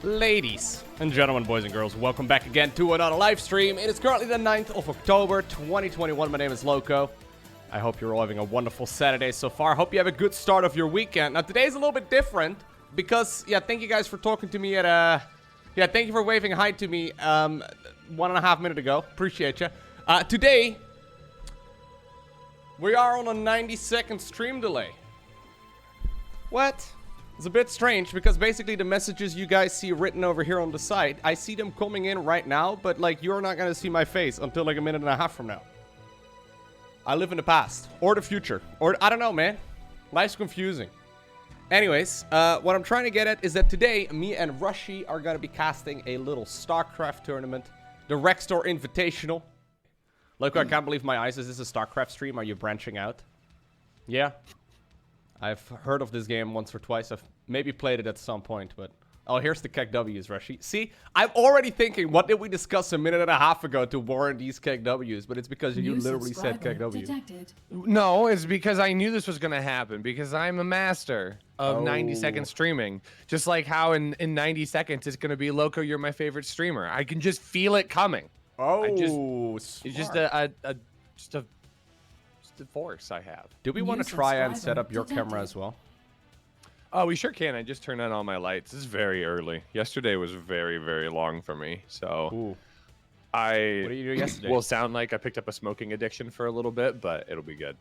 Ladies and gentlemen, boys and girls, welcome back again to another live stream. It is currently the 9th of October, 2021. My name is Lowko. I hope you're all having a wonderful Saturday so far. Hope you have a good start of your weekend. Now, today's a little bit different because, thank you guys for talking to me at, thank you for waving hi to me 1.5 minutes ago. Appreciate you. Today, we are on a 90-second stream delay. What? It's a bit strange because basically the messages you guys see written over here on the site, I see them coming in right now, but like you're not going to see my face until like 1.5 minutes from now. I live in the past or the future or I don't know, man. Life's confusing. Anyways, what I'm trying to get at is that today me and Rushi are going to be casting a little StarCraft tournament, the Rextor Invitational. Look, I can't believe my eyes. Is this a StarCraft stream? Are you branching out? Yeah. I've heard of this game once or twice. I've maybe played it at some point, but... Oh, here's the KEKWs, Rushi. See, I'm already thinking, what did we discuss 1.5 minutes ago to warrant these KEKWs? But it's because you literally said KEKW. No, it's because I knew this was going to happen, because I'm a master of 90-second streaming. Just like how in 90 seconds, it's going to be, Lowko, you're my favorite streamer. I can just feel it coming. Oh, it's just a force I have. Do we want to try and set up your camera as well? Oh, we sure can. I just turned on all my lights. This is very early. Yesterday was very, very long for me. So what did you do yesterday? Will sound like I picked up a smoking addiction for a little bit, but it'll be good.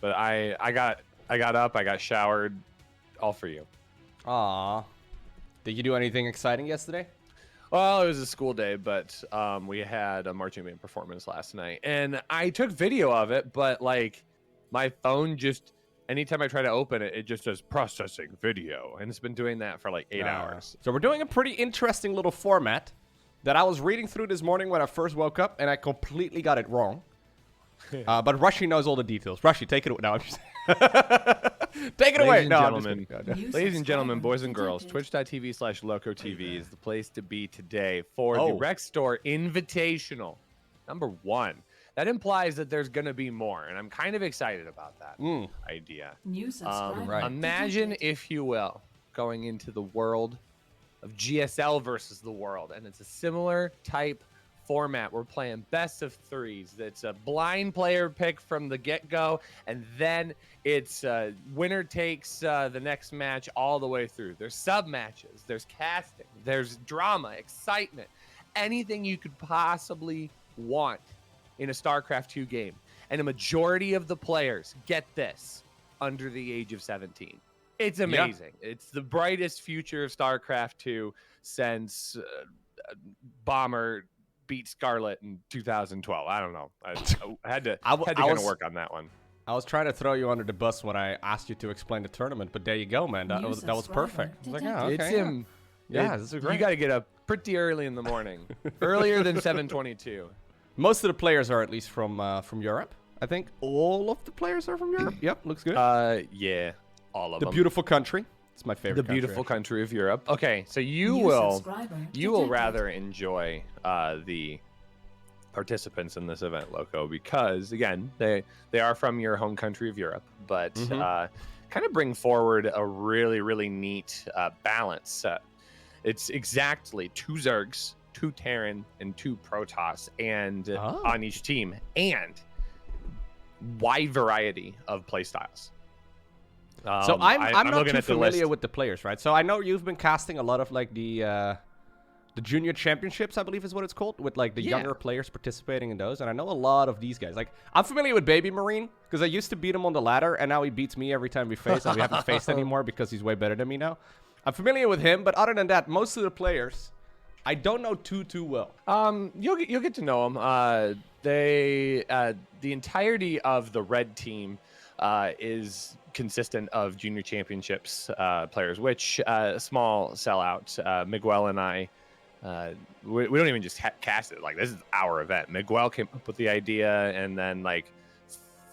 But I got up, I got showered, all for you. Aw. Did you do anything exciting yesterday? Well, it was a school day, but we had a marching band performance last night, and I took video of it, but like my phone just, anytime I try to open it, it just says processing video, and it's been doing that for like 8 hours. So we're doing a pretty interesting little format that I was reading through this morning when I first woke up, and I completely got it wrong. But Rushi knows all the details. Rushi, take it away. No, I'm just take it away. Ladies and gentlemen, boys and girls, twitch.tv/LowkoTV is the place to be today for the Rextor Invitational #1. That implies that there's going to be more, and I'm kind of excited about that idea. Imagine, if you will, going into the world of GSL versus the world, and it's a similar type format. We're playing best of threes. It's a blind player pick from the get-go, and then it's winner takes the next match all the way through. There's sub-matches, there's casting, there's drama, excitement, anything you could possibly want in a StarCraft 2 game. And a majority of the players, get this, under the age of 17. It's amazing. Yeah. It's the brightest future of StarCraft 2 since Bomber beat Scarlet in 2012. I don't know. I had to kind of work on that one. I was trying to throw you under the bus when I asked you to explain the tournament, but there you go, man. That was perfect. I was like, yeah, okay. It's him. Yeah, this is great. You got to get up pretty early in the morning, earlier than 7:22. Most of the players are at least from Europe. I think all of the players are from Europe. Yep, looks good. Yeah, all of them. The beautiful country. It's my favorite. The beautiful country of Europe. Okay, so you will rather enjoy the participants in this event, Lowko, because again, they are from your home country of Europe, but kind of bring forward a really, really neat balance. It's exactly 2 Zergs, 2 Terran, and 2 Protoss, and on each team, and wide variety of playstyles. So I'm not too familiar with the players, right? So I know you've been casting a lot of like the junior championships, I believe is what it's called, with like the younger players participating in those. And I know a lot of these guys. Like I'm familiar with Baby Marine because I used to beat him on the ladder, and now he beats me every time we face. And we haven't faced anymore because he's way better than me now. I'm familiar with him, but other than that, most of the players I don't know too well. You'll get to know them. The entirety of the red team is consistent of junior championships players, which small sellout. Miguel and I, we don't even just cast it. Like, this is our event. Miguel came up with the idea, and then like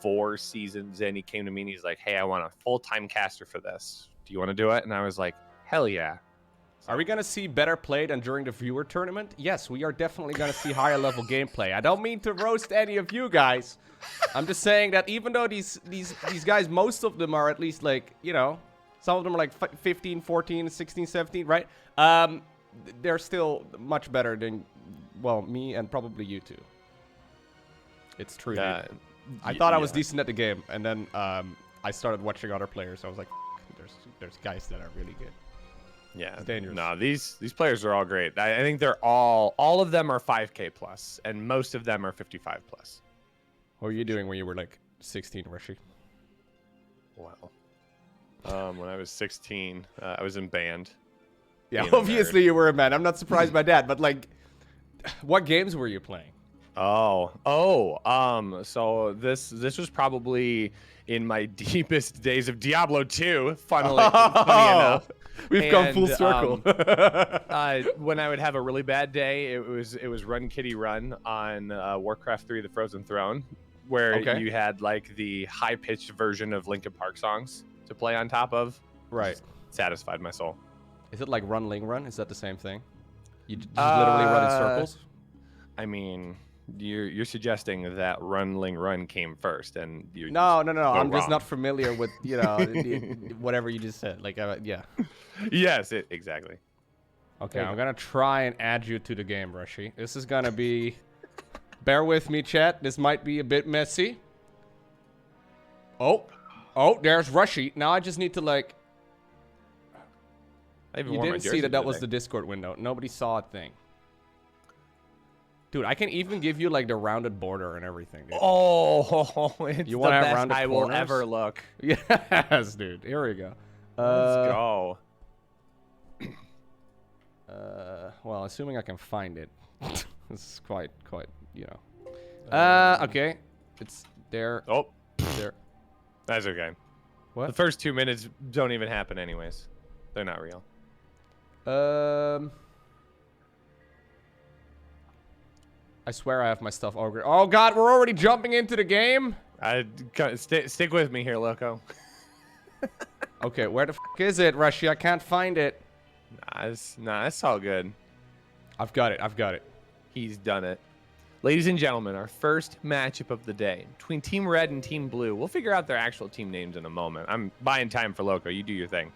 4 seasons in, he came to me and he's like, hey, I want a full-time caster for this. Do you want to do it? And I was like, hell yeah. Are we going to see better play than during the viewer tournament? Yes, we are definitely going to see higher level gameplay. I don't mean to roast any of you guys. I'm just saying that even though these guys, most of them are at least like, you know, Some of them are like 15, 14, 16, 17, right? They're still much better than, well, me and probably you two. It's true. I thought I was decent at the game, and then I started watching other players. I was like, there's guys that are really good. Yeah, it's dangerous. No, these players are all great. I think they're all of them are 5K plus, and most of them are 55 plus. What were you doing when you were like 16, Rushi? Well, when I was 16, I was in band. Yeah, obviously you were a man. I'm not surprised by that. But like, what games were you playing? So this was probably in my deepest days of Diablo 2. Funny enough, we've come full circle. When I would have a really bad day, it was Run Kitty Run on Warcraft 3: The Frozen Throne, where you had like the high-pitched version of Linkin Park songs to play on top of. Right. Satisfied my soul. Is it like Run Ling Run? Is that the same thing? You just literally run in circles? I mean, you're suggesting that Run Ling Run came first, and you No. I'm just not familiar with whatever you just said. Like, yeah. Yes, exactly. Okay, I'm gonna try and add you to the game, Rushi. This is gonna be. Bear with me, chat. This might be a bit messy. Oh, there's Rushi. Now I just need to like. You didn't see that was the Discord window. Nobody saw a thing. Dude, I can even give you like the rounded border and everything. Dude. Oh, it's you the best rounded I corners? will ever look. Yes, dude. Here we go. Let's go. Well, assuming I can find it. This is quite, okay. It's there. Oh, there. That's okay. What? The first 2 minutes don't even happen anyways. They're not real. I swear I have my stuff all. Oh God, we're already jumping into the game. Stick with me here, Lowko. Okay, where the f is it, Rushi? I can't find it. Nah, it's all good. I've got it. He's done it. Ladies and gentlemen, our first matchup of the day between Team Red and Team Blue. We'll figure out their actual team names in a moment. I'm buying time for Lowko. You do your thing.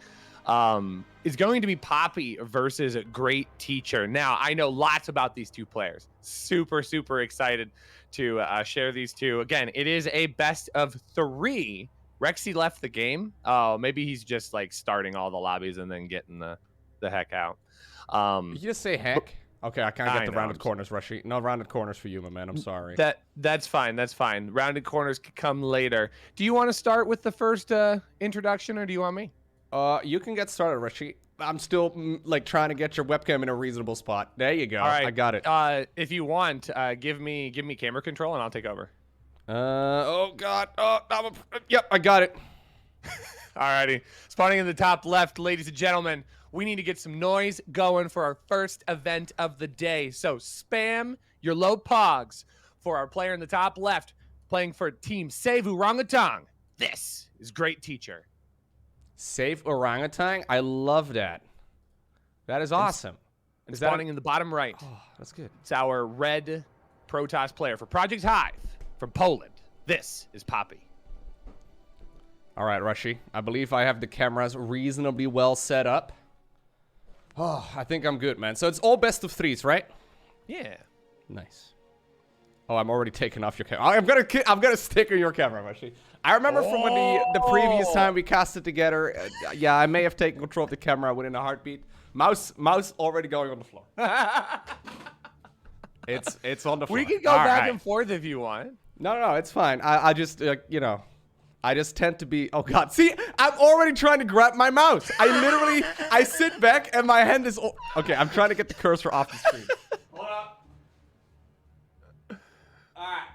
Is going to be Poppy versus Great Teacher. Now, I know lots about these two players. Super, super excited to share these two. Again, it is a best of 3. Rexy left the game. Maybe he's just like starting all the lobbies and then getting the heck out. Did you just say heck? Okay, I can't get the rounded corners, Rushi. No rounded corners for you, my man. I'm sorry. That's fine. That's fine. Rounded corners could come later. Do you want to start with the first introduction, or do you want me? You can get started, Rushi. I'm still like trying to get your webcam in a reasonable spot. There you go. All right. I got it. If you want, give me camera control and I'll take over. Oh God. Oh, yep, I got it. Alrighty. Spawning in the top left, ladies and gentlemen. We need to get some noise going for our first event of the day. So spam your low pogs for our player in the top left, playing for Team Save Orangutan. This is Great Teacher. Save Orangutan? I love that. That is awesome. And spawning in the bottom right. Oh, that's good. It's our red Protoss player for Project Hive from Poland. This is Poppy. All right, Rushi. I believe I have the cameras reasonably well set up. Oh, I think I'm good, man. So it's all best of 3s, right? Yeah. Nice. Oh, I'm already taking off your camera. I'm gonna stick on your camera, Rushi. I remember from when the previous time we casted together. Yeah, I may have taken control of the camera within a heartbeat. Mouse already going on the floor. It's on the floor. We can go back and forth if you want. No, it's fine. I just I just tend to be. Oh God! See, I'm already trying to grab my mouse. I sit back and my hand is. Okay, I'm trying to get the cursor off the screen. Hold up.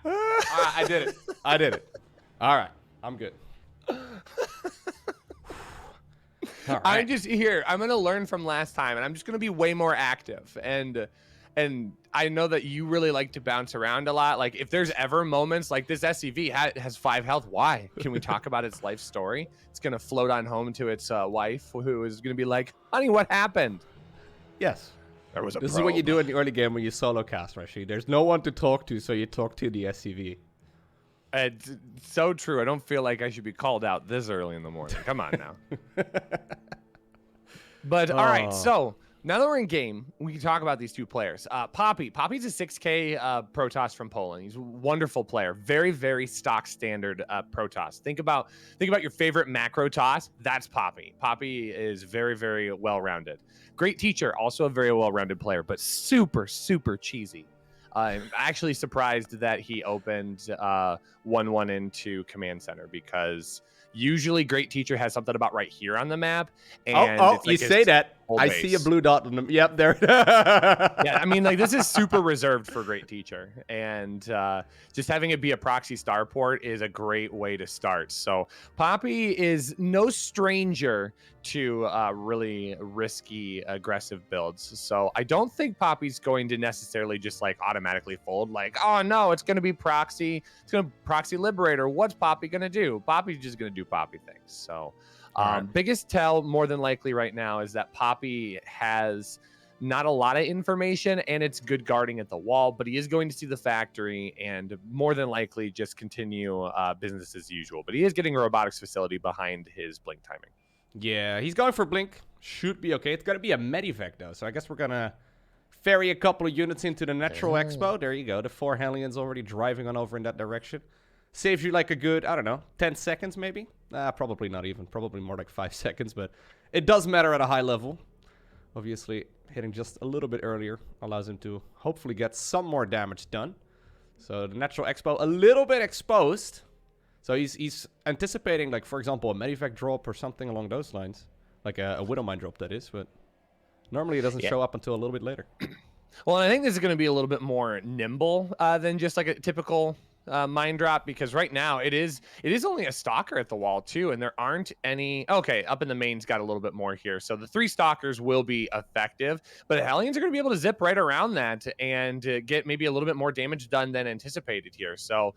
All right, I did it. All right, I'm good. All right. I'm just here. I'm gonna learn from last time, and I'm just gonna be way more active. And I know that you really like to bounce around a lot. Like, if there's ever moments like this SCV has 5 health, why? Can we talk about its life story? It's going to float on home to its wife, who is going to be like, honey, what happened? Yes. There was a This is what you do in the early game when you solo cast, Rushi. There's no one to talk to, so you talk to the SCV. It's so true. I don't feel like I should be called out this early in the morning. Come on now. But all right, so now that we're in game, we can talk about these two players. Poppy. Poppy's a 6K Protoss from Poland. He's a wonderful player. Very, very stock standard Protoss. Think about your favorite macro toss. That's Poppy. Poppy is very, very well-rounded. Great teacher, also a very well-rounded player, but super, super cheesy. I'm actually surprised that he opened 1-1 into Command Center because usually Great Teacher has something about right here on the map. And like you say that. I see a blue dot on them. Yep, there. Yeah, I mean, like, this is super reserved for Great Teacher. And just having it be a proxy starport is a great way to start. So Poppy is no stranger to really risky, aggressive builds. So I don't think Poppy's going to necessarily just, like, automatically fold. Like, oh, no, it's going to be proxy. It's going to proxy Liberator. What's Poppy going to do? Poppy's just going to do Poppy things. So... biggest tell more than likely right now is that Poppy has not a lot of information and it's good guarding at the wall, but he is going to see the factory and more than likely just continue business as usual. But he is getting a robotics facility behind his blink timing. Yeah, he's going for blink. Should be okay. It's going to be a medivac though, so I guess we're going to ferry a couple of units into the natural expo. There you go. The 4 Hellions already driving on over in that direction. Saves you like a good, I don't know, 10 seconds maybe? Probably not even. Probably more like 5 seconds, but it does matter at a high level. Obviously, hitting just a little bit earlier allows him to hopefully get some more damage done. So the natural expo, a little bit exposed. So he's anticipating, like, for example, a medivac drop or something along those lines. Like a Widowmine drop, that is, but normally it doesn't show up until a little bit later. Well, I think this is going to be a little bit more nimble than just like a typical... mine drop, because right now it is only a stalker at the wall too, and there aren't any. Okay, up in the main's got a little bit more here, so the 3 stalkers will be effective, but the Hellions are going to be able to zip right around that and get maybe a little bit more damage done than anticipated here. So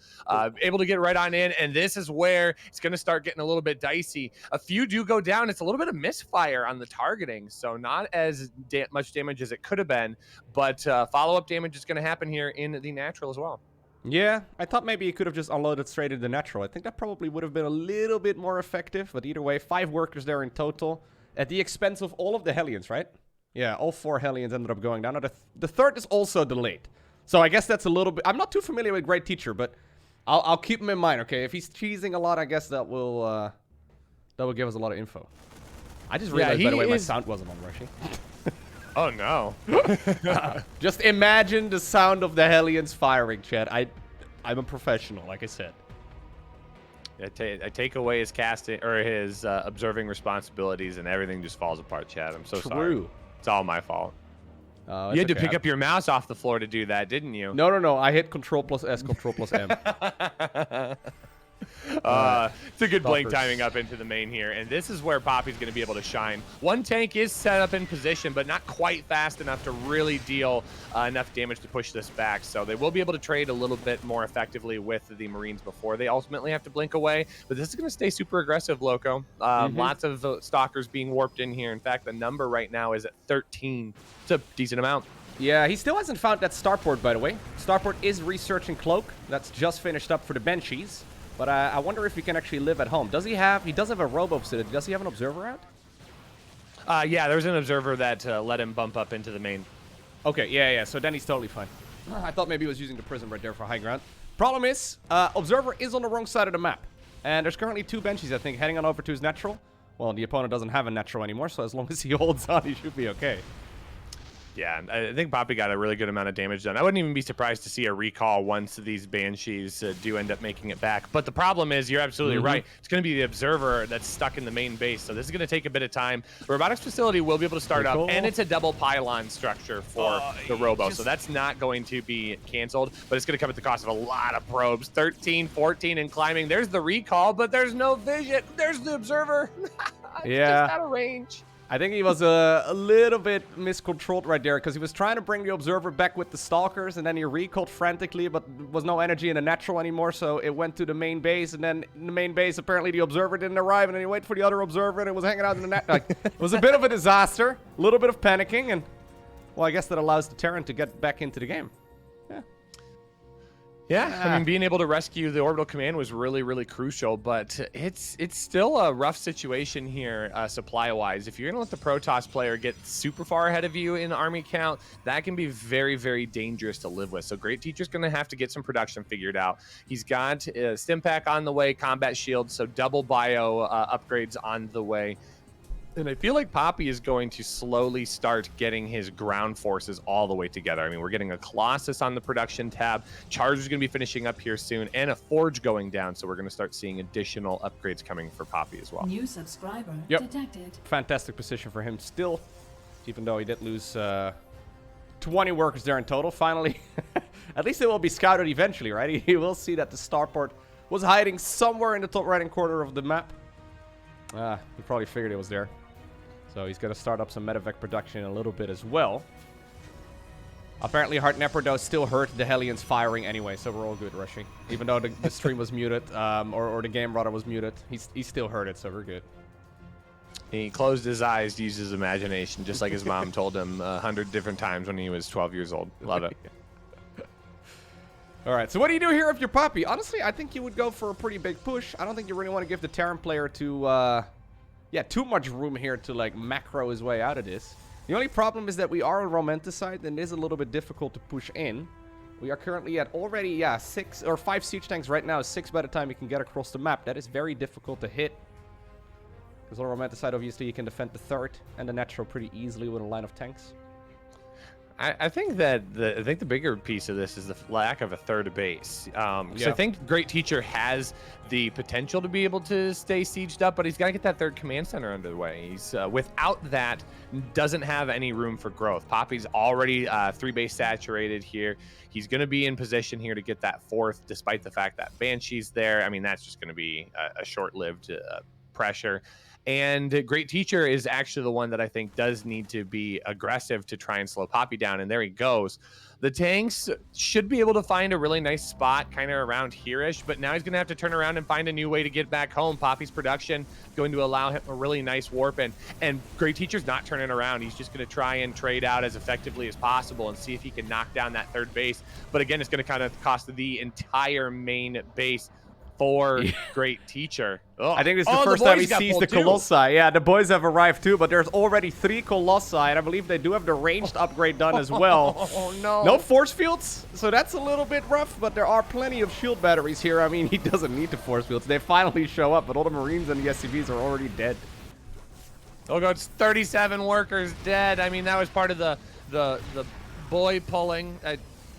able to get right on in, and this is where it's going to start getting a little bit dicey. A few do go down. It's a little bit of misfire on the targeting, so not as much damage as it could have been, but follow-up damage is going to happen here in the natural as well. Yeah, I thought maybe he could have just unloaded straight into the natural. I think that probably would have been a little bit more effective. But either way, 5 workers there in total. At the expense of all of the Hellions, right? Yeah, all 4 Hellions ended up going down. Now, the third is also delayed. So I guess that's a little bit... I'm not too familiar with Great Teacher, but I'll keep him in mind, okay? If he's cheesing a lot, I guess that will give us a lot of info. I just realized, by the way, my sound wasn't on Rushi. Oh, no. Just imagine the sound of the Hellions firing, Chad. I'm a professional, like I said. I take away his casting or his observing responsibilities, and everything just falls apart, Chad. I'm so sorry. It's all my fault. You had to pick up your mouse off the floor to do that, didn't you? No. I hit Control plus S, Control plus M. It's a good blink timing up into the main here, and this is where Poppy's going to be able to shine. 1 tank is set up in position, but not quite fast enough to really deal enough damage to push this back. So they will be able to trade a little bit more effectively with the Marines before they ultimately have to blink away. But this is going to stay super aggressive, Lowko. Lots of stalkers being warped in here. In fact, the number right now is at 13. It's a decent amount. Yeah, he still hasn't found that starport, by the way. Starport is researching Cloak. That's just finished up for the Banshees. But I wonder if he can actually live at home. Does he have... He does have a robo facility. Does he have an observer out? Yeah, there's an observer that let him bump up into the main. Okay, yeah. So then he's totally fine. I thought maybe he was using the prism right there for high ground. Problem is, observer is on the wrong side of the map. And there's currently 2 Banshees, I think, heading on over to his natural. Well, the opponent doesn't have a natural anymore, so as long as he holds on, he should be okay. Yeah, I think Poppy got a really good amount of damage done. I wouldn't even be surprised to see a recall once these Banshees do end up making it back. But the problem is, you're absolutely right. It's going to be the Observer that's stuck in the main base. So this is going to take a bit of time. The robotics facility will be able to start up, and it's a double pylon structure for the Robo. So that's not going to be canceled, but it's going to come at the cost of a lot of probes. 13, 14, and climbing. There's the recall, but there's no vision. There's the Observer. Yeah. Just out of range. I think he was a little bit miscontrolled right there, because he was trying to bring the Observer back with the Stalkers, and then he recalled frantically, but was no energy in the natural anymore, so it went to the main base, and then in the main base, apparently the Observer didn't arrive, and then he waited for the other Observer, and it was hanging out in the net. Like, it was a bit of a disaster, a little bit of panicking, and, well, I guess that allows the Terran to get back into the game. Yeah, I mean, being able to rescue the orbital command was really, really crucial, but it's still a rough situation here supply-wise. If you're going to let the Protoss player get super far ahead of you in army count, that can be very, very dangerous to live with. So Great Teacher's going to have to get some production figured out. He's got stim pack on the way, combat shield, so double bio upgrades on the way. And I feel like Poppy is going to slowly start getting his ground forces all the way together. I mean, we're getting a Colossus on the production tab. Charger's going to be finishing up here soon, and a Forge going down. So we're going to start seeing additional upgrades coming for Poppy as well. New subscriber detected. Fantastic position for him still, even though he did lose 20 workers there in total. Finally, at least it will be scouted eventually, right? He will see that the starport was hiding somewhere in the top right-hand corner of the map. He probably figured it was there. So he's going to start up some medevac production in a little bit as well. Apparently, Hartnepper, though, still hurt the Hellions firing anyway, so we're all good, Rushi. Even though the stream was muted, or the game rather was muted, he still heard it, so we're good. He closed his eyes to use his imagination, just like his mom told him 100 different times when he was 12 years old. Love it. All right, so what do you do here if you're Poppy? Honestly, I think you would go for a pretty big push. I don't think you really want to give the Terran player too much room here to like macro his way out of this. The only problem is that we are on Romanticide, and it is a little bit difficult to push in. We are currently at already 6 or 5 siege tanks right now. 6 by the time you can get across the map. That is very difficult to hit. Because on Romanticide, obviously, you can defend the 3rd and the natural pretty easily with a line of tanks. I think that the bigger piece of this is the lack of a 3rd base. So I think Great Teacher has the potential to be able to stay sieged up, but he's got to get that 3rd command center underway. He's without that, doesn't have any room for growth. Poppy's already 3 base saturated here. He's going to be in position here to get that 4th, despite the fact that Banshee's there. I mean, that's just going to be a short-lived pressure. And Great Teacher is actually the one that I think does need to be aggressive to try and slow Poppy down. And there he goes. The tanks should be able to find a really nice spot kind of around here-ish, but now he's going to have to turn around and find a new way to get back home. Poppy's production going to allow him a really nice warp in. And Great Teacher's not turning around. He's just going to try and trade out as effectively as possible and see if he can knock down that 3rd base. But again, it's going to kind of cost the entire main base for Great Teacher. Oh. I think this is the first time he sees the Colossi. Yeah, the boys have arrived too, but there's already 3 Colossi, and I believe they do have the ranged upgrade done as well. Oh, no. No force fields, so that's a little bit rough, but there are plenty of shield batteries here. I mean, he doesn't need the force fields. They finally show up, but all the Marines and the SCVs are already dead. Oh, God, it's 37 workers dead. I mean, that was part of the boy pulling.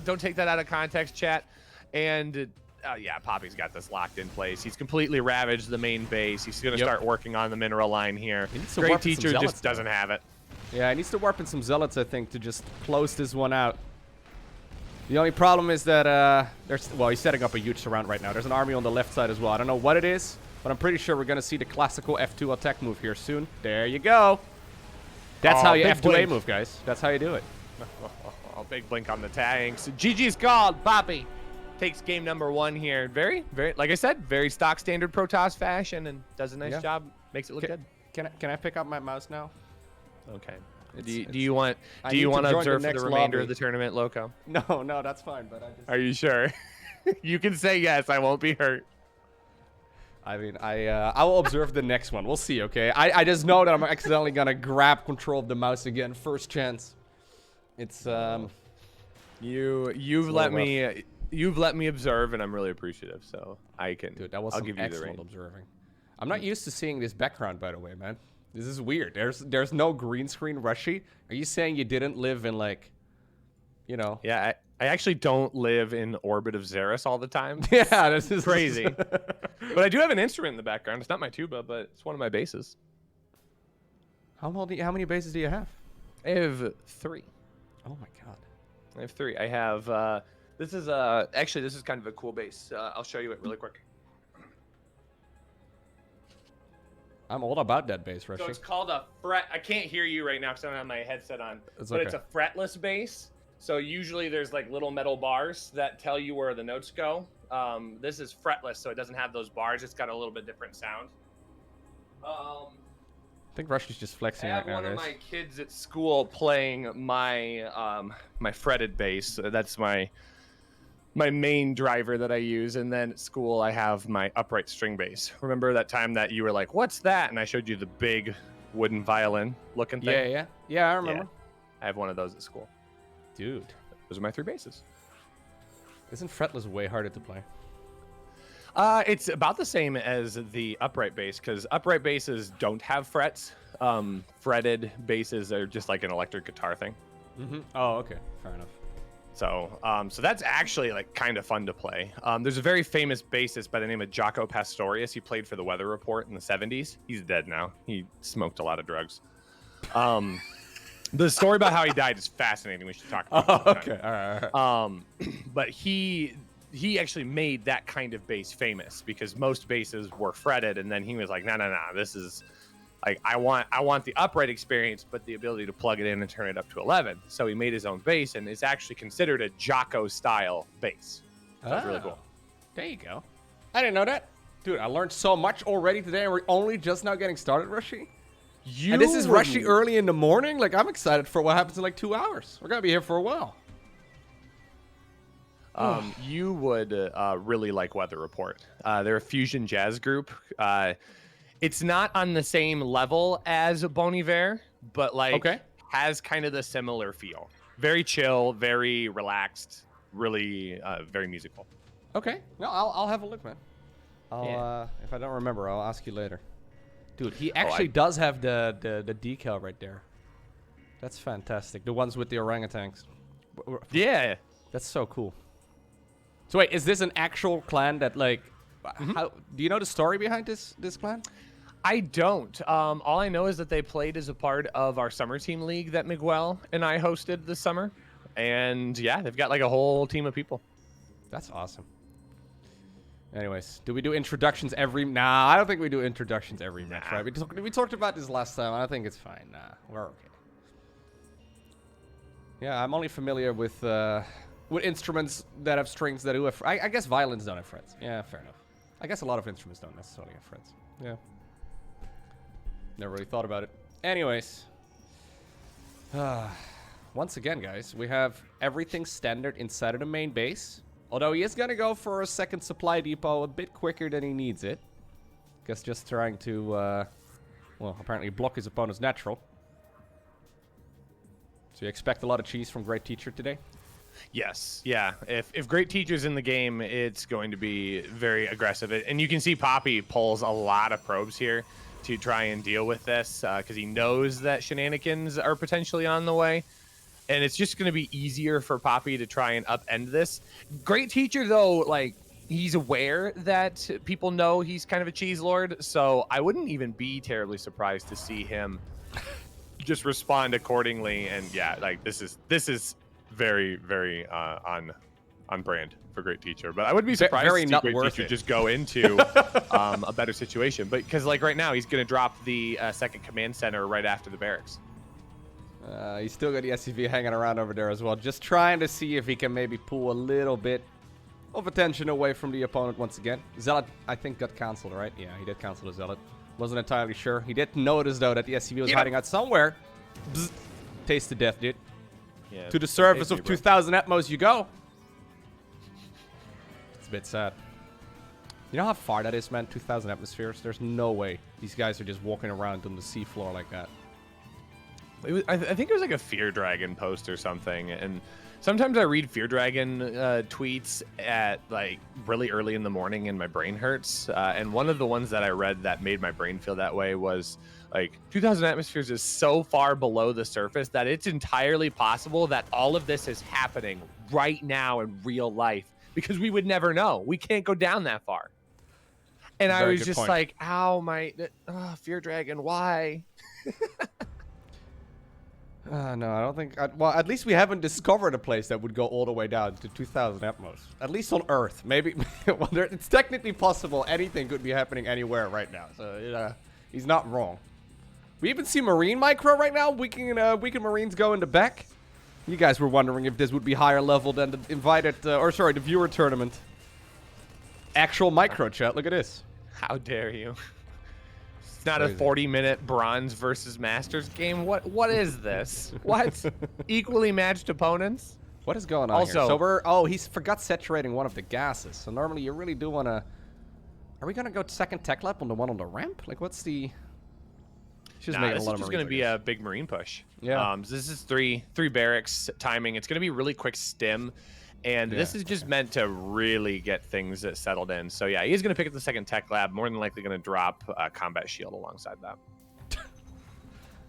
Don't take that out of context, chat. And... yeah, Poppy's got this locked in place. He's completely ravaged the main base. He's going to start working on the mineral line here. Great Teacher just doesn't have it. Yeah, he needs to warp in some Zealots, I think, to just close this one out. The only problem is that he's setting up a huge surround right now. There's an army on the left side as well. I don't know what it is, but I'm pretty sure we're going to see the classical F2 attack move here soon. There you go. That's how you F2A move, guys. That's how you do it. Big blink on the tanks. GG's called. Poppy takes game number 1 here. Very, like I said, very stock standard Protoss fashion, and does a nice job. Makes it look good. Can I pick up my mouse now? Okay. Do you want to observe for the remainder of the tournament, Lowko? No, that's fine. But I just... Are you sure? You can say yes. I won't be hurt. I mean, I will observe the next one. We'll see. Okay. I just know that I'm accidentally gonna grab control of the mouse again. First chance. It's You've let me observe, and I'm really appreciative. So I can. Dude, that was I'll give you the excellent reign. observing. I'm not used to seeing this background, by the way, man. This is weird. There's no green screen, Rushi. Are you saying you didn't live in like, you know? Yeah, I actually don't live in orbit of Xeris all the time. Yeah, this is crazy. But I do have an instrument in the background. It's not my tuba, but it's one of my bases. How many bases do you have? I have 3. Oh my god. I have 3. I have this is actually this is kind of a cool base. I'll show you it really quick. I'm all about that base, Rushi. So it's called a fret. I can't hear you right now because I don't have my headset on. It's a fretless base. So usually there's like little metal bars that tell you where the notes go. This is fretless, so it doesn't have those bars. It's got a little bit different sound. I think Rushi's just flexing right now, I have one of my kids at school playing my my fretted bass. That's my my main driver that I use, and then at school I have my upright string bass. Remember that time that you were like, "What's that?" And I showed you the big wooden violin looking thing. Yeah. I remember. Yeah, I have one of those at school. Dude, those are my 3 basses. Isn't fretless way harder to play? It's about the same as the upright bass because upright basses don't have frets. Fretted basses are just like an electric guitar thing. Oh, okay, fair enough. So, so that's actually like kind of fun to play. There's a very famous bassist by the name of Jaco Pastorius. He played for the Weather Report in the 70s. He's dead now. He smoked a lot of drugs. The story about how he died is fascinating. We should talk about it. Okay, all right. But he actually made that kind of bass famous because most basses were fretted, and then he was like, no, this is like I want the upright experience, but the ability to plug it in and turn it up to 11. So he made his own bass, and it's actually considered a Jaco style bass. So it's really cool. There you go. I didn't know that, dude. I learned so much already today, and we're only just now getting started, Rushi. And this is Rushi early in the morning. Like, I'm excited for what happens in like 2 hours. We're gonna be here for a while. You would really like Weather Report. They're a fusion jazz group. It's not on the same level as Bon Iver, but like has kind of the similar feel. Very chill, very relaxed, really very musical. Okay, no, I'll have a look, man. If I don't remember, I'll ask you later. Dude, he actually does have the decal right there. That's fantastic. The ones with the orangutans. Yeah, that's so cool. So wait, is this an actual clan that like? How do you know the story behind this clan? I don't. All I know is that they played as a part of our summer team league that Miguel and I hosted this summer, and yeah, they've got like a whole team of people. That's awesome. Anyways, do we do introductions every? Nah, I don't think we do introductions every match, right? We talked about this last time. I think it's fine. Nah, we're okay. Yeah, I'm only familiar with instruments that have strings that do have. I guess violins don't have frets. Yeah, fair enough. I guess a lot of instruments don't necessarily have frets. Yeah. Never really thought about it. Anyways. Once again, guys, we have everything standard inside of the main base. Although he is going to go for a second supply depot a bit quicker than he needs it. Guess just trying to, well, apparently block his opponent's natural. So you expect a lot of cheese from Great Teacher today? Yes, yeah. If Great Teacher's in the game, it's going to be very aggressive. And you can see Poppy pulls a lot of probes here to try and deal with this because he knows that shenanigans are potentially on the way. And it's just going to be easier for Poppy to try and upend this. Great Teacher, though, like, he's aware that people know he's kind of a cheese lord. So I wouldn't even be terribly surprised to see him just respond accordingly. And yeah, like this is very, very on brand for Great Teacher. But I would be surprised to see Great Teacher just go into a better situation. But because like right now, he's going to drop the second command center right after the barracks. He's still got the SCV hanging around over there as well. Just trying to see if he can maybe pull a little bit of attention away from the opponent once again. Zealot, I think, got cancelled, right? Yeah, he did cancel the Zealot. Wasn't entirely sure. He did notice, though, that the SCV was hiding out somewhere. Bzz. Taste to death, dude. Yeah, to the surface of 2,000 Atmos you go. It's a bit sad. You know how far that is, man? 2,000 atmospheres? There's no way these guys are just walking around on the seafloor like that. I think it was like a Fear Dragon post or something, and sometimes I read Fear Dragon tweets at like really early in the morning and my brain hurts, and one of the ones that I read that made my brain feel that way was like 2,000 atmospheres is so far below the surface that it's entirely possible that all of this is happening right now in real life because we would never know. We can't go down that far. And I was just like, ow, Fear Dragon, why? No, I don't think... well, at least we haven't discovered a place that would go all the way down to 2,000 Atmos. At least on Earth. Maybe... well, it's technically possible. Anything could be happening anywhere right now. So, he's not wrong. We even see Marine Micro right now. Weekend Marines go into back. You guys were wondering if this would be higher level than the invited... the viewer tournament. Actual Micro chat. Look at this. How dare you? It's not a 40-minute bronze versus masters game. What is this? What? Equally matched opponents? What is going on Also, here? So we're he forgot saturating one of the gases. So normally you really do want to. Are we gonna go second tech lap on the one on the ramp? Like, what's the? She's making this a lot is of just going to be a big marine push. Yeah. So this is three barracks timing. It's going to be really quick stim, and this is just meant to really get things settled in. So yeah, he's going to pick up the second tech lab. More than likely going to drop a combat shield alongside that.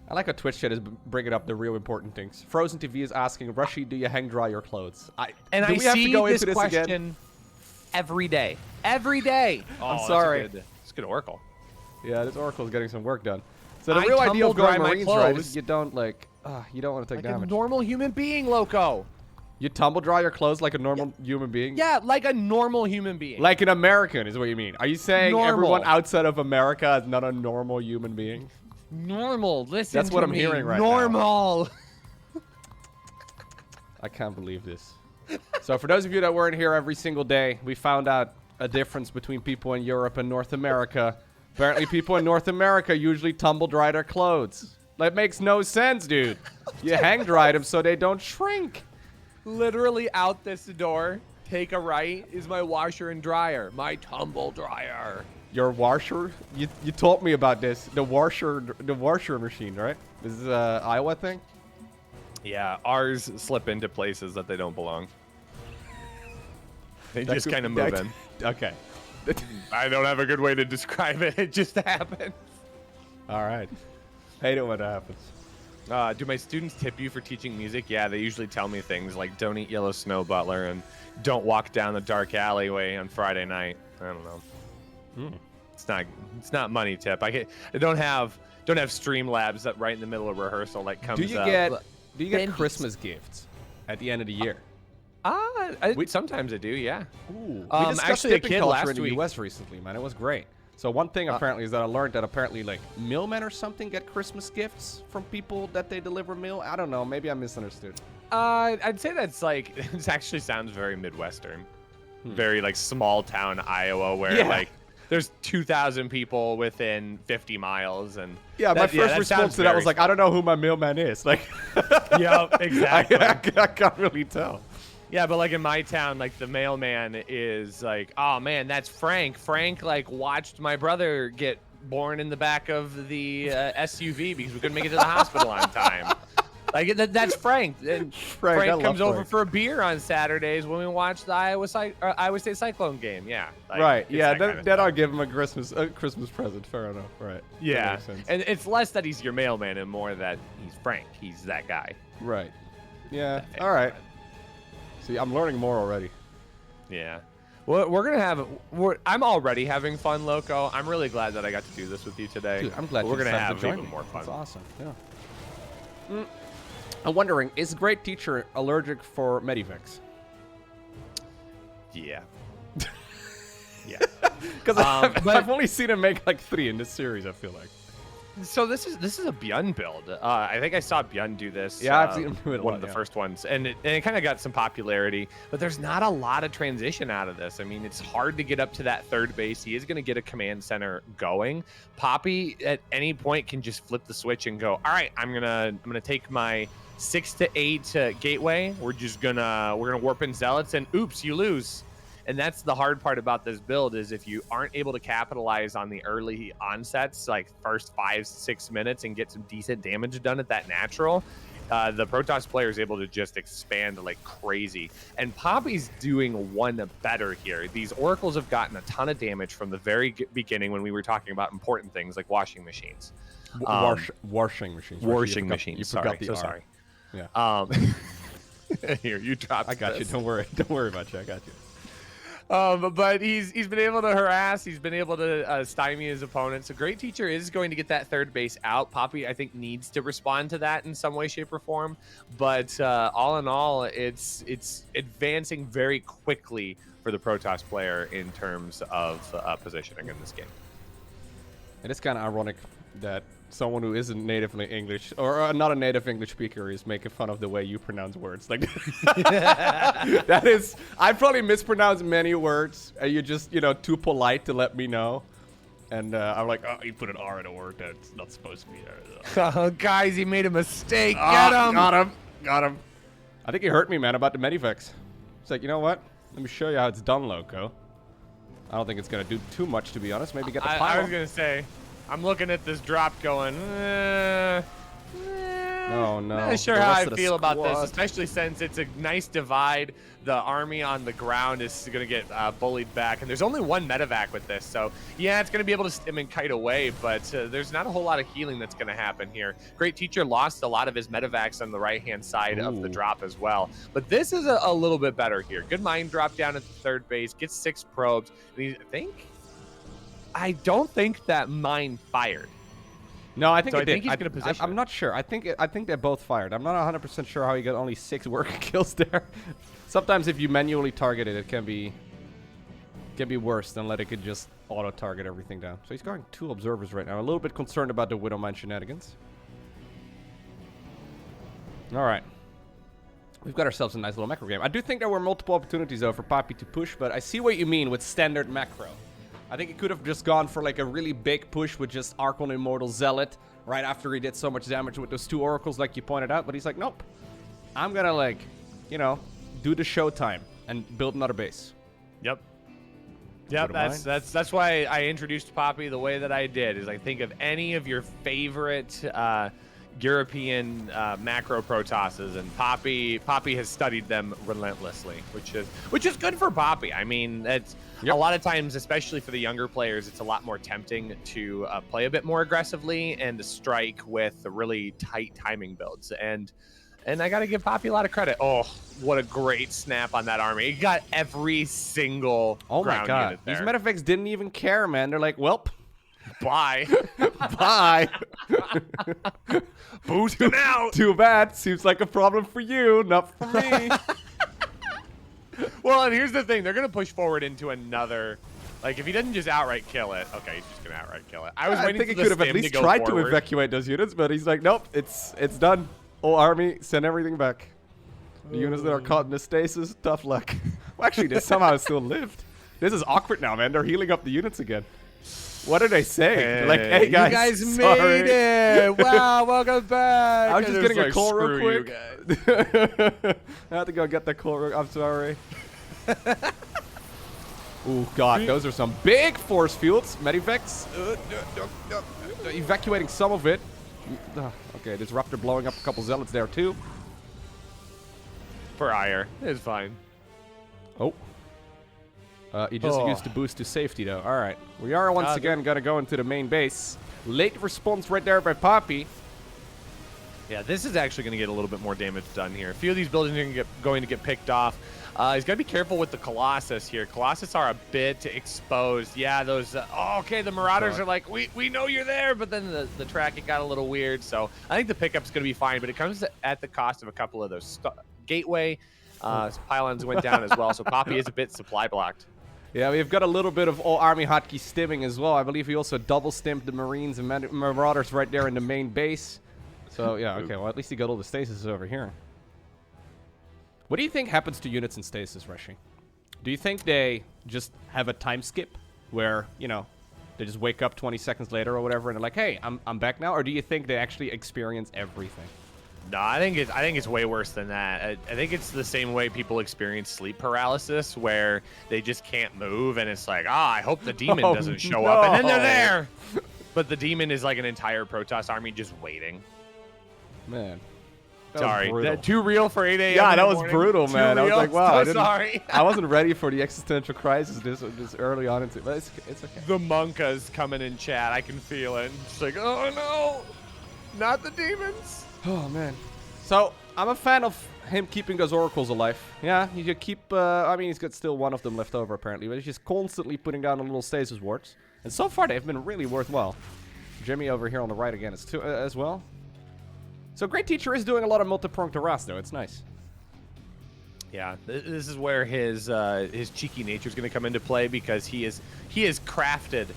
I like how Twitch chat is bringing up the real important things. Frozen TV is asking, Rushi, do you hang dry your clothes? Do we have to go into this question again? every day. Every day. Oh, I'm sorry. It's a good Oracle. Yeah, this Oracle is getting some work done. So the real idea of going Marines, right, is you don't you don't want to take damage. Like a normal human being, Lowko. You tumble dry your clothes like a normal human being? Yeah, like a normal human being. Like an American is what you mean. Are you saying everyone outside of America is not a normal human being? Normal. Listen That's to what I'm me. hearing right now. Normal. I can't believe this. So for those of you that weren't here every single day, we found out a difference between people in Europe and North America. Apparently people in North America usually tumble dry their clothes. That makes no sense, dude. You hang dry them so they don't shrink. Literally out this door, take a right, is my washer and dryer. My tumble dryer. Your washer? You told me about this. The washer machine, right? This is a Iowa thing? Yeah, ours slip into places that they don't belong. They just kind of move in. Okay. I don't have a good way to describe it. It just happens. All right. Hate it when it happens. Do my students tip you for teaching music? Yeah, they usually tell me things like don't eat yellow snow, Butler, and don't walk down the dark alleyway on Friday night. I don't know. It's not money tip. I don't have Streamlabs that right in the middle of rehearsal like comes up. Do you get Christmas gifts at the end of the year? Sometimes I do, yeah. Ooh. We discussed actually, a tipping kid culture last in the week. US recently, man. It was great. So one thing apparently is that I learned that apparently like mailmen or something get Christmas gifts from people that they deliver mail. I don't know. Maybe I misunderstood. I'd say that's like it actually sounds very Midwestern, very like small town Iowa where like there's 2,000 people within 50 miles and my first response to that was like, I don't know who my mailman is. Like, yeah, exactly. I can't really tell. Yeah, but like in my town, like the mailman is like, oh man, that's Frank. Frank like watched my brother get born in the back of the SUV because we couldn't make it to the hospital on time. Like that's Frank. And Frank comes over for a beer on Saturdays when we watch the Iowa State Cyclone game. Yeah. Like, right. Yeah. Then I'll give him a Christmas present. Fair enough. Right. Yeah. And it's less that he's your mailman and more that he's Frank. He's that guy. Right. Yeah. All right. See, I'm learning more already. Yeah. Well, I'm already having fun, Lowko. I'm really glad that I got to do this with you today. Dude, I'm glad we're going to have even more fun. That's awesome. Yeah. I'm wondering, is Great Teacher allergic for Medivacs? Yeah. Yeah. Because I've only seen him make like 3 in this series, I feel like. So this is a Bjorn build. I think I saw Bjorn do this. Yeah, I've seen him do it one of the first ones, and it kind of got some popularity. But there's not a lot of transition out of this. I mean, it's hard to get up to that third base. He is going to get a command center going. Poppy at any point can just flip the switch and go, all right, I'm gonna take my 6 to 8 gateway. We're gonna warp in zealots, and oops, you lose. And that's the hard part about this build is if you aren't able to capitalize on the early onsets, like first 5-6 minutes, and get some decent damage done at that natural, the Protoss player is able to just expand like crazy. And Poppy's doing one better here. These Oracles have gotten a ton of damage from the very beginning when we were talking about important things like washing machines. Washing machines. Washing machines. You forgot the R. Sorry. Yeah. Here, you dropped I got this. you. Don't worry about you. I got you. But he's been able to harass. He's been able to stymie his opponent. So Great Teacher is going to get that third base out. Poppy, I think, needs to respond to that in some way, shape, or form. But all in all, it's advancing very quickly for the Protoss player in terms of positioning in this game. And it's kind of ironic that someone who isn't natively English or not a native English speaker is making fun of the way you pronounce words. Like that is, I probably mispronounce many words, and you're just too polite to let me know. And I'm like, oh, you put an R in a word that's not supposed to be there. Oh, guys, he made a mistake. Get him! Got him. I think he hurt me, man, about the Medivacs. It's like, you know what? Let me show you how it's done, Lowko. I don't think it's going to do too much, to be honest. Maybe get the pile. I was going to say, I'm looking at this drop going, oh, no. Not sure how I feel about this, especially since it's a nice divide. The army on the ground is going to get bullied back, and there's only one medevac with this, so yeah, it's going to be able to stim and kite away, but there's not a whole lot of healing that's going to happen here. Great Teacher lost a lot of his medevacs on the right-hand side of the drop as well, but this is a little bit better here. Good mine drop down at the third base, gets 6 probes, and I don't think that mine fired. No, I think so it did. Think he's gonna position I'm not sure. I think they both fired. I'm not 100% sure how he got only 6 working kills there. Sometimes if you manually target it, it can be worse than let it could just auto target everything down. So he's going 2 observers right now. A little bit concerned about the Widowmine shenanigans. All right. We've got ourselves a nice little macro game. I do think there were multiple opportunities though for Papi to push, but I see what you mean with standard macro. I think he could have just gone for like a really big push with just Archon Immortal Zealot right after he did so much damage with those 2 oracles like you pointed out. But he's like, nope. I'm going to like, you know, do the showtime and build another base. Yep. Yep, that's why I introduced Papi the way that I did. Is I think of any of your favorite European macro Protosses, and Papi has studied them relentlessly, which is good for Papi. I mean, it's a lot of times, especially for the younger players, it's a lot more tempting to play a bit more aggressively and to strike with the really tight timing builds. And I got to give Papi a lot of credit. Oh, what a great snap on that army! He got every single ground unit there. These Medivacs didn't even care, man. They're like, welp. Bye. Bye. Boosting out. Too bad. Seems like a problem for you, not for me. Well, and here's the thing. They're going to push forward into another... Like, if he doesn't just outright kill it... Okay, he's just going to outright kill it. I think he could have at least tried to evacuate those units, but he's like, nope, it's done. Whole army, send everything back. The units that are caught in the stasis, tough luck. Well, actually, they somehow still lived. This is awkward now, man. They're healing up the units again. What did I say? Hey, like, hey guys, you guys made it! Wow, welcome back! I was just getting a call real quick. I have to go get the call real quick. I'm sorry. Oh god, those are some big force fields. Medivacs. Evacuating some of it. Okay, Disruptor blowing up a couple zealots there too. For ire, it's fine. Oh. He just used the boost to safety, though. All right. We are once again going to go into the main base. Late response right there by Papi. Yeah, this is actually going to get a little bit more damage done here. A few of these buildings are going to get picked off. He's got to be careful with the Colossus here. Colossus are a bit exposed. Yeah, those... okay, the Marauders are like, we know you're there, but then the tracking got a little weird. So I think the pickup's going to be fine, but it comes at the cost of a couple of those gateway pylons went down as well. So Papi is a bit supply blocked. Yeah, we've got a little bit of all army hotkey stimming as well. I believe he also double stimmed the Marines and Marauders right there in the main base. So, yeah, okay, well, at least he got all the stasis over here. What do you think happens to units in stasis, Rushi? Do you think they just have a time skip where, you know, they just wake up 20 seconds later or whatever and they're like, hey, I'm back now? Or do you think they actually experience everything? No, I think it's way worse than that. I think it's the same way people experience sleep paralysis, where they just can't move, and it's like, I hope the demon doesn't show up, and then they're there. But the demon is like an entire Protoss army just waiting. Man. Sorry, too real for 8 a.m. Yeah, that was brutal, man. I was like, wow, sorry. I wasn't ready for the existential crisis this early on into, but it's okay. The Monka's coming in chat. I can feel it. It's like, oh no, not the demons. Oh, man. So, I'm a fan of him keeping those oracles alive. Yeah, you keep... I mean, he's got still one of them left over, apparently. But he's just constantly putting down the little stasis wards. And so far, they've been really worthwhile. Jimmy over here on the right again is as well. So, Great Teacher is doing a lot of multi-pronged harass, though. It's nice. Yeah, this is where his cheeky nature is going to come into play, because he has crafted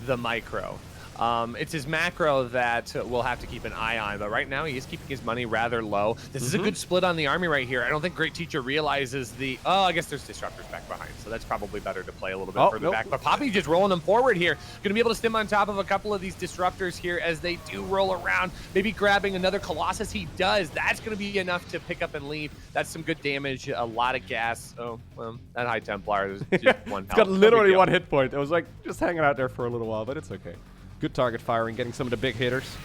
the micro. It's his macro that we'll have to keep an eye on, but right now he is keeping his money rather low. This is a good split on the army right here. I don't think Great Teacher realizes the... Oh, I guess there's disruptors back behind, so that's probably better to play a little bit further back. But Poppy just rolling them forward here. Going to be able to stim on top of a couple of these disruptors here as they do roll around. Maybe grabbing another Colossus. He does. That's going to be enough to pick up and leave. That's some good damage. A lot of gas. Oh, well, that High Templar is just one health. It's got literally one hit point. It was like just hanging out there for a little while, but it's okay. Good target firing, getting some of the big hitters.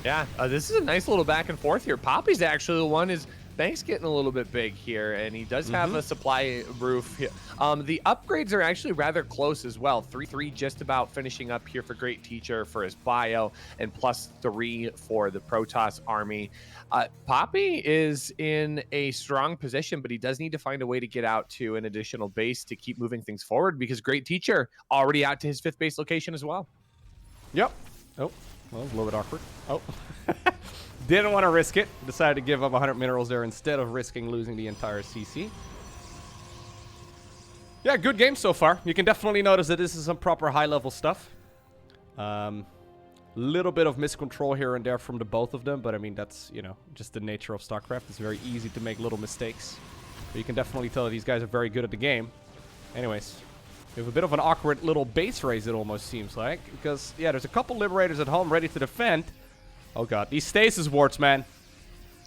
Yeah, this is a nice little back and forth here. Poppy's actually the one is Bank's getting a little bit big here, and he does have a supply roof here. The upgrades are actually rather close as well. 3-3 just about finishing up here for Great Teacher for his bio, and +3 for the Protoss army. Poppy is in a strong position, but he does need to find a way to get out to an additional base to keep moving things forward, because Great Teacher already out to his 5th base location as well. Yep. Oh, well, a little bit awkward. Oh. Didn't want to risk it. Decided to give up 100 minerals there instead of risking losing the entire CC. Yeah, good game so far. You can definitely notice that this is some proper high-level stuff. Little bit of miscontrol here and there from the both of them, but I mean, that's, you know, just the nature of StarCraft. It's very easy to make little mistakes. But you can definitely tell that these guys are very good at the game. Anyways, we have a bit of an awkward little base raise, it almost seems like. Because, yeah, there's a couple Liberators at home ready to defend. Oh, God. These stasis wards, man.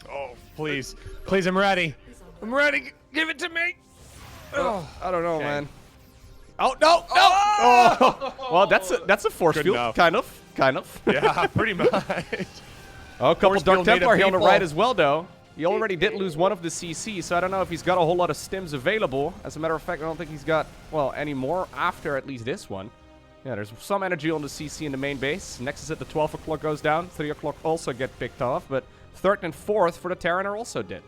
Oh, please. Please, I'm ready. I'm ready. Give it to me. Oh, I don't know, man. Oh, no, no. Oh. Well, that's a force field, enough. kind of. Yeah, pretty much. Oh, a couple Force Dark field made of Templar here on the people. right as well, though. He already did lose one of the CC, so I don't know if he's got a whole lot of stims available. As a matter of fact, I don't think he's got, well, any more after at least this one. Yeah, there's some energy on the CC in the main base. Nexus at the 12 o'clock goes down. 3 o'clock also get picked off, but 3rd and 4th for the Terran are also dead.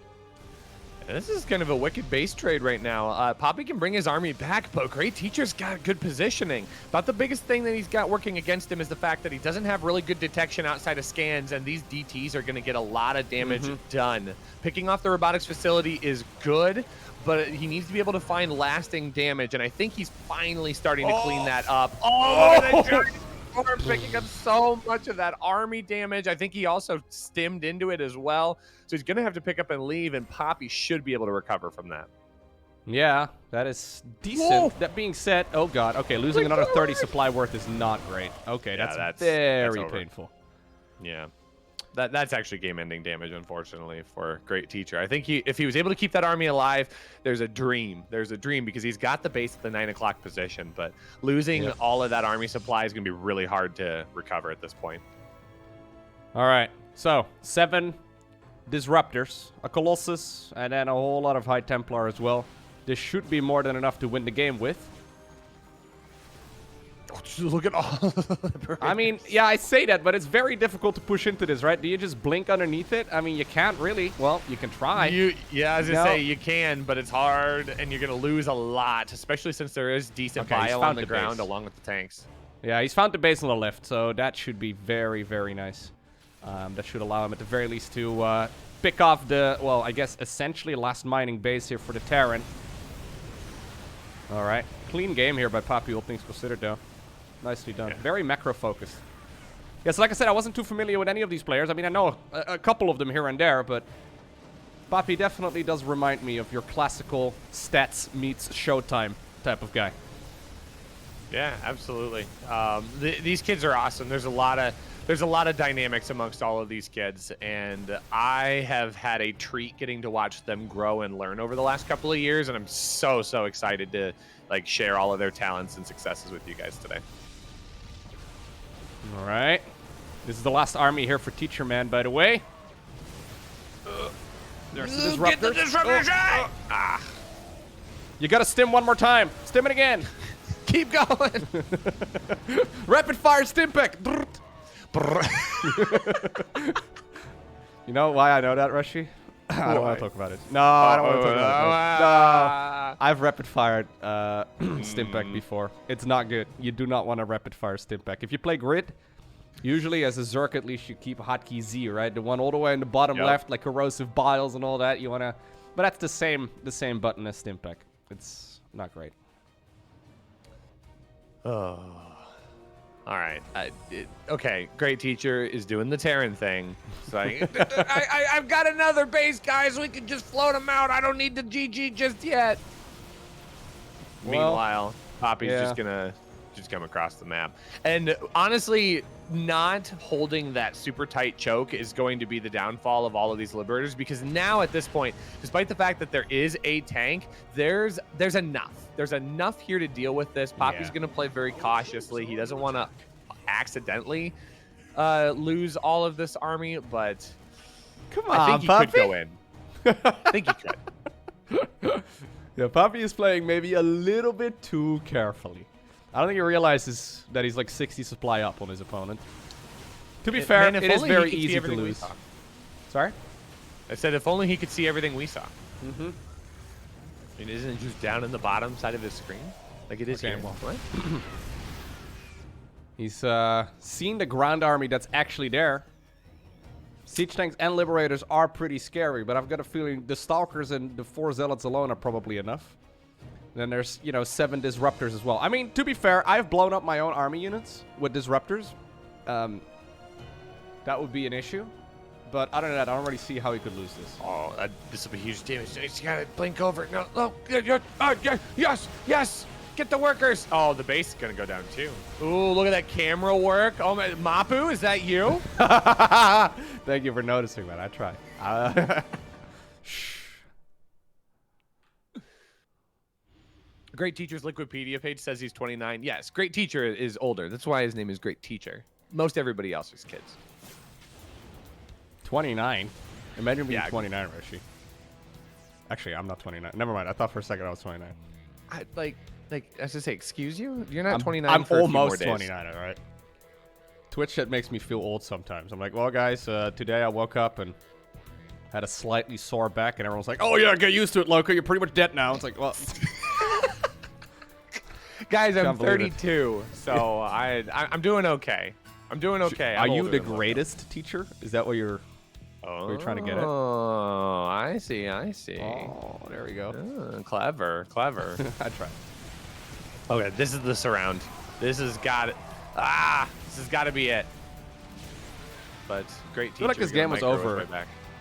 This is kind of a wicked base trade right now. Poppy can bring his army back, but Great Teacher's got good positioning. About the biggest thing that he's got working against him is the fact that he doesn't have really good detection outside of scans, and these DTs are going to get a lot of damage done. Picking off the robotics facility is good, but he needs to be able to find lasting damage, and I think he's finally starting to clean that up. Oh, look at that giant storm picking up so much of that army damage. I think he also stimmed into it as well, so he's going to have to pick up and leave, and Poppy should be able to recover from that. Yeah, that is decent. Whoa. That being said, oh, God. Okay, losing another 30 supply worth is not great. Okay, Yeah, that's very over. painful. Yeah. That's actually game-ending damage, unfortunately, for Great Teacher. I think if he was able to keep that army alive, there's a dream. There's a dream, because he's got the base at the 9 o'clock position, but losing all of that army supply is going to be really hard to recover at this point. All right, so 7 Disruptors, a Colossus, and then a whole lot of High Templar as well. This should be more than enough to win the game with. Look at all. I mean, yeah, I say that, but it's very difficult to push into this, right? Do you just blink underneath it? I mean, you can't really. Well, you can try. Yeah, I was going to say, you can, but it's hard, and you're going to lose a lot, especially since there is decent bio on the ground along with the tanks. Yeah, he's found the base on the left, so that should be very, very nice. That should allow him at the very least to pick off the, well, I guess essentially last mining base here for the Terran. All right. Clean game here by Poppy, all things considered, though. Nicely done. Yeah. Very macro-focused. Yes, like I said, I wasn't too familiar with any of these players. I mean, I know a couple of them here and there, but Poppy definitely does remind me of your classical stats meets showtime type of guy. Yeah, absolutely. These kids are awesome. There's a lot of dynamics amongst all of these kids, and I have had a treat getting to watch them grow and learn over the last couple of years, and I'm so excited to like share all of their talents and successes with you guys today. All right. This is the last army here for Teacher Man, by the way. There's the Disruptors. Get the Disruptor shot! You gotta stim one more time. Stim it again. Keep going. Rapid fire stim pack. You know why I know that, Rushi? I don't want to talk about it. No, I don't want to talk about it. No. I've rapid fired stim pack before. It's not good. You do not want to rapid fire stim pack. If you play grid, usually as a Zerk at least you keep hotkey Z, right? The one all the way in the bottom left, like corrosive biles and all that. You wanna, but that's the same button as stim pack. It's not great. Oh. All right. Okay, great teacher is doing the Terran thing. It's like, I've got another base, guys. We can just float them out. I don't need the GG just yet. Well, Meanwhile, Poppy's just gonna come across the map. And honestly, not holding that super tight choke is going to be the downfall of all of these liberators, because now at this point, despite the fact that there is a tank, there's enough. There's enough here to deal with this. Poppy's going to play very cautiously. He doesn't want to accidentally lose all of this army, but come on, I think he could go in. I think he could. Yeah, Poppy is playing maybe a little bit too carefully. I don't think he realizes that he's like 60 supply up on his opponent. To be fair, it is very easy to lose. Sorry? I said if only he could see everything we saw. Mm-hmm. I mean, isn't it just down in the bottom side of his screen? Like it is here. What? He's seen the ground army that's actually there. Siege tanks and liberators are pretty scary, but I've got a feeling the stalkers and the 4 zealots alone are probably enough. Then there's, 7 disruptors as well. I mean, to be fair, I've blown up my own army units with disruptors. That would be an issue. But other than that, I don't really see how he could lose this. Oh, this will be huge damage. He's got to blink over. No. Yes. Get the workers. Oh, the base is going to go down too. Ooh, look at that camera work. Oh, my. Mapu, is that you? Thank you for noticing that. I try. Great Teacher's Liquipedia page says he's 29. Yes, Great Teacher is older. That's why his name is Great Teacher. Most everybody else is kids. 29? Imagine being 29, Rushi. Actually, I'm not 29. Never mind. I thought for a second I was 29. I was to say, excuse you? You're not 29 I'm for almost a few more days. 29, all right? Twitch chat makes me feel old sometimes. I'm like, well, guys, today I woke up and had a slightly sore back, and everyone's like, oh, yeah, get used to it, Lowko. You're pretty much dead now. It's like, well... Guys, I'm 32, so I'm doing okay. I'm doing okay. Are you the greatest teacher? Is that what you're trying to get at? Oh, I see. Oh, there we go. Oh, clever. I tried. Okay, this is the surround. This has got it. This has got to be it. But Great Teacher. I feel like this game was over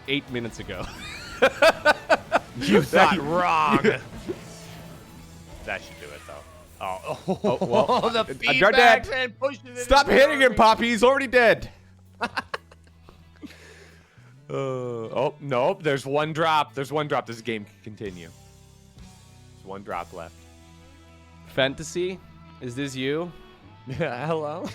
8 minutes ago. You thought wrong. That should do it, though. Oh, well, the feedback and pushes it. Stop hitting him, Poppy. He's already dead. Oh, nope. There's one drop. This game can continue. There's one drop left. Fantasy? Is this you? Yeah, hello?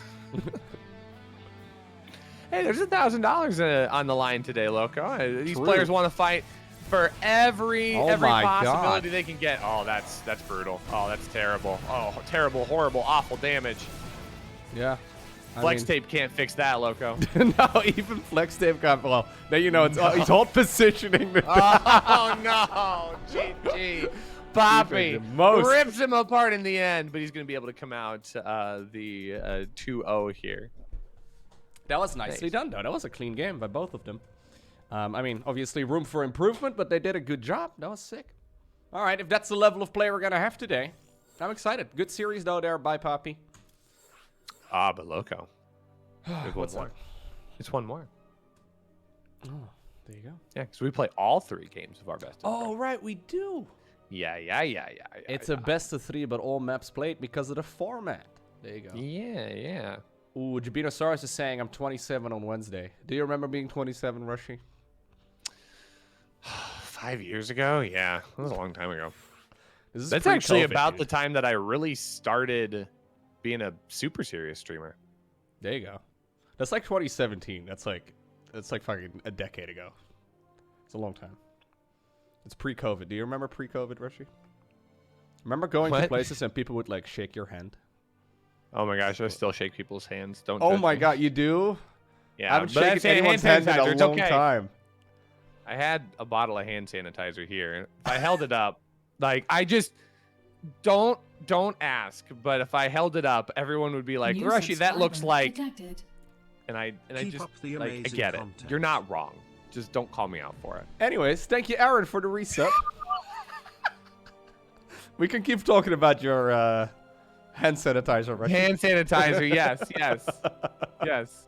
Hey, there's $1,000 on the line today, Lowko. These players want to fight for every possibility they can get. Oh, that's brutal. Oh, that's terrible. Oh, terrible, horrible, awful damage. Yeah. Flex tape can't fix that, Lowko. No, even flex tape can't. Well, now you know he's all positioning. Oh no, GG. Poppy rips him apart in the end, but he's going to be able to come out the 2-0 here. That was nicely done, though. That was a clean game by both of them. I mean, obviously room for improvement, but they did a good job. That was sick. All right, if that's the level of play we're going to have today, I'm excited. Good series, though, there by Poppy. But Lowko. What's more? It's one more. Oh, there you go. Yeah, because we play all 3 games of our best of 3. Oh, right, we do. Yeah. It's a best of 3, but all maps played because of the format. There you go. Yeah. Ooh, Jabinosaurus is saying I'm 27 on Wednesday. Do you remember being 27, Rushi? 5 years ago? Yeah, that was a long time ago. That's actually about the time that I really started being a super serious streamer. There you go. That's like 2017. That's like fucking a decade ago. It's a long time. It's pre-COVID. Do you remember pre-COVID, Rushi? Remember going to places and people would like shake your hand? Oh my gosh, I still shake people's hands. Don't. Oh my god, you do? Yeah, I haven't shaken anyone's hand in a long time. I had a bottle of hand sanitizer here. If I held it up, like I just don't ask. But if I held it up, everyone would be like, "Rushi, that looks like." And I just like I get it. You're not wrong. Just don't call me out for it. Anyways, thank you, Aaron, for the resub. We can keep talking about your Hand sanitizer, right? Hand sanitizer, yes, yes, yes.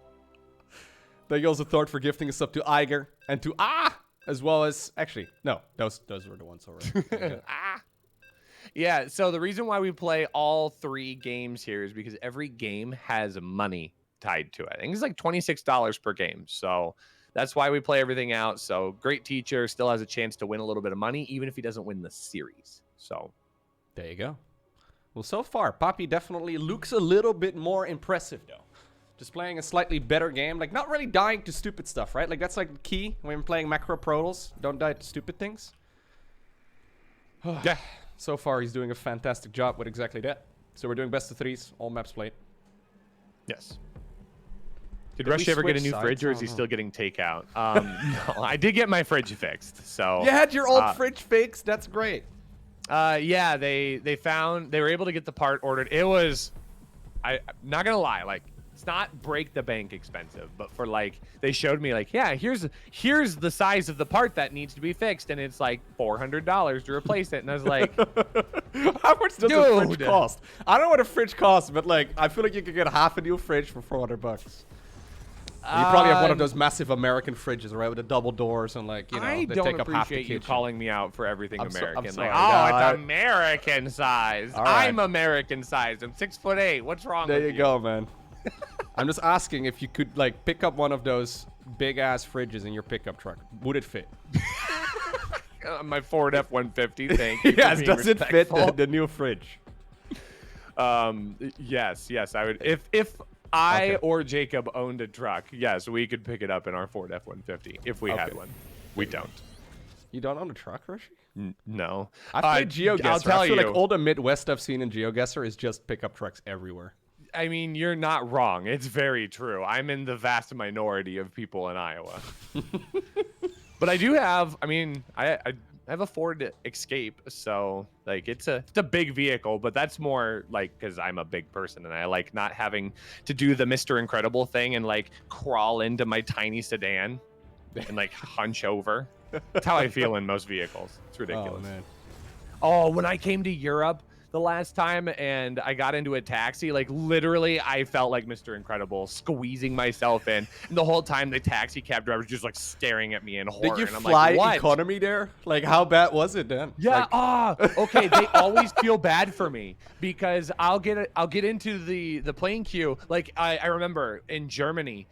Thank you also, Thor, for gifting us up to Iger and to as well as actually no, those were the ones already. Yeah. So the reason why we play all 3 games here is because every game has money tied to it. I think it's like $26 per game. So that's why we play everything out. So great teacher still has a chance to win a little bit of money, even if he doesn't win the series. So there you go. Well, so far, Poppy definitely looks a little bit more impressive, though. Just playing a slightly better game. Like, not really dying to stupid stuff, right? Like, that's, like, the key when playing macro protals. Don't die to stupid things. Yeah. So far, he's doing a fantastic job with exactly that. So we're doing best of 3s, all maps played. Yes. Did Rushi ever get a new fridge, or is he still getting takeout? No, I did get my fridge fixed. So you had your old fridge fixed? That's great. Yeah, they were able to get the part ordered. It was, I'm not gonna lie, like, it's not break the bank expensive, but for like, they showed me like, yeah, here's the size of the part that needs to be fixed, and it's like $400 to replace it. And I was like, how much does a fridge cost? I don't know what a fridge costs, but like, I feel like you could get half a new fridge for $400. You probably have one of those massive American fridges, right, with the double doors and like, you know, I they don't take up half the appreciate you kitchen. calling me out for everything American. I'm sorry, like, God. it's American sized. Right. I'm American sized. I'm 6'8". What's wrong with you? There you go, man. I'm just asking if you could like pick up one of those big ass fridges in your pickup truck. Would it fit? My Ford F-150. Thank you. Yes, does it fit the new fridge? Yes, I would. If I or Jacob owned a truck, yes, we could pick it up in our Ford F-150 if we had one. We don't. You don't own a truck, Rushi? No. I played GeoGuessr. I'll tell I feel you. like all the Midwest I've seen in GeoGuessr is just pickup trucks everywhere. I mean, you're not wrong. It's very true. I'm in the vast minority of people in Iowa. But I do have, I mean, I have a Ford Escape, so like it's a big vehicle, but that's more like because I'm a big person and I like not having to do the Mr. Incredible thing and like crawl into my tiny sedan and like hunch over. That's how I feel in most vehicles. It's ridiculous. Oh, man. Oh, when I came to Europe the last time and I got into a taxi, like literally I felt like Mr. Incredible squeezing myself in, and the whole time the taxi cab driver was just like staring at me in horror. Did you and I'm fly like, what? economy there? Like, how bad was it then? Yeah. Like, Okay. They always feel bad for me because I'll get into the plane queue. Like I remember in Germany,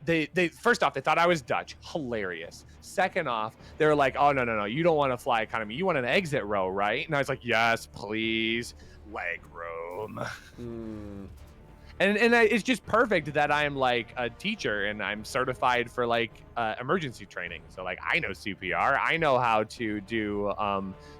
they first off, they thought I was Dutch. Hilarious. Second off, they were like, oh, no, you don't want to fly economy. You want an exit row, right? And I was like, yes, please. Leg room. And it's just perfect that I'm like a teacher and I'm certified for like emergency training. So like I know CPR. I know how to do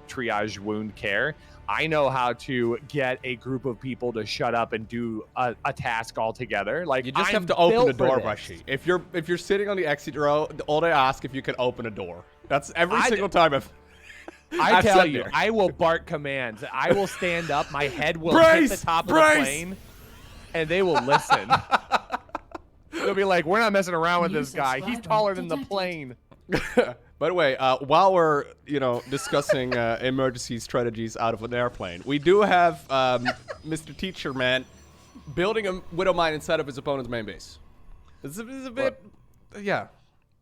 triage wound care. I know how to get a group of people to shut up and do a task all together. Like you just I'm have to open the built for door, this. Rushi. If you're sitting on the exit row, all they ask if you can open a door. That's every single time I tell sat you, there. I will bark commands. I will stand up. My head will Brace! hit the top Brace! of the plane, and they will listen. They'll be like, "We're not messing around with this guy. He's taller than the plane." By the way, while we're discussing emergency strategies out of an airplane, we do have Mr. Teacher Man building a widow mine inside of his opponent's main base. This is a bit, yeah.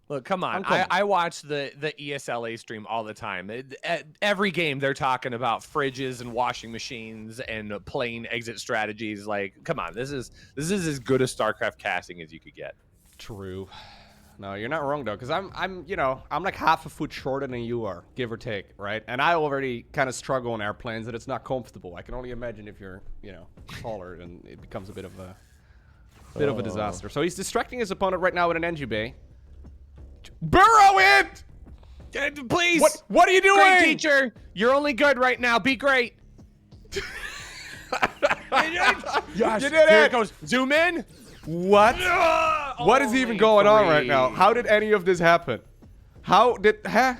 Look, come on. I watch the ESLA stream all the time. At every game, they're talking about fridges and washing machines and plane exit strategies. Like, come on, this is as good a StarCraft casting as you could get. True. No, you're not wrong though, because I'm like half a foot shorter than you are, give or take, right? And I already kind of struggle on airplanes, and it's not comfortable. I can only imagine if you're, taller, and it becomes a bit of a disaster. So he's distracting his opponent right now with an NG bay. Burrow it! Please. What are you doing? Great teacher. You're only good right now. Be great. Yes, you did Here it. it goes. Zoom in. What? What is even going on right now? How did any of this happen? Papi,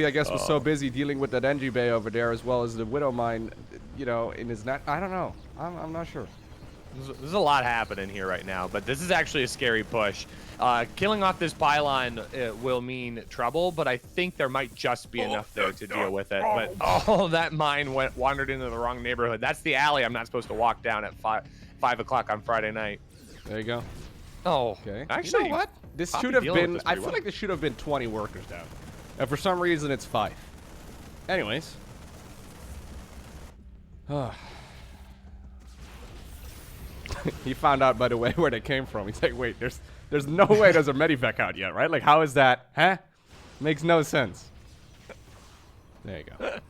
I guess, was so busy dealing with that NG bay over there, as well as the widow mine, in his net. I don't know. I'm not sure. There's a lot happening here right now, but this is actually a scary push. Killing off this pylon will mean trouble, but I think there might just be enough there to deal with it. But that mine wandered into the wrong neighborhood. That's the alley I'm not supposed to walk down at 5 o'clock on Friday night. There you go. Oh, okay. Actually, you know what? This should have been. I feel like this should have been 20 workers down, and for some reason it's 5. Anyways. He found out, by the way, where they came from. He's like, wait, there's no way there's a medivac out yet, right? Like, how is that? Huh? Makes no sense. There you go.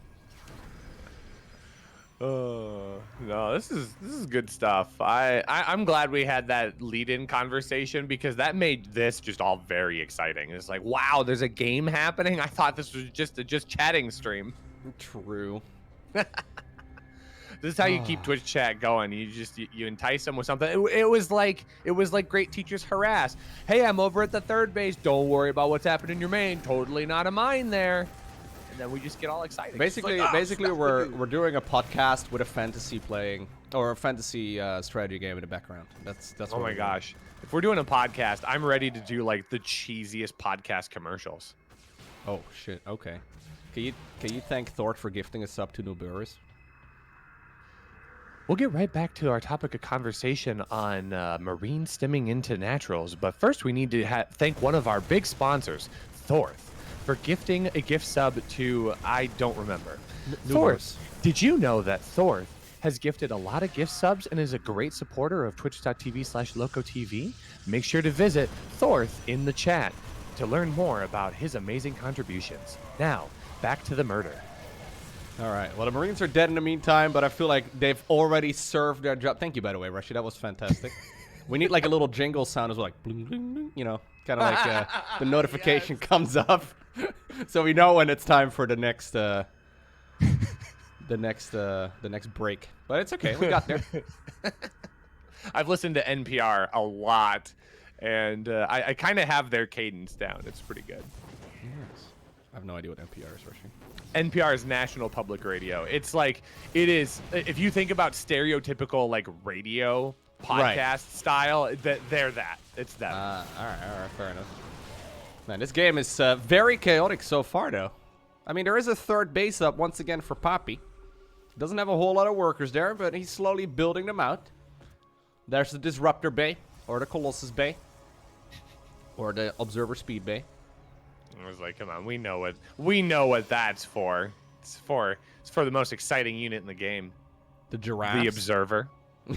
No, this is good stuff. I'm glad we had that lead-in conversation because that made this just all very exciting. It's like, wow, there's a game happening. I thought this was just a chatting stream. True. This is how you keep Twitch chat going. You entice them with something. It was like great teachers harass. Hey, I'm over at the third base. Don't worry about what's happening in your main. Totally not a mine there. And then we just get all excited. Basically, we're doing a podcast with a fantasy playing or a fantasy strategy game in the background. That's. Oh my gosh! If we're doing a podcast, I'm ready to do like the cheesiest podcast commercials. Oh shit! Okay. Can you thank Thor for gifting a sub to Nuburus? We'll get right back to our topic of conversation on marine stimming into naturals, but first we need to thank one of our big sponsors, Thorth, for gifting a gift sub to, I don't remember. Thorth, did you know that Thorth has gifted a lot of gift subs and is a great supporter of twitch.tv/LowkoTV? Make sure to visit Thorth in the chat to learn more about his amazing contributions. Now, back to the murder. All right. Well, the Marines are dead in the meantime, but I feel like they've already served their job. Thank you, by the way, Rushi. That was fantastic. We need like a little jingle sound as well, like bling, bling, bling, you know, kind of like the notification comes up, so we know when it's time for the next break. But it's okay. We got there. I've listened to NPR a lot, and I kind of have their cadence down. It's pretty good. Yes. I have no idea what NPR is, Rushi. NPR is National Public Radio. It's like, it is, if you think about stereotypical like radio podcast style, they're that. It's that. All right, fair enough. Man, this game is very chaotic so far, though. I mean, there is a third base up once again for Poppy. Doesn't have a whole lot of workers there, but he's slowly building them out. There's the Disruptor Bay, or the Colossus Bay, or the Observer Speed Bay. I was like, come on, we know what that's for. It's for the most exciting unit in the game. The giraffes. The Observer. Okay.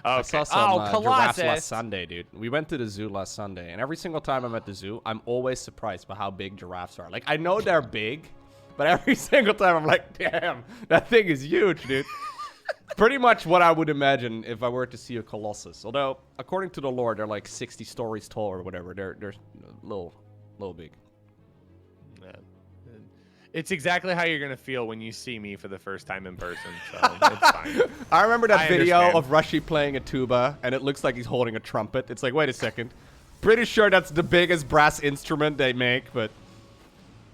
I saw some Colossus. giraffes last Sunday, dude. We went to the zoo last Sunday, and every single time I'm at the zoo, I'm always surprised by how big giraffes are. Like, I know they're big, but every single time I'm like, damn, that thing is huge, dude. Pretty much what I would imagine if I were to see a Colossus. Although, according to the lore, they're like 60 stories tall or whatever. They're a little big. Yeah. It's exactly how you're going to feel when you see me for the first time in person, so it's fine. I remember that video of Rushi playing a tuba, and it looks like he's holding a trumpet. It's like, wait a second. Pretty sure that's the biggest brass instrument they make, but...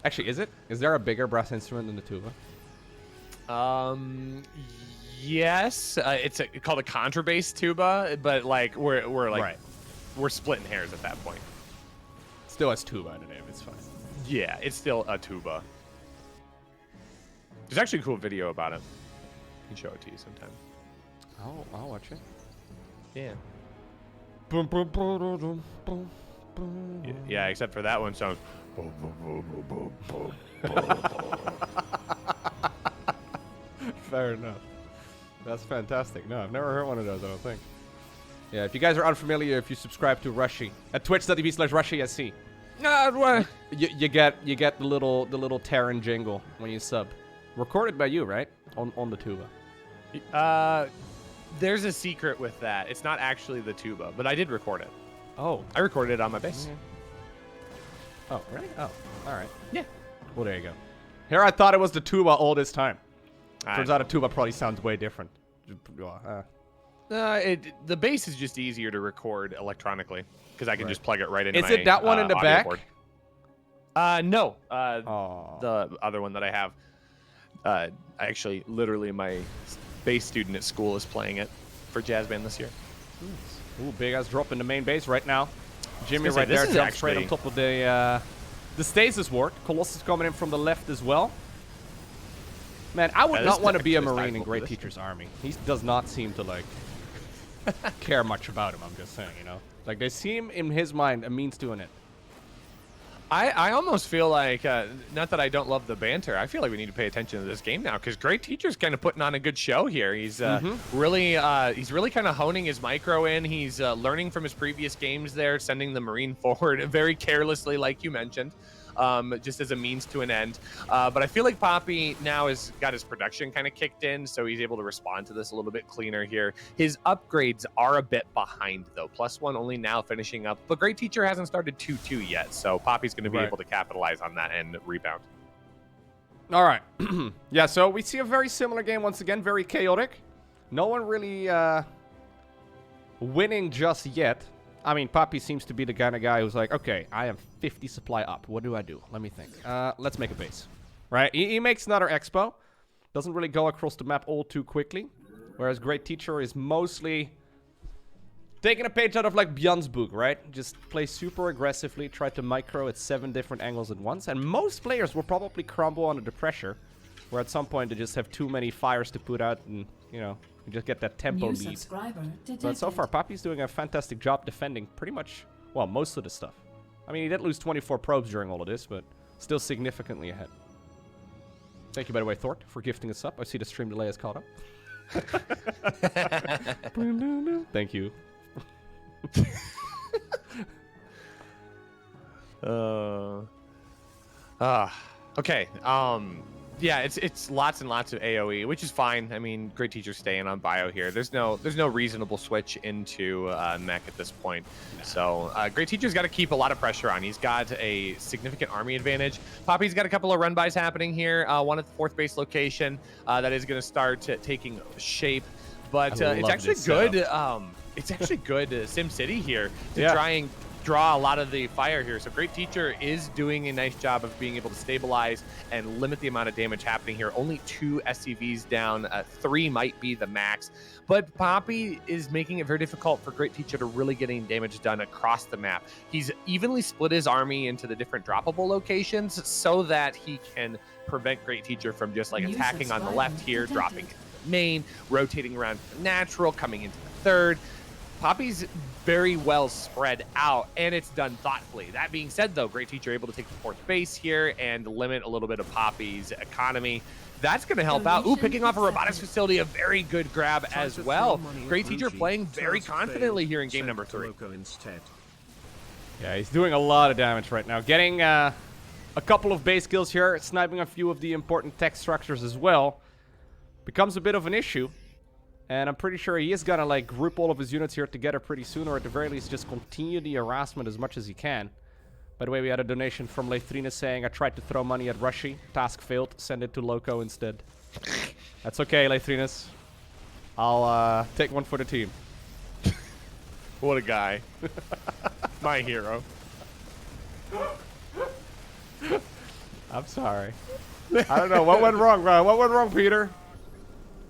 Actually, is it? Is there a bigger brass instrument than the tuba? Yes, it's called a contrabass tuba, but like we're splitting hairs at that point. Still has tuba in the name. It's fine. Yeah, it's still a tuba. There's actually a cool video about it. I can show it to you sometime. I'll watch it. Yeah. Yeah, except for that one sounds. Fair enough. That's fantastic. No, I've never heard one of those, I don't think. Yeah, if you guys are unfamiliar, if you subscribe to Rushi at twitch.tv/RushiSC, you get the little Terran jingle when you sub. Recorded by you, right? On the tuba. There's a secret with that. It's not actually the tuba, but I did record it. Oh. I recorded it on my bass. Oh, really? Oh, all right. Yeah. Well, there you go. Here I thought it was the tuba all this time. Turns out a tuba probably sounds way different. The bass is just easier to record electronically because I can just plug it right into my Is it that one in the back? Board. No. The other one that I have. Actually, literally my base student at school is playing it for Jazz Band this year. Ooh, big ass drop in the main base right now. Jimmy right there jumps straight on top of the stasis ward. Colossus coming in from the left as well. Man, I would not want to be a Marine in Great Teacher's army. He does not seem to, like, care much about him, I'm just saying, you know? Like, they seem, in his mind, a means to an end. I almost feel like, not that I don't love the banter, I feel like we need to pay attention to this game now, because Great Teacher's kind of putting on a good show here. He's really kind of honing his micro in. He's learning from his previous games there, sending the Marine forward very carelessly, like you mentioned. Just as a means to an end. But I feel like Poppy now has got his production kind of kicked in, so he's able to respond to this a little bit cleaner here. His upgrades are a bit behind, though. +1 only now finishing up, but Great Teacher hasn't started 2-2 yet, so Poppy's going to be able to capitalize on that and rebound. All right. Yeah, so we see a very similar game once again, very chaotic. No one really winning just yet. I mean, Poppy seems to be the kind of guy who's like, okay, I have 50 supply up. What do I do? Let me think. Let's make a base. Right? He makes another expo. Doesn't really go across the map all too quickly. Whereas Great Teacher is mostly taking a page out of, like, Bjorn's book, right? Just play super aggressively, try to micro at 7 different angles at once. And most players will probably crumble under the pressure. Where at some point they just have too many fires to put out and, you know, you just get that tempo lead. But so far, Poppy's doing a fantastic job defending pretty much, well, most of the stuff. I mean, he did lose 24 probes during all of this, but still significantly ahead. Thank you, by the way, Thort, for gifting us up. I see the stream delay has caught up. Thank you. Okay. Yeah, it's lots and lots of AoE, which is fine. I mean, Great Teacher's staying on bio here. There's no reasonable switch into mech at this point. So Great Teacher's got to keep a lot of pressure on. He's got a significant army advantage. Poppy's got a couple of run bys happening here. One at the 4th base location that is going to start taking shape. But it's actually good. It's actually good SimCity here to try and draw a lot of the fire here. So Great Teacher is doing a nice job of being able to stabilize and limit the amount of damage happening here. Only 2 SCVs down, 3 might be the max. But Poppy is making it very difficult for Great Teacher to really getting damage done across the map. He's evenly split his army into the different droppable locations so that he can prevent Great Teacher from just like attacking on the left here, dropping into the main, rotating around to the natural, coming into the 3rd. Poppy's very well spread out, and it's done thoughtfully. That being said, though, Great Teacher able to take the 4th base here and limit a little bit of Poppy's economy. That's going to help out. Ooh, picking off a robotics facility, a very good grab as well. Great Teacher playing very confidently here in game number 3. Yeah, he's doing a lot of damage right now. Getting a couple of base kills here, sniping a few of the important tech structures as well. Becomes a bit of an issue. And I'm pretty sure he is gonna, like, group all of his units here together pretty soon, or at the very least just continue the harassment as much as he can. By the way, we had a donation from Leitrina saying, I tried to throw money at Rushi. Task failed. Send it to Lowko instead. That's okay, Leitrinas. I'll take one for the team. What a guy. My hero. I'm sorry. I don't know. What went wrong, Ryan? What went wrong, Peter?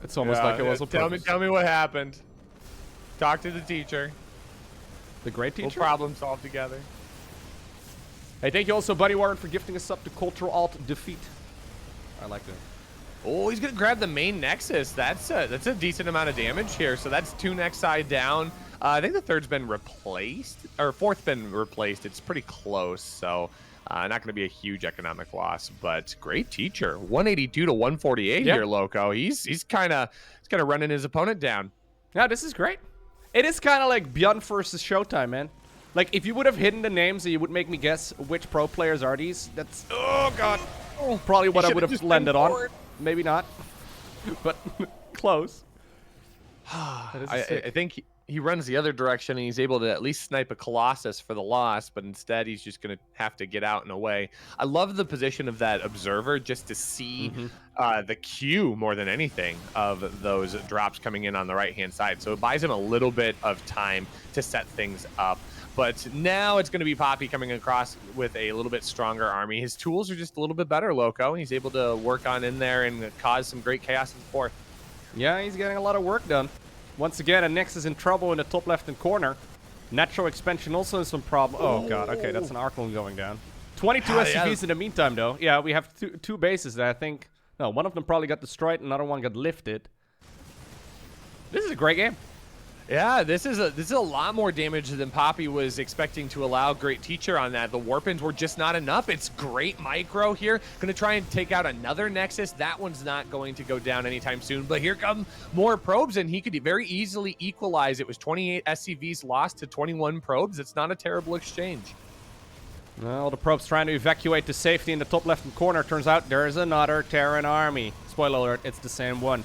It's almost like it was a purpose. Tell me what happened. Talk to the teacher. The Great Teacher? We'll problem solve together. Hey, thank you also, Buddy Warren, for gifting us up to Cultural Alt Defeat. I like that. Oh, he's going to grab the main Nexus. That's a decent amount of damage here. So that's 2 Nexi down. I think the 3rd's been replaced. Or 4th been replaced. It's pretty close, so... not going to be a huge economic loss, but Great Teacher, 182 to 148 here, Lowko. He's kind of running his opponent down. Yeah, this is great. It is kind of like Bjorn versus Showtime, man. Like, if you would have hidden the names and you would make me guess which pro players are these, that's, oh god, probably what I would have landed on. Maybe not, but close. I think he runs the other direction, and he's able to at least snipe a Colossus for the loss, but instead he's just going to have to get out and away. I love the position of that observer just to see the queue more than anything of those drops coming in on the right-hand side. So it buys him a little bit of time to set things up. But now it's going to be Poppy coming across with a little bit stronger army. His tools are just a little bit better, Lowko. He's able to work on in there and cause some great chaos in the 4th. Yeah, he's getting a lot of work done. Once again, and Nyx is in trouble in the top left-hand corner. Natural expansion also in some problem. Oh, God. Okay, that's an Arclone going down. 22 SCVs in the meantime, though. Yeah, we have two bases that I think... No, one of them probably got destroyed, another one got lifted. This is a great game. Yeah, this is a lot more damage than Poppy was expecting to allow Great Teacher on that. The Warpins were just not enough. It's great micro here. Going to try and take out another Nexus. That one's not going to go down anytime soon. But here come more probes, and he could very easily equalize. It was 28 SCVs lost to 21 probes. It's not a terrible exchange. Well, the probes trying to evacuate to safety in the top left-hand corner. Turns out there's another Terran army. Spoiler alert, it's the same one.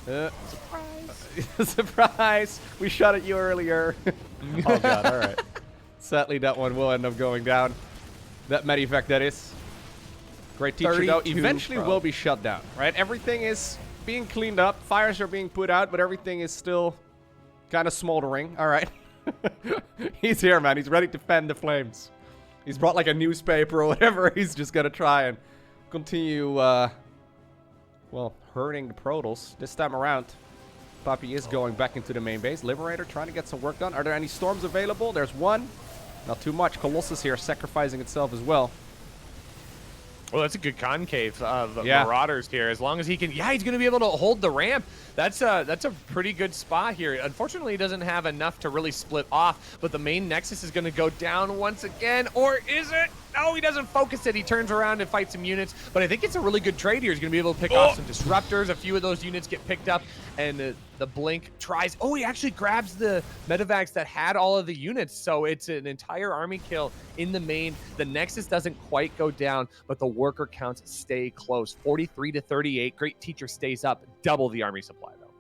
Surprise! Surprise! We shot at you earlier. Oh, God, all right. Sadly, that one will end up going down. That medivac, that is. Great Teacher, though, eventually will be shut down, right? Everything is being cleaned up. Fires are being put out, but everything is still kind of smoldering. All right. He's here, man. He's ready to fan the flames. He's brought, like, a newspaper or whatever. He's just going to try and continue, well, hurting the Protoss. This time around, Poppy is going back into the main base. Liberator trying to get some work done. Are there any storms available? There's one. Not too much. Colossus here sacrificing itself as well. Well, that's a good concave of Marauders here. As long as he can... Yeah, he's going to be able to hold the ramp. That's a pretty good spot here. Unfortunately, he doesn't have enough to really split off, but the main Nexus is going to go down once again. Or is it? No, he doesn't focus it. He turns around and fights some units, but I think it's a really good trade here. He's going to be able to pick off some disruptors. A few of those units get picked up, and the Blink tries... Oh, he actually grabs the medevacs that had all of the units, so it's an entire army kill in the main. The Nexus doesn't quite go down, but the worker counts stay close. 43 to 38. Great Teacher stays up. Double the army supply, though.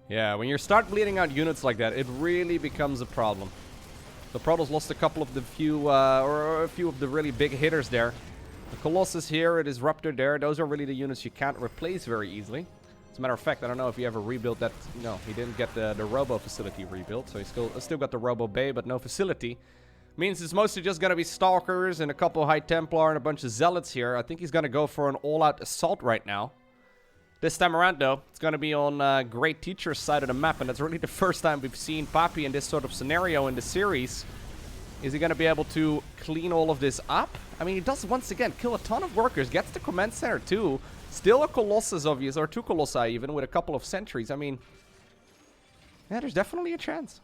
Yeah, when you start bleeding out units like that, it really becomes a problem. The Protoss lost a couple of the few of the really big hitters there. The Colossus here, it is Disruptor there. Those are really the units you can't replace very easily. As a matter of fact, I don't know if he ever rebuilt that. No, he didn't get the Robo facility rebuilt, so he still got the Robo Bay, but no facility. Means it's mostly just going to be Stalkers and a couple High Templar and a bunch of Zealots here. I think he's going to go for an all-out assault right now. This time around, though, it's going to be on Great Teacher's side of the map, and that's really the first time we've seen Poppy in this sort of scenario in the series. Is he going to be able to clean all of this up? I mean, he does, once again, kill a ton of workers, gets the command center, too. Still a Colossus, obviously, or two Colossi even, with a couple of sentries. I mean, yeah, there's definitely a chance.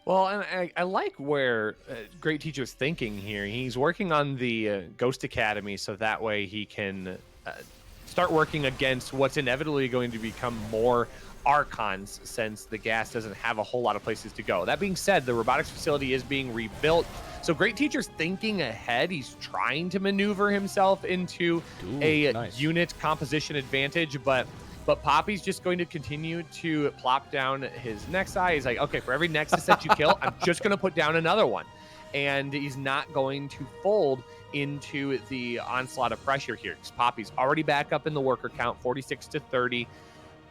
Well, and I like where Great Teacher's thinking here. He's working on the Ghost Academy, so that way he can... start working against what's inevitably going to become more Archons, since the gas doesn't have a whole lot of places to go. That being said, the robotics facility is being rebuilt. So Great Teacher's thinking ahead. He's trying to maneuver himself into nice unit composition advantage, but Poppy's just going to continue to plop down his Nexi. He's like, okay, for every Nexus that you kill, I'm just going to put down another one. And he's not going to fold into the onslaught of pressure here, because Poppy's already back up in the worker count, 46 to 30.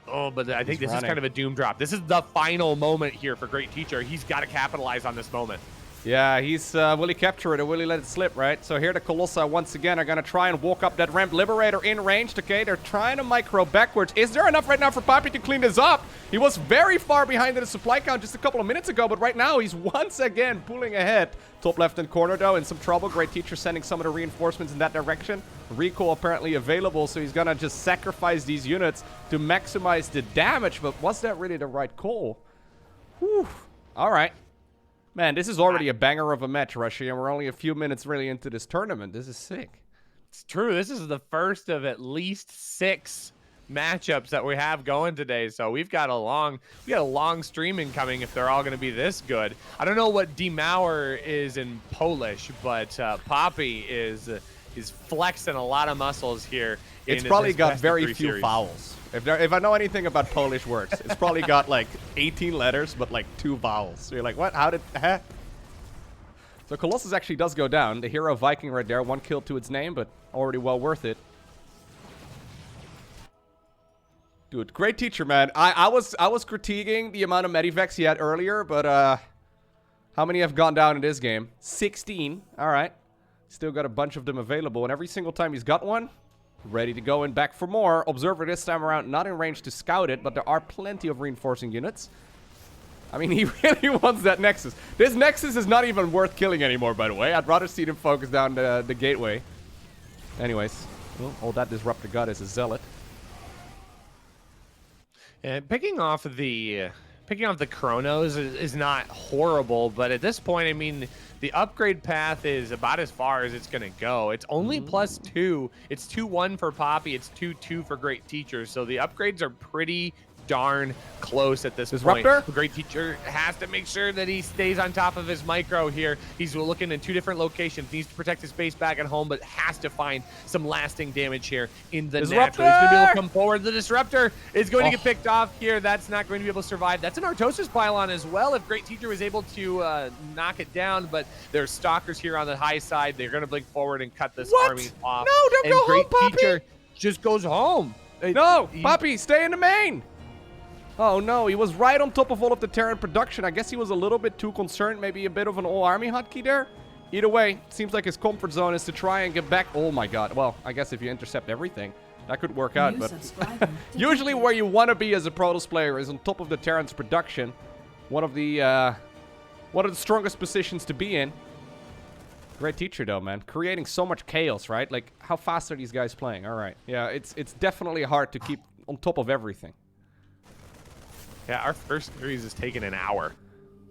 Oh, but I think this is kind of a doom drop. This is the final moment here for Great Teacher. He's got to capitalize on this moment. Yeah, he's will he capture it or will he let it slip, right? So here the Colossi once again are going to try and walk up that ramp. Liberator in range. Okay, they're trying to micro backwards. Is there enough right now for Poppy to clean this up? He was very far behind in the supply count just a couple of minutes ago, but right now he's once again pulling ahead. Top left-hand corner, though, in some trouble. Great Teacher sending some of the reinforcements in that direction. Recall apparently available, so he's going to just sacrifice these units to maximize the damage, but was that really the right call? Whew. All right. Man, this is already a banger of a match, Rushi, and we're only a few minutes really into this tournament. This is sick. It's true. This is the first of at least 6 matchups that we have going today, so we've got a long streaming coming if they're all going to be this good. I don't know what Demauer is in Polish, but Poppy is flexing a lot of muscles here. It's probably got very few vowels. If I know anything about Polish words, it's probably got like 18 letters, but like 2 vowels. So you're like, what? How did... Huh? So Colossus actually does go down. The hero Viking right there. 1 kill to its name, but already well worth it. Dude, Great Teacher, man. I was critiquing the amount of medivacs he had earlier, but how many have gone down in this game? 16. All right. Still got a bunch of them available, and every single time he's got one, Ready to go and back for more. Observer this time around, not in range to scout it, but there are plenty of reinforcing units. I mean, he really wants that Nexus. This Nexus is not even worth killing anymore, by the way. I'd rather see them focus down the gateway. Anyways, well, all that Disruptor got is a Zealot. And picking off the Chronos is not horrible, but at this point, I mean, the upgrade path is about as far as it's going to go. It's only +2. It's 2-1 for Poppy. It's 2-2 for Great Teacher. So the upgrades are pretty darn close at this point. The Great Teacher has to make sure that he stays on top of his micro here. He's looking in 2 different locations. Needs to protect his base back at home, but has to find some lasting damage here in the natural. He's going to be able to come forward. The Disruptor is going to get picked off here. That's not going to be able to survive. That's an Artosis pylon as well if Great Teacher was able to knock it down, but there's Stalkers here on the high side. They're going to blink forward and cut this army off. No, don't go home, Poppy! Great Teacher just goes home. No, Poppy, stay in the main! Oh no, he was right on top of all of the Terran production. I guess he was a little bit too concerned, maybe a bit of an all-army hotkey there. Either way, seems like his comfort zone is to try and get back. Oh my god, well, I guess if you intercept everything, that could work out. But usually where you want to be as a Protoss player is on top of the Terran's production. One of the strongest positions to be in. Great Teacher though, man. Creating so much chaos, right? Like, how fast are these guys playing? All right. Yeah, it's definitely hard to keep on top of everything. Yeah, our first series is taking an hour.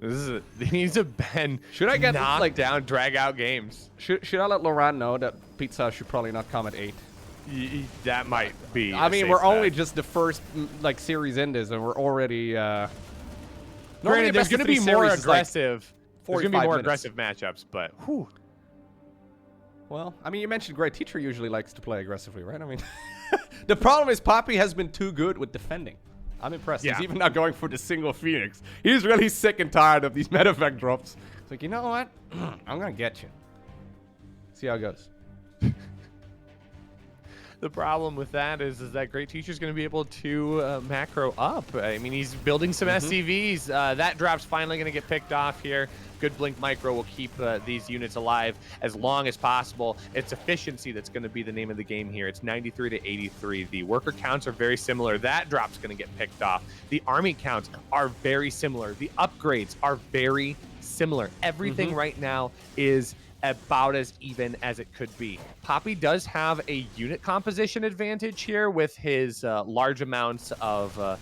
These have been should I get down, drag out games. Should I let Laurent know that Pizza should probably not come at 8? That might be. I mean, we're only just the first series in this, and we're already. Granted, there's going to be more aggressive. There's going to be more aggressive matchups, but whew. Well, I mean, you mentioned Great Teacher usually likes to play aggressively, right? I mean, the problem is Poppy has been too good with defending. I'm impressed. Yeah. He's even not going for the single Phoenix. He's really sick and tired of these medevac drops. It's like, you know what? I'm going to get you. See how it goes. The problem with that is that Great Teacher's going to be able to macro up. I mean, he's building some SCVs. That drop's finally going to get picked off here. Good Blink Micro will keep these units alive as long as possible. It's efficiency that's going to be the name of the game here. It's 93 to 83. The worker counts are very similar. That drop's going to get picked off. The army counts are very similar. The upgrades are very similar. Everything right now is about as even as it could be. Poppy does have a unit composition advantage here with his large amounts of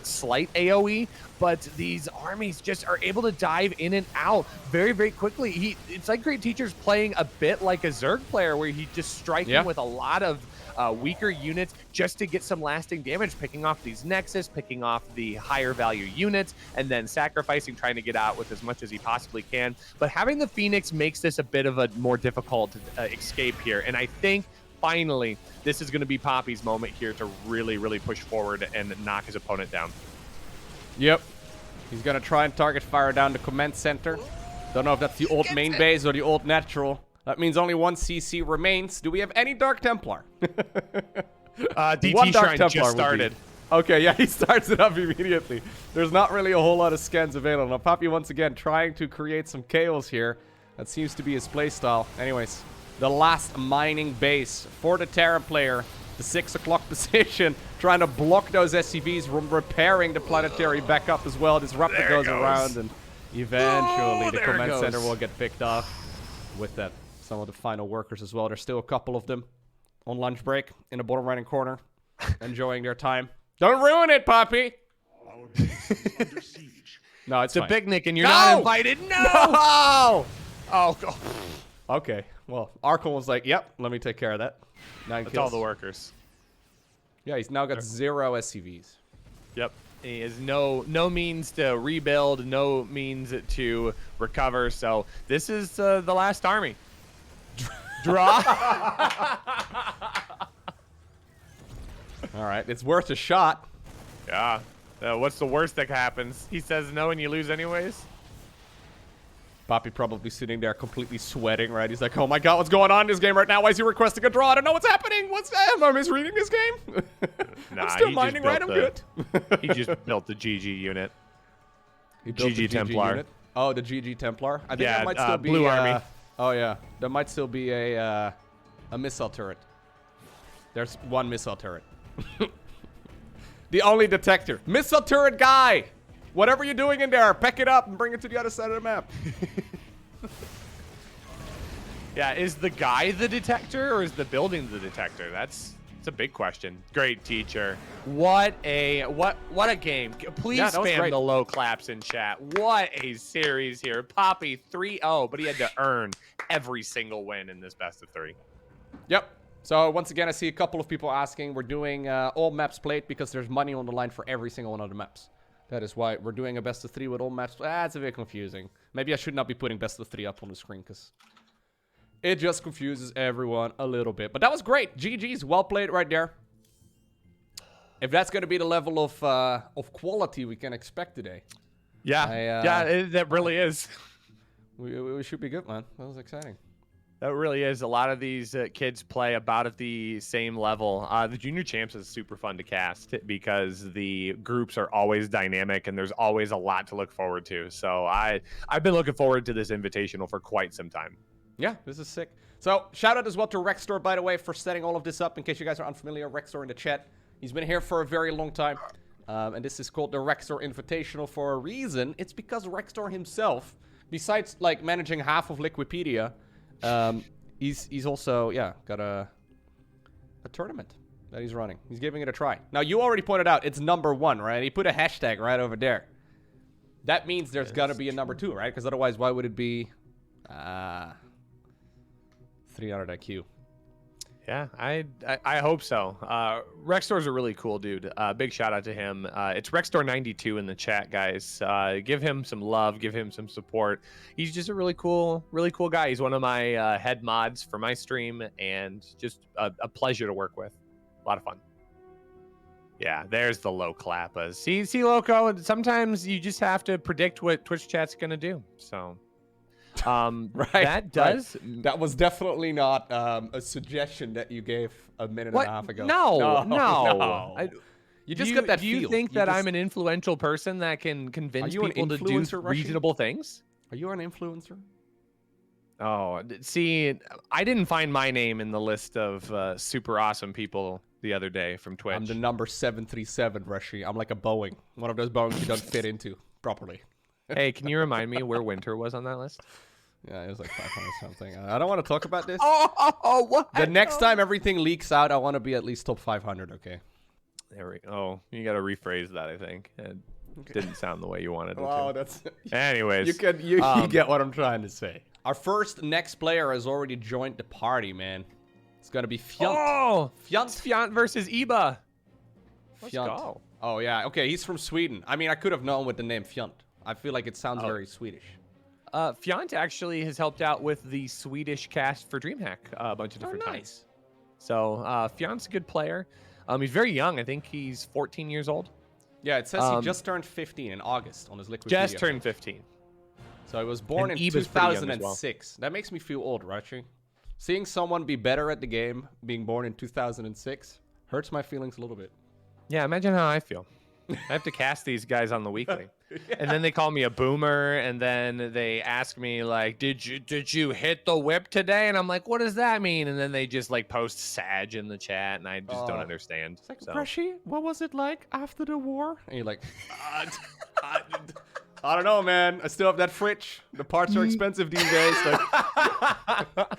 slight AoE, but these armies just are able to dive in and out very, very quickly. It's like Great Teacher's playing a bit like a Zerg player where he's just striking with a lot of weaker units just to get some lasting damage, picking off these Nexus, picking off the higher value units, and then sacrificing, trying to get out with as much as he possibly can. But having the Phoenix makes this a bit of a more difficult escape here, and I think finally this is going to be Poppy's moment here to really, really push forward and knock his opponent down. Yep. He's going to try and target fire down the command center. Don't know if that's the old main base or the old natural. That means only 1 CC remains. Do we have any Dark Templar? DT Shrine just started. Okay, yeah, he starts it up immediately. There's not really a whole lot of scans available. Now, Poppy, once again, trying to create some chaos here. That seems to be his playstyle. Anyways, the last mining base for the Terran player. The 6 o'clock position, trying to block those SCVs from repairing the planetary backup as well. Disruptor goes around, and eventually the command center will get picked off with that. Some of the final workers as well. There's still a couple of them on lunch break in the bottom right-hand corner, enjoying their time. Don't ruin it, Poppy! No, it's a picnic and you're not invited. No! Oh, God. Okay. Well, Archon was like, yep, let me take care of that. 9 That's kills. all the workers. Yeah, he's now got 0 SCVs. Yep. He has no means to rebuild, no means to recover. So this is the last army. Draw. All right, it's worth a shot. Yeah. What's the worst that happens? He says no and you lose anyways? Poppy probably sitting there completely sweating, right? He's like, oh my god, what's going on in this game right now? Why is he requesting a draw? I don't know what's happening. Am I misreading this game? Nah, I'm still mining, right? I'm good. He just built the GG unit. He built the GG Templar. Unit. Oh, the GG Templar? I think yeah, that might still be Blue Army. Oh yeah, there might still be a missile turret. There's one missile turret. The only detector. Missile turret guy! Whatever you're doing in there, pack it up and bring it to the other side of the map. Yeah, is the guy the detector or is the building the detector? It's a big question. Great teacher. What a game. Please spam the low claps in chat. What a series here. Poppy 3-0, but he had to earn every single win in this best of 3. Yep. So once again, I see a couple of people asking. We're doing all maps played because there's money on the line for every single one of the maps. That is why we're doing a best of 3 with all maps. It's a bit confusing. Maybe I should not be putting best of 3 up on the screen because it just confuses everyone a little bit. But that was great. GG's. Well played right there. If that's going to be the level of quality we can expect today. Yeah, that really is. We should be good, man. That was exciting. That really is. A lot of these kids play about at the same level. The Junior Champs is super fun to cast because the groups are always dynamic and there's always a lot to look forward to. So I've been looking forward to this invitational for quite some time. Yeah, this is sick. So shout out as well to Rextor, by the way, for setting all of this up. In case you guys are unfamiliar, Rextor in the chat. He's been here for a very long time. And this is called the Rextor Invitational for a reason. It's because Rextor himself, besides like managing half of Liquipedia, he's also, yeah, got a tournament that he's running. He's giving it a try. Now, you already pointed out it's '1, right? He put a hashtag right over there. That means there's got to be a #2, right? Because otherwise, why would it be 300 IQ? Yeah, I hope so. Rextor's a really cool dude. Big shout out to him. It's Rextor92 in the chat, guys. Give him some love, give him some support. He's just a really cool guy. He's one of my head mods for my stream, and just a pleasure to work with. A lot of fun. Yeah, there's the low clappas. See, Lowko. Sometimes you just have to predict what Twitch chat's gonna do. So. Right. That was definitely not a suggestion that you gave a minute and a half ago. No. You just got that feel. Do you think that I'm an influential person that can convince people to do reasonable things? Are you an influencer? Oh, see, I didn't find my name in the list of super awesome people the other day from Twitch. I'm the number 737, Rushi. I'm like a Boeing. One of those Boeings you don't fit into properly. Hey, can you remind me where Winter was on that list? Yeah, it was like 500 something. I don't want to talk about this. What? The next time everything leaks out, I want to be at least top 500, okay? There we go. Oh, you got to rephrase that, I think. It didn't sound the way you wanted it wow, to. that's... Anyways. You get what I'm trying to say. Our first next player has already joined the party, man. It's going to be Fiante. Oh! Fiante versus Iba. Let's go. Oh, yeah. Okay, he's from Sweden. I mean, I could have known with the name Fiante. I feel like it sounds very Swedish. Fiante actually has helped out with the Swedish cast for DreamHack a bunch of different times. So Fiante's a good player. He's very young. I think he's 14 years old. Yeah, it says he just turned 15 in August on his Liquipedia. Just turned 15. So he was born in 2006. Well. That makes me feel old, Rushi. Seeing someone be better at the game, being born in 2006, hurts my feelings a little bit. Yeah, imagine how I feel. I have to cast these guys on the weekly. Yeah. And then they call me a boomer, and then they ask me like, did you hit the whip today? And I'm like, what does that mean? And then they just like post Sag in the chat, and I just don't understand. It's like, Rushi, what was it like after the war? And you're like, I don't know, man. I still have that fridge. The parts are expensive these days.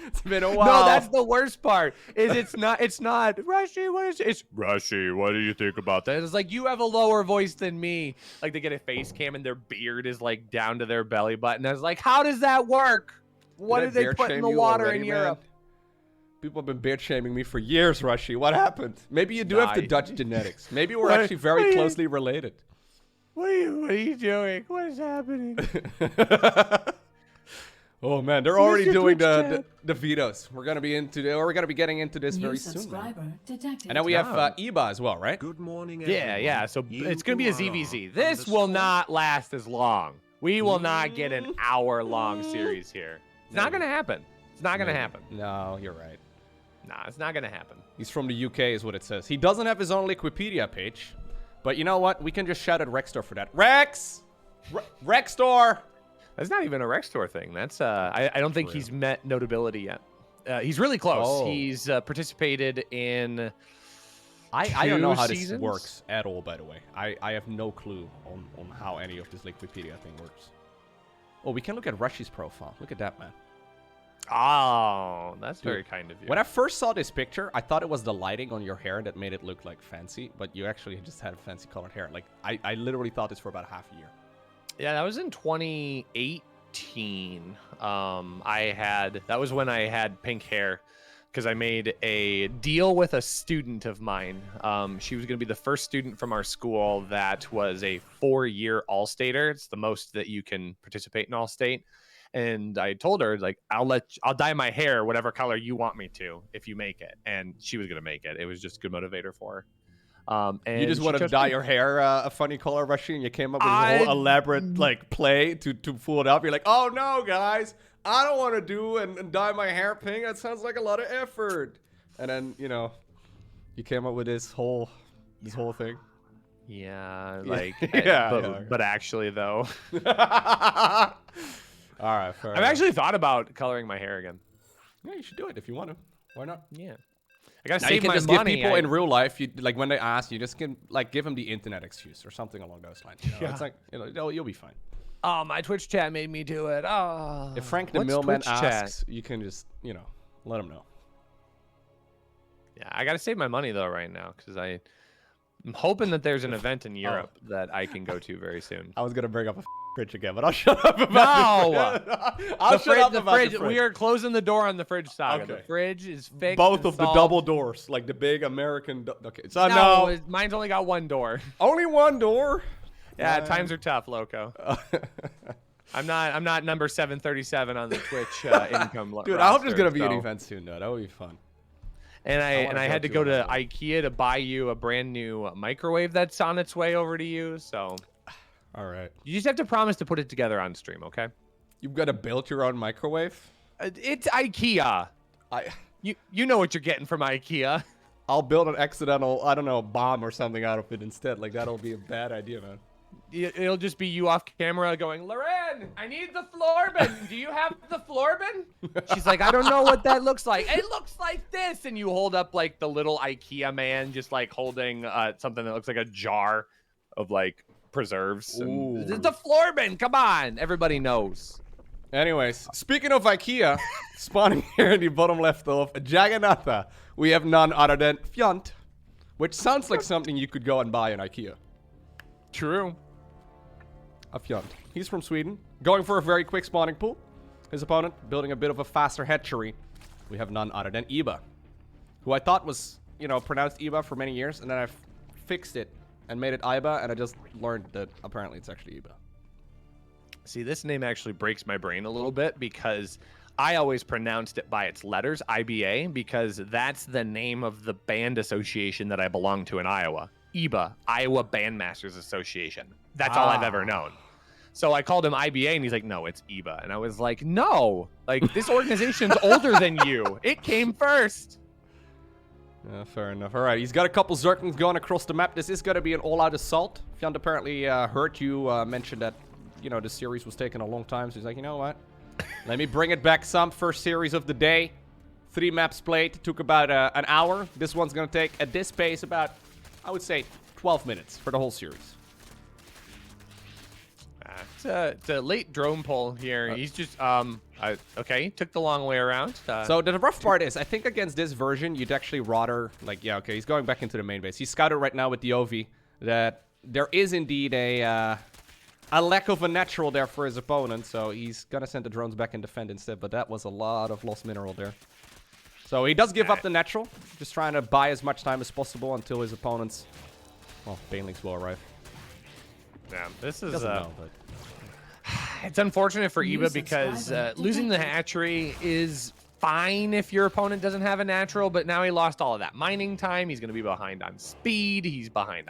It's been a while. No, that's the worst part. It's not Rushi, what is it? It's Rushi, what do you think about that? It's like, you have a lower voice than me. Like, they get a face cam and their beard is like down to their belly button. I was like, how does that work? What did they put in the water in Europe? Man? People have been beard shaming me for years, Rushi. What happened? Maybe you do have the Dutch genetics. Maybe we're actually very closely related. What are you doing? What is happening? Oh man, they're already doing the vetoes. We're gonna be getting into this very soon. Man. And then we have Iba as well, right? Good morning. Yeah. So it's gonna be a ZVZ. This will not last as long. We will not get an hour-long series here. It's not gonna happen. It's not gonna happen. No, you're right. Nah, it's not gonna happen. He's from the UK, is what it says. He doesn't have his own Liquipedia page. But you know what? We can just shout at Rextor for that. Rextor! That's not even a Rextor thing. That's I don't think he's met notability yet. He's really close. Oh. He's participated in. I don't know how this seasons? works at all, by the way. I have no clue on how any of this Wikipedia thing works. Oh, we can look at Rushi's profile. Look at that, man. Oh, that's Dude, very kind of you. When I first saw this picture, I thought it was the lighting on your hair that made it look like fancy, but you actually just had fancy colored hair. Like, I literally thought this for about half a year. Yeah, that was in 2018. That was when I had pink hair because I made a deal with a student of mine. She was going to be the first student from our school that was a 4-year All-Stater. It's the most that you can participate in All-State. And I told her, like, I'll dye my hair whatever color you want me to if you make it. And she was going to make it. It was just a good motivator for her. And You just want to dye your hair a funny color, Rushi, and you came up with a whole elaborate like play to fool it up. You're like, oh no, guys, I don't want to do and dye my hair pink. That sounds like a lot of effort. And then you came up with this whole thing. Yeah, like, yeah. but actually though, all right, fair I've enough. actually thought about coloring my hair again. Yeah, you should do it if you want to. Why not? Yeah, I gotta Now you save can my just money. give people in real life, like when they ask, you just can like give them the internet excuse or something along those lines. Yeah. It's like you'll be fine. Oh, my Twitch chat made me do it. Oh, If Frank the what's Millman Twitch chat? asks, you can just let him know. Yeah, I gotta save my money though right now because I'm hoping that there's an event in Europe that I can go to very soon. I was gonna bring up a fridge again, but I'll shut up about No! I'll shut up the about fridge. the fridge. We are closing the door on the fridge saga. Okay. The fridge is fixed. Both and of the solved. double doors, like the big American. Okay, so No, mine's only got one door. only one door. Yeah, Man. times are tough, Lowko. I'm not number 737 on the Twitch income. Dude, I hope there's roster, gonna be an so- event soon, though. That would be fun. And I wanna had to go go to to one. IKEA to buy you a brand new microwave that's on its way over to you. So All right, you just have to promise to put it together on stream, okay? you've got to build your own microwave. It's IKEA. You know what you're getting from IKEA. I'll build an accidental, I don't know, bomb or something out of it instead. Like that'll be a bad idea, man. It'll just be you off camera going, Loren, I need the floor bin. Do you have the floor bin? She's like, I don't know what that looks like. It looks like this. And you hold up like the little IKEA man, just like holding something that looks like a jar of like preserves. And, Ooh. the floor bin. Come on. Everybody knows. Anyways, speaking of IKEA, spawning here in the bottom left of Jagannatha, we have none other than Fiante, which sounds like something you could go and buy in IKEA. True. A Fiante. He's from Sweden, going for a very quick spawning pool. His opponent building a bit of a faster hatchery. We have none other than Iba, who I thought was, pronounced Iba for many years, and then I fixed it and made it Iba, and I just learned that apparently it's actually Iba. See, this name actually breaks my brain a little bit because I always pronounced it by its letters, IBA, because that's the name of the band association that I belong to in Iowa. IBA, Iowa Bandmasters Association. That's all I've ever known. So I called him IBA, and he's like, no, it's IBA. And I was like, no, like this organization's older than you. It came first. Yeah, fair enough. All right, he's got a couple Zerglings going across the map. This is going to be an all-out assault. Fiante apparently heard you mention that, the series was taking a long time. So he's like, you know what? Let me bring it back some. First series of the day. 3 maps played. Took about an hour. This one's going to take, at this pace, about, I would say, 12 minutes for the whole series. It's a late drone pull here. He's just, okay, took the long way around. So the rough part is, I think against this version, you'd actually rather, like, yeah, okay, he's going back into the main base. He's scouted right now with the OV that there is indeed a lack of a natural there for his opponent, so he's gonna send the drones back and defend instead, but that was a lot of lost mineral there. So he does give up the natural, just trying to buy as much time as possible until his opponent's, well, banelings will arrive. Yeah, this is, Doesn't know, but... It's unfortunate for New Iba because subscriber losing the detected. hatchery is fine if your opponent doesn't have a natural, but now he lost all of that mining time. He's going to be behind on speed. He's just behind.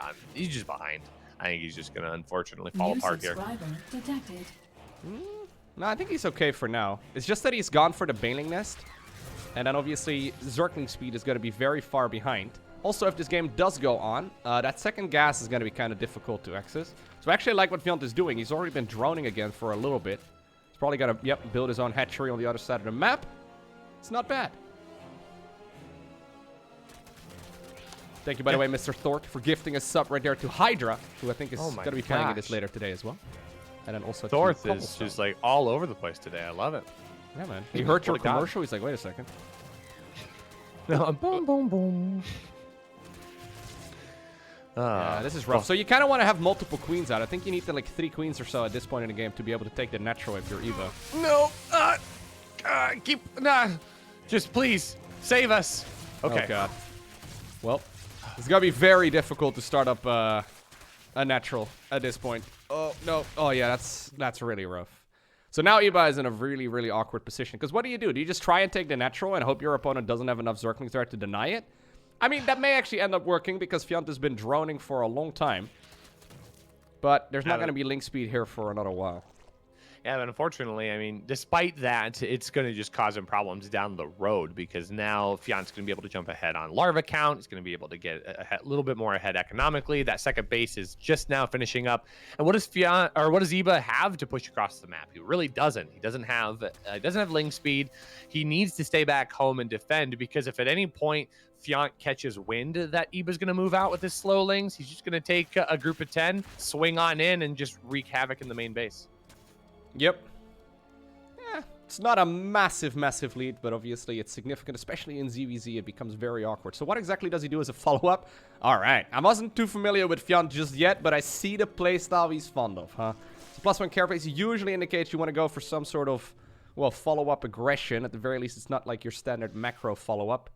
I think he's just going to unfortunately fall New apart here. subscriber detected. No, I think he's okay for now. It's just that he's gone for the baneling nest. And then obviously, Zergling speed is going to be very far behind. Also, if this game does go on, that second gas is going to be kind of difficult to access. So I actually like what Fiante is doing. He's already been droning again for a little bit. He's probably going to, build his own hatchery on the other side of the map. It's not bad. Thank you, by the way, Mr. Thort, for gifting a sub right there to Hydra, who I think is going to be playing this later today as well. And then also Thorth is just like all over the place today. I love it. Yeah, man. He heard your commercial. He's like, wait a second. Boom, boom, boom. Yeah, this is rough. So you kind of want to have multiple queens out. I think you need to, like 3 queens or so at this point in the game to be able to take the natural if you're Eva. No. Just please save us. Okay. Oh, God. Well, it's going to be very difficult to start up a natural at this point. Oh, no. Oh, yeah, that's really rough. So now Eba is in a really, really awkward position. Because what do? Do you just try and take the natural and hope your opponent doesn't have enough Zerglings there to deny it? I mean, that may actually end up working because Fiante's been droning for a long time. But there's not going to be link speed here for another while. Yeah, but unfortunately, I mean, despite that, it's going to just cause him problems down the road because now Fiante's going to be able to jump ahead on Larva count. He's going to be able to get a little bit more ahead economically. That second base is just now finishing up. And what does Eba have to push across the map? He really doesn't. He doesn't have link speed. He needs to stay back home and defend because if at any point Fiante catches wind that Eba's going to move out with his slow lings, he's just going to take a group of 10, swing on in, and just wreak havoc in the main base. Yep. It's not a massive, massive lead, but obviously it's significant, especially in ZVZ. It becomes very awkward. So what exactly does he do as a follow-up? All right. I wasn't too familiar with Fiante just yet, but I see the playstyle he's fond of, huh? So +1 carapace usually indicates you want to go for some sort of, well, follow-up aggression. At the very least, it's not like your standard macro follow-up.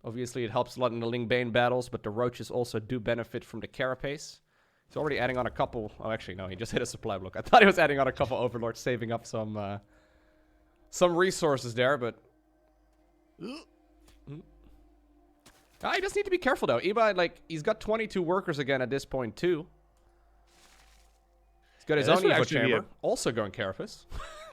Obviously, it helps a lot in the Ling Bane battles, but the roaches also do benefit from the carapace. He's already adding on a couple. Oh, actually, no, he just hit a supply block. I thought he was adding on a couple overlords, saving up some resources there, but he does need to be careful though. Eba, like, he's got 22 workers again at this point too. He's got his own Evo chamber, also going Carapace.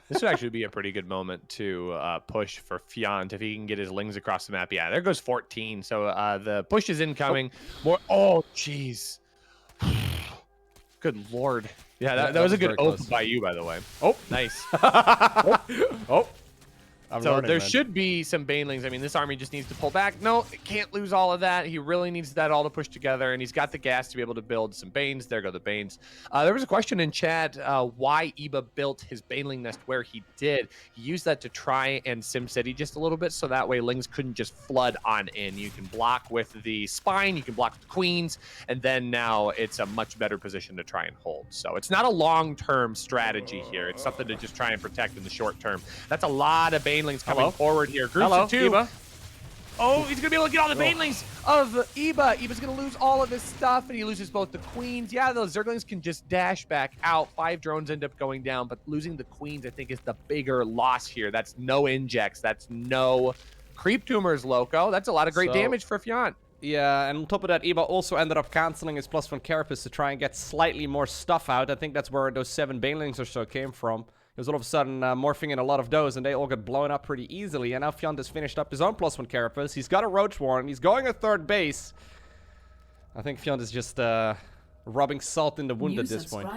This would actually be a pretty good moment to push for Fiante if he can get his lings across the map. Yeah, there goes 14. So the push is incoming. Oh, jeez. Good lord. Yeah, that was a good oath by you, by the way. Oh, nice. Oh. So there should be some banelings. I mean, this army just needs to pull back. No, it can't lose all of that. He really needs that all to push together, and he's got the gas to be able to build some banes. There go the banes. There was a question in chat why Eba built his baneling nest where he did. He used that to try and SimCity just a little bit, so that way lings couldn't just flood on in. You can block with the spine, you can block with the queens, and then now it's a much better position to try and hold. So it's not a long-term strategy here. It's something to just try and protect in the short term. That's a lot of banelings coming forward here. Groups of 2. Eba. Oh, he's going to be able to get all the banelings of Eba. Eba's going to lose all of his stuff, and he loses both the queens. Yeah, those Zerglings can just dash back out. 5 drones end up going down, but losing the queens, I think, is the bigger loss here. That's no injects. That's no creep tumors, Lowko. That's a lot of great damage for Fiante. Yeah, and on top of that, Eba also ended up canceling his +1 carapace to try and get slightly more stuff out. I think that's where those 7 banelings or so came from. He was all of a sudden morphing in a lot of those, and they all got blown up pretty easily. And now Fiante's finished up his own +1 carapace. He's got a Roach Warren. He's going a third base. I think Fiante's just rubbing salt in the wound at this point.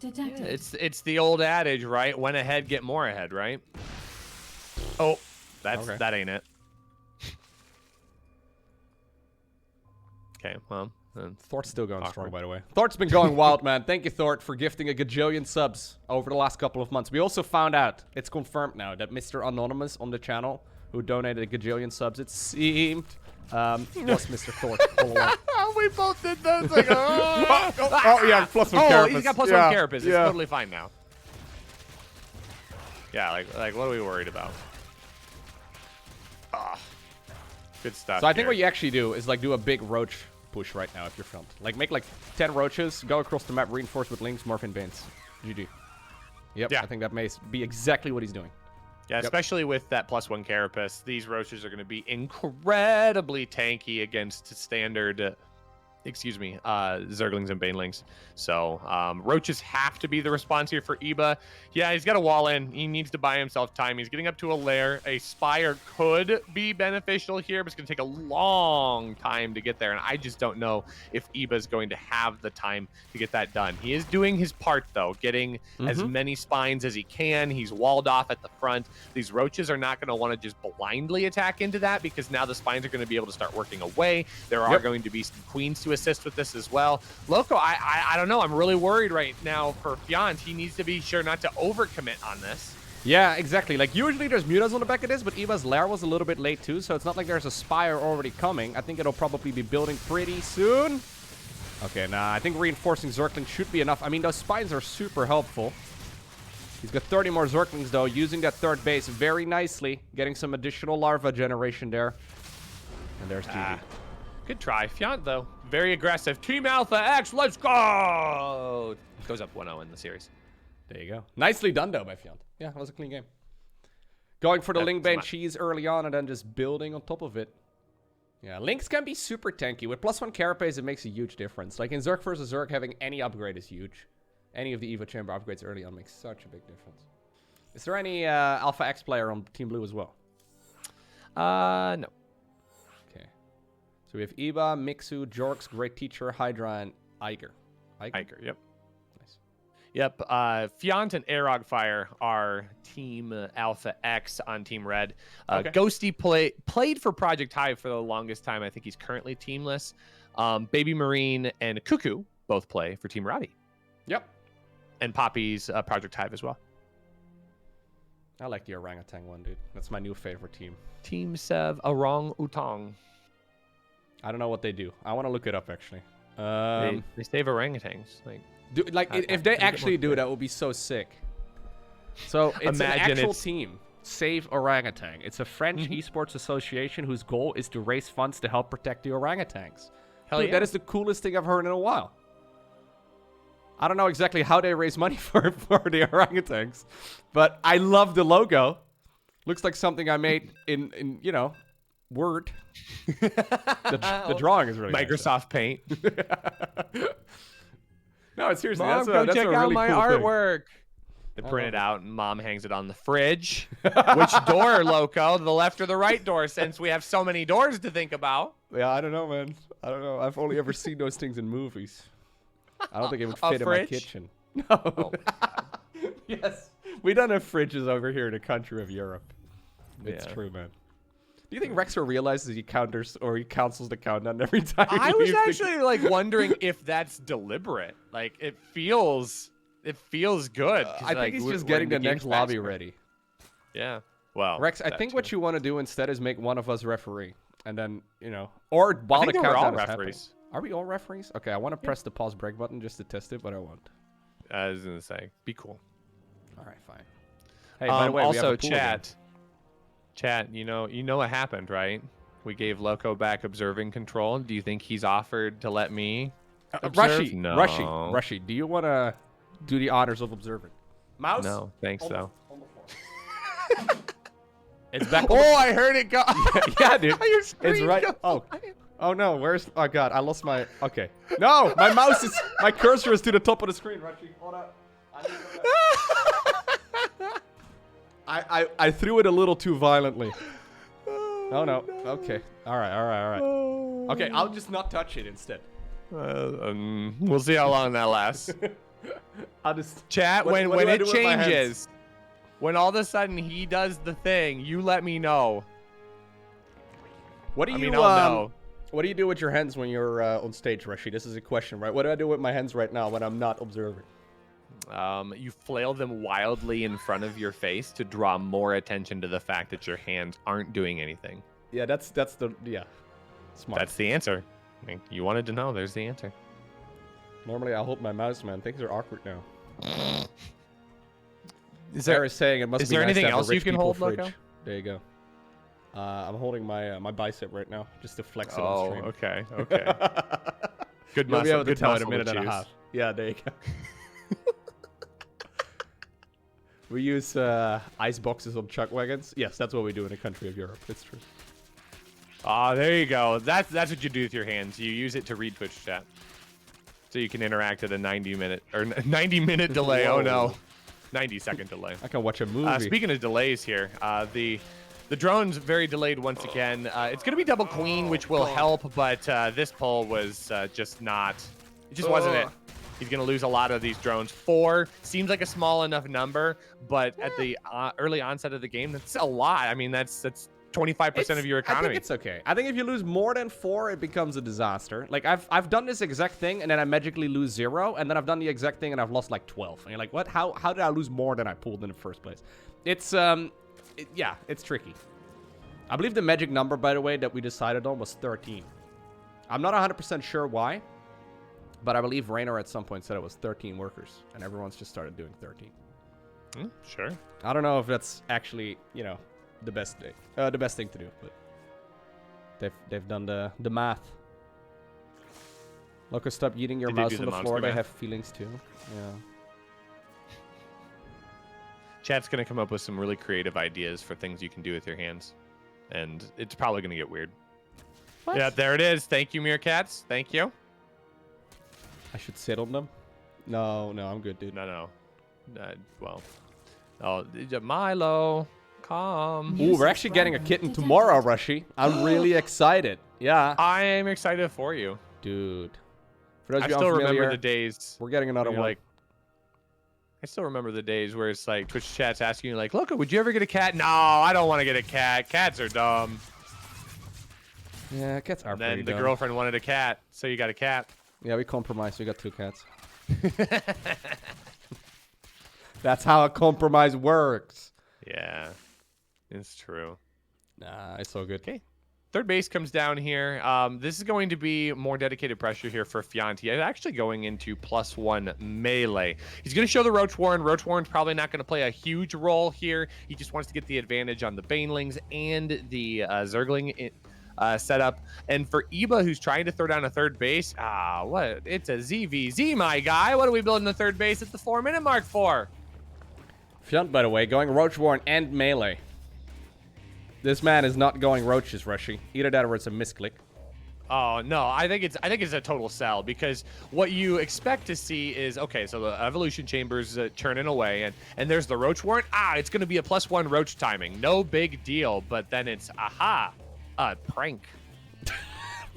Yeah, it's the old adage, right? When ahead, get more ahead, right? Oh, that ain't it. Okay, well. Thort's still going strong, by the way. Thort's been going wild, man. Thank you, Thort, for gifting a gajillion subs over the last couple of months. We also found out, it's confirmed now, that Mr. Anonymous on the channel, who donated a gajillion subs, it seemed, was Mr. Thort all along. We both did that. Like, yeah, +1 carapace. He's got +1 carapace. It's totally fine now. Yeah, like what are we worried about? Good stuff. So I think what you actually do is, like, do a big roach push right now if you're Fiante. Like, make like 10 roaches, go across the map, reinforce with links, morph in banes. GG. Yep, yeah. I think that may be exactly what he's doing. Yeah, especially with that +1 carapace, these roaches are going to be incredibly tanky against standard Zerglings and Banelings. So Roaches have to be the response here for Eba. Yeah, he's got a wall in. He needs to buy himself time. He's getting up to a lair. A Spire could be beneficial here, but it's going to take a long time to get there. And I just don't know if Eba's going to have the time to get that done. He is doing his part, though, getting as many spines as he can. He's walled off at the front. These Roaches are not going to want to just blindly attack into that because now the spines are going to be able to start working away. There are going to be some queens to assist with this as well. Lowko, I don't know. I'm really worried right now for Fiante. He needs to be sure not to overcommit on this. Yeah, exactly. Like, usually there's mutas on the back of this, but Eba's lair was a little bit late too, so it's not like there's a Spire already coming. I think it'll probably be building pretty soon. Okay, nah, I think reinforcing Zergling should be enough. I mean, those spines are super helpful. He's got 30 more Zerglings, though, using that third base very nicely. Getting some additional larva generation there. And there's GG. Good try. Fiante, though, very aggressive. Team Alpha X, let's go! Goes up 1-0 in the series. There you go. Nicely done, though, by Fiante. Yeah, it was a clean game. Going for the Lingbane cheese early on and then just building on top of it. Yeah, Links can be super tanky. With +1 carapace, it makes a huge difference. Like in Zerg versus Zerg, having any upgrade is huge. Any of the Evo Chamber upgrades early on makes such a big difference. Is there any Alpha X player on Team Blue as well? No. Okay. So we have Eba, Miksu, Jorks, Great Teacher, Hydra, and Iger. Iger, yep. Nice. Yep, Fiante and Arogfire are Team Alpha X on Team Red. Okay. Ghosty played for Project Hive for the longest time. I think he's currently teamless. Baby Marine and Cuckoo both play for Team Roddy. Yep. And Poppy's Project Hive as well. I like the orangutan one, dude. That's my new favorite team. Team Sev Orang Utang. I don't know what they do. I want to look it up, actually. They save orangutans. If they actually do it, that would be so sick. So it's an actual team. Save Orangutan. It's a French esports association whose goal is to raise funds to help protect the orangutans. Hell Dude, yeah. That is the coolest thing I've heard in a while. I don't know exactly how they raise money for the orangutans, but I love the logo. Looks like something I made in you know, Word. the drawing is really Microsoft Paint. No, seriously, Mom, that's go a check really out my cool artwork. They print it out, and Mom hangs it on the fridge. Which door, Lowko? The left or the right door, since we have so many doors to think about. Yeah, I don't know, man. I don't know. I've only ever seen those things in movies. I don't think it would fit in my kitchen. No. Oh, Yes. We don't have fridges over here in the country of Europe. It's Yeah. true, man. Do you think Rextor realizes he counters or he cancels the countdown every time? I was actually like wondering if that's deliberate. Like it feels good. I think he's just getting the next lobby ready. Yeah. Well, Rex, I think what you want to do instead is make one of us referee, and then or while the countdown is happening. Are we all referees? Okay, I want to press the pause break button just to test it, but I won't. I was gonna say, be cool. All right, fine. Hey, by the way, we have also a pool again. chat. You know what happened, right? We gave Lowko back observing control. Do you think he's offered to let me observe? Rushi, No. Rushi, do you want to do the honors of observing? Mouse? No, thanks though. It's back. Oh, I heard it go. Yeah, dude. Your It's screen right. goes Oh no, where's? Oh god, I lost my. Okay. No, my mouse is. My cursor is to the top of the screen, Rushi. Hold up. I threw it a little too violently. Oh no. Okay. All right. Okay, I'll just not touch it instead. We'll see how long that lasts. I'll just Chat, What when do I it do with my hands? changes, when all of a sudden he does the thing, you let me know. What do you I'll know. What do you do with your hands when you're on stage, Rushi? This is a question, right? What do I do with my hands right now when I'm not observing? You flail them wildly in front of your face to draw more attention to the fact that your hands aren't doing anything. Yeah, that's the smart. That's the answer. I mean, you wanted to know. There's the answer. Normally I hold my mouse, man. Things are awkward now. Is Sarah's saying it must is be there nice to anything have a else you rich can people hold, fridge. Lowko? There you go. I'm holding my my bicep right now just to flex it on Oh, stream. okay. Good You'll muscle. be able to Good tell in a muscle minute to and a choose. half. Yeah, there you go. We use ice boxes on chuck wagons. Yes, that's what we do in the country of Europe. It's true. Oh, there you go. That's what you do with your hands. You use it to read Twitch chat. So you can interact at a 90-minute delay. Whoa. Oh no. 90-second delay. I can watch a movie. Speaking of delays here, the drone's very delayed once again. It's going to be double queen, which will help, but this pull was just not. It just wasn't it. He's going to lose a lot of these drones. 4 seems like a small enough number, but at the early onset of the game, that's a lot. I mean, that's 25% of your economy. I think it's okay. I think if you lose more than 4, it becomes a disaster. Like I've done this exact thing and then I magically lose 0, and then I've done the exact thing and I've lost like 12. And you're like, what? How did I lose more than I pulled in the first place? It's yeah, it's tricky. I believe the magic number, by the way, that we decided on was 13. I'm not 100% sure why, but I believe Raynor at some point said it was 13 workers, and everyone's just started doing 13. Sure. I don't know if that's actually, you know, the best thing to do, but they've done the math. Lowko, stop eating your mouse on the floor. They have feelings too. Yeah. Chat's gonna come up with some really creative ideas for things you can do with your hands, and it's probably gonna get weird. What? Yeah, there it is. Thank you, Meerkats. Thank you. I should sit on them. No, I'm good, dude. No. Well, oh, Milo. Come. Ooh, we're actually getting a kitten tomorrow, Rushi. I'm really excited. Yeah. I am excited for you. Dude. For those I of you still unfamiliar, remember the days. We're getting another one. Like, I still remember the days where it's like Twitch chat's asking you like, Lowko, would you ever get a cat? No, I don't want to get a cat. Cats are dumb. Yeah, cats are pretty dumb. And then the dumb. girlfriend wanted a cat, so you got a cat. Yeah, we compromised. We got 2 cats. That's how a compromise works. Yeah. It's true. Nah, it's so good. Okay. Third base comes down here. This is going to be more dedicated pressure here for Fiante. He's actually going into +1 melee. He's going to show the Roach Warren. Roach Warren's probably not going to play a huge role here. He just wants to get the advantage on the Banelings and the Zergling setup. And for Iba, who's trying to throw down a third base, what? It's a ZVZ, my guy. What are we building a third base at the 4-minute mark for? Fiante, by the way, going Roach Warren and melee. This man is not going roaches, Rushi. Either that or it's a misclick. Oh no, I think it's a total sell, because what you expect to see is, okay, so the evolution chamber's churning away, and there's the Roach Warren. It's going to be a +1 roach timing, no big deal. But then it's prank.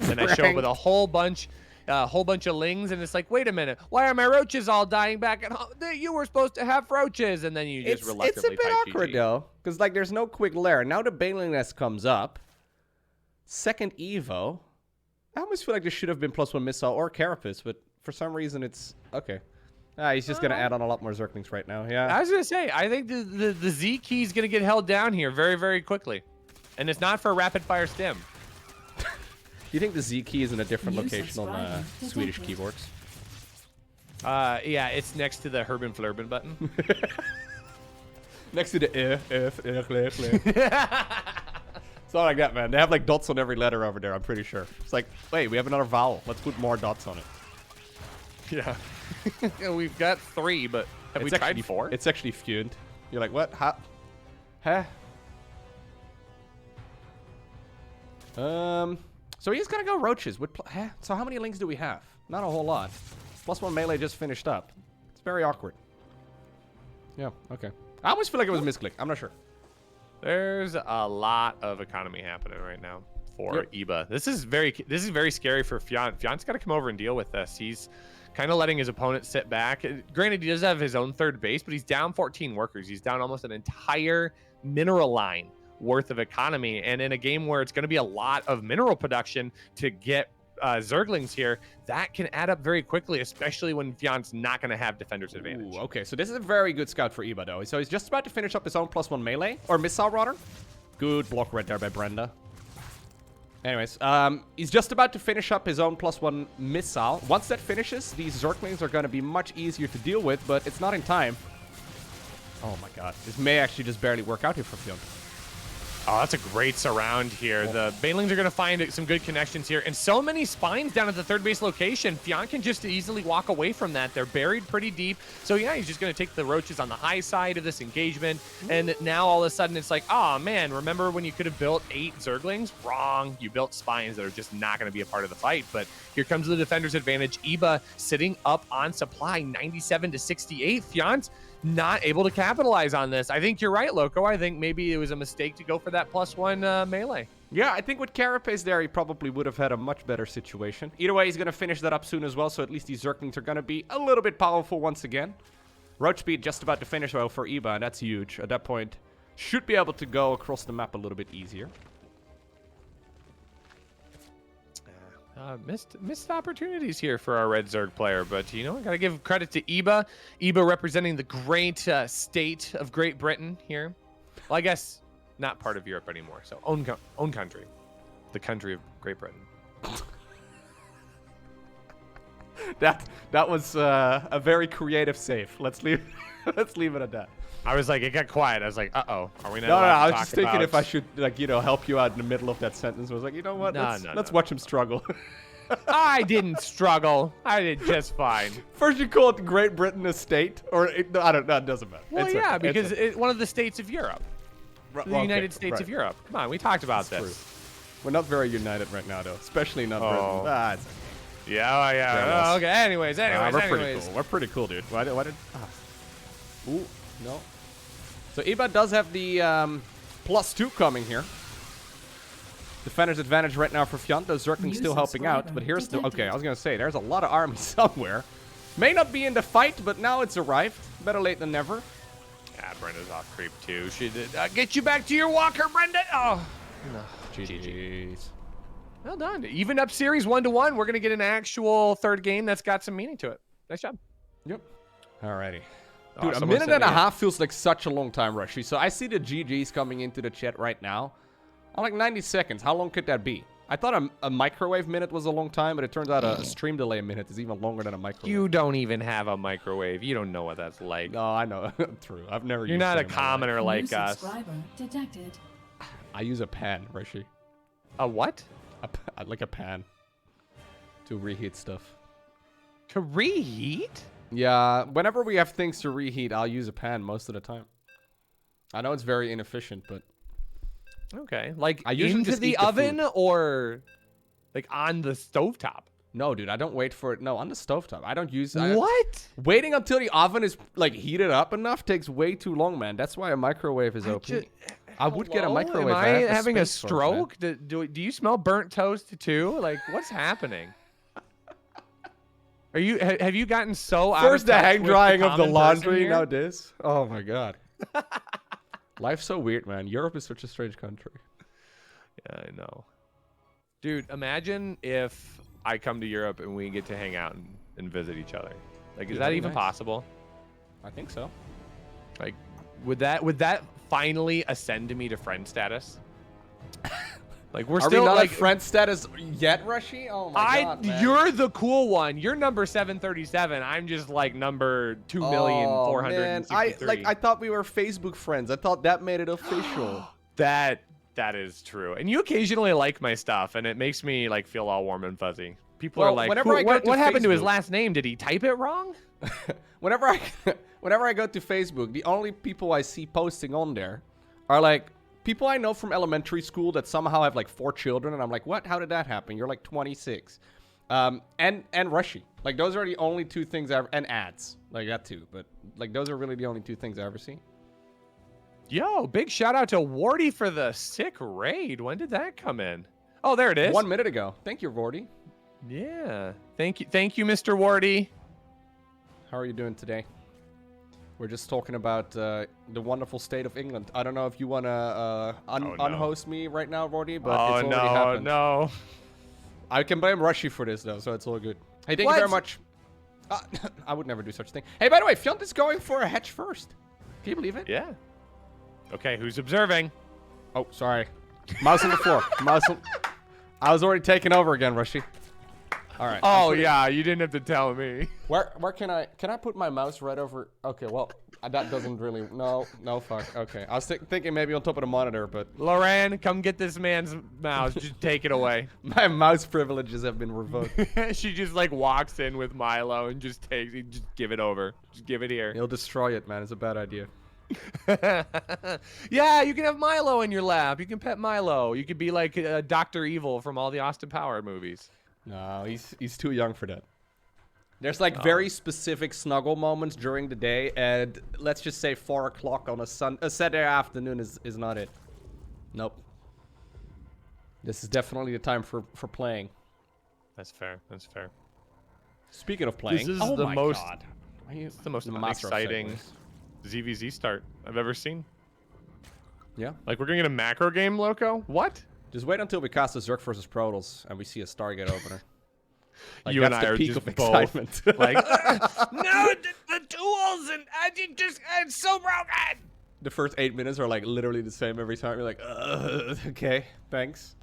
And I show up with a whole bunch of lings, and it's like, wait a minute, why are my roaches all dying back at home? You were supposed to have roaches, and then you just reluctantly It's a bit awkward, though, because like there's no quick lair. Now the Baneling Nest comes up. Second Evo. I almost feel like this should have been +1 missile or Carapace, but for some reason it's okay. He's just gonna add on a lot more Zerglings right now. Yeah. I was gonna say, I think the Z key is gonna get held down here very, very quickly, and it's not for a rapid fire stim. Do you think the Z key is in a different location on Swedish keyboards? Yeah, it's next to the Herben Flurben button. Next to the It's not like that, man. They have like dots on every letter over there, I'm pretty sure. It's like, wait, we have another vowel. Let's put more dots on it. Yeah. Yeah, we've got 3, but have we tried 4? It's actually Fiante. You're like, what? How? Huh? So he's gonna go roaches. So how many links do we have? Not a whole lot. +1 melee just finished up. It's very awkward. Yeah, okay. I almost feel like it was a misclick. I'm not sure. There's a lot of economy happening right now for Iba. This is very scary for Fiante. Fiante's got to come over and deal with this. He's kind of letting his opponent sit back. Granted, he does have his own third base, but he's down 14 workers. He's down almost an entire mineral line worth of economy, and in a game where it's going to be a lot of mineral production to get Zerglings here, that can add up very quickly, especially when Fiante's not going to have defender's advantage. Ooh, okay, so this is a very good scout for Iba, though. So he's just about to finish up his own +1 melee, or missile, rather. Good block right there by Brenda. Anyways, he's just about to finish up his own +1 missile. Once that finishes, these Zerglings are going to be much easier to deal with, but it's not in time. Oh my god, this may actually just barely work out here for Fiante. Oh, that's a great surround here. The Banelings are going to find some good connections here. And so many spines down at the third base location. Fiante can just easily walk away from that. They're buried pretty deep. So, yeah, he's just going to take the roaches on the high side of this engagement. And now all of a sudden it's like, oh, man, remember when you could have built 8 Zerglings? Wrong. You built spines that are just not going to be a part of the fight. But here comes the defender's advantage. Iba sitting up on supply, 97 to 68. Fiante not able to capitalize on this. I think you're right, Lowko. I think maybe it was a mistake to go for that +1 melee. Yeah, I think with Carapace there, he probably would have had a much better situation. Either way, he's going to finish that up soon as well, so at least these Zerglings are going to be a little bit powerful once again. Roach speed just about to finish well for Iba, and that's huge. At that point, should be able to go across the map a little bit easier. Missed opportunities here for our Red Zerg player, but you know, I gotta give credit to Iba. Iba representing the great state of Great Britain here. Well, I guess not part of Europe anymore, so own country, the country of Great Britain. that was a very creative save. Let's leave it at that. I was like, it got quiet. I was like, uh-oh, are we not? No, allowed I to was talk just thinking about... if I should, like, you know, help you out in the middle of that sentence. I was like, you know what? Let's watch him struggle. I didn't struggle. I did just fine. First, you call it Great Britain a state, or I don't know. It doesn't matter. Well, it's yeah, okay. because it's one of the states of Europe. The United States of Europe. Come on, we talked about this. True. We're not very united right now, though. Especially not Britain. It's okay. Yeah. Okay. Anyways. Pretty cool. We're pretty cool, dude. Why did? Ooh, no. So Iba does have the +2 coming here. Defender's advantage right now for Fiante. Zergling's still helping out, but here's the... Okay, I was going to say, there's a lot of army somewhere. May not be in the fight, but now it's arrived. Better late than never. Yeah, Brenda's off creep too. She did get you back to your walker, Brenda. Oh, no. GG's. Well done. Even up series 1-1. We're going to get an actual third game that's got some meaning to it. Nice job. Yep. Alrighty. Dude, a someone minute and a half feels like such a long time, Rushi. So I see the GGs coming into the chat right now. I'm like 90 seconds. How long could that be? I thought a microwave minute was a long time, but it turns out a stream delay minute is even longer than a microwave. You don't even have a microwave. You don't know what that's like. No, I know. True. I've never used it. You're not a commoner like us. Detected. I use a pan, Rushi. A what? Like a pan. To reheat stuff. To reheat? Yeah, whenever we have things to reheat, I'll use a pan most of the time. I know it's very inefficient, but... Okay, like I usually into just the eat the oven food. Or like on the stovetop? No, dude, I don't wait for it. No, on the stovetop. I don't use... What? Waiting until the oven is, like, heated up enough takes way too long, man. That's why a microwave is OP. I would get a microwave. Am I having a space for it, stroke? Do you smell burnt toast too? Like, what's happening? Have you gotten so out First of the touch hang with drying the of the common laundry, person now here? this. Oh my god. Life's so weird, man. Europe is such a strange country. Yeah, I know. Dude, imagine if I come to Europe and we get to hang out and visit each other. Like, is that even possible? I think so. Like, would that finally ascend me to friend status? Like, we're Are still we not like at friend status yet, Rushi? Oh my god, man. You're the cool one. You're number 737. I'm just like number 2,463,000. I thought we were Facebook friends. I thought that made it official. That is true. And you occasionally like my stuff, and it makes me like feel all warm and fuzzy. People are like, what happened to his last name? Did he type it wrong? whenever I go to Facebook, the only people I see posting on there are like people I know from elementary school that somehow have like 4 children, and I'm like, what? How did that happen? You're like 26. And Rushi. Like, those are the only 2 things I ever... And ads. Like, that too. But, like, those are really the only 2 things I ever see. Yo, big shout out to Wardy for the sick raid. When did that come in? Oh, there it is. 1 minute ago. Thank you, Wardy. Yeah. Thank you, Mr. Wardy. How are you doing today? We're just talking about the wonderful state of England. I don't know if you want to unhost me right now, Wardy, but it's already happened. No. I can blame Rushi for this, though, so it's all good. Hey, thank you very much. I would never do such a thing. Hey, by the way, Fiante's going for a hedge first. Can you believe it? Yeah. Okay, who's observing? Oh, sorry. Mouse on the floor. I was already taking over again, Rushi. All right. Oh yeah, you didn't have to tell me. Where can I put my mouse right over? Okay, well, That doesn't really. No, fuck. Okay, I was thinking maybe on top of the monitor, but Loran, come get this man's mouse. Just take it away. my mouse privileges have been revoked. She just like walks in with Milo and just give it over. Just give it here. He'll destroy it, man. It's a bad idea. Yeah, you can have Milo in your lap. You can pet Milo. You could be like Dr. Evil from all the Austin Powers movies. No, he's too young for that. There's like very specific snuggle moments during the day, and let's just say 4 o'clock on a Saturday afternoon is not it. Nope. This is definitely the time for playing. That's fair. That's fair. Speaking of playing, this is oh the my most. God. It's the most master of exciting segues. ZVZ start I've ever seen. Yeah. Like we're gonna get a macro game, Lowko? What? Just wait until we cast a Zerg versus Protoss and we see a Stargate opener. Like, You and I are peak just of both excitement. like, no, the tools and it's so broken. The first 8 minutes are like literally the same every time. You're like, okay, thanks.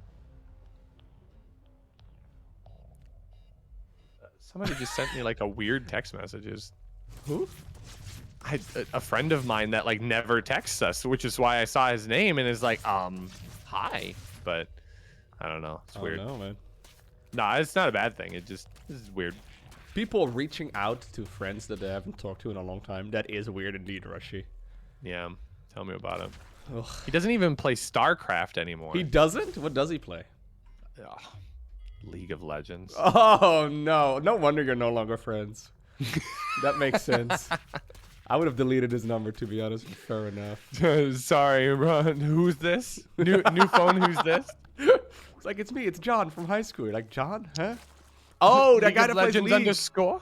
Somebody just sent me like a weird text messages. Who? A friend of mine that like never texts us, which is why I saw his name and is like, hi, but I don't know. It's weird. No, man. Nah, it's not a bad thing. This is weird. People reaching out to friends that they haven't talked to in a long time. That is weird indeed, Rushi. Yeah, tell me about him. Ugh. He doesn't even play StarCraft anymore. He doesn't? What does he play? Ugh. League of Legends. Oh, no. No wonder you're no longer friends. That makes sense. I would have deleted his number, to be honest. Fair enough. Sorry, Ron. Who's this? New phone, who's this? It's like, it's me. It's John from high school. You're like, John? Huh? Oh, that League guy of that plays Legends League. underscore?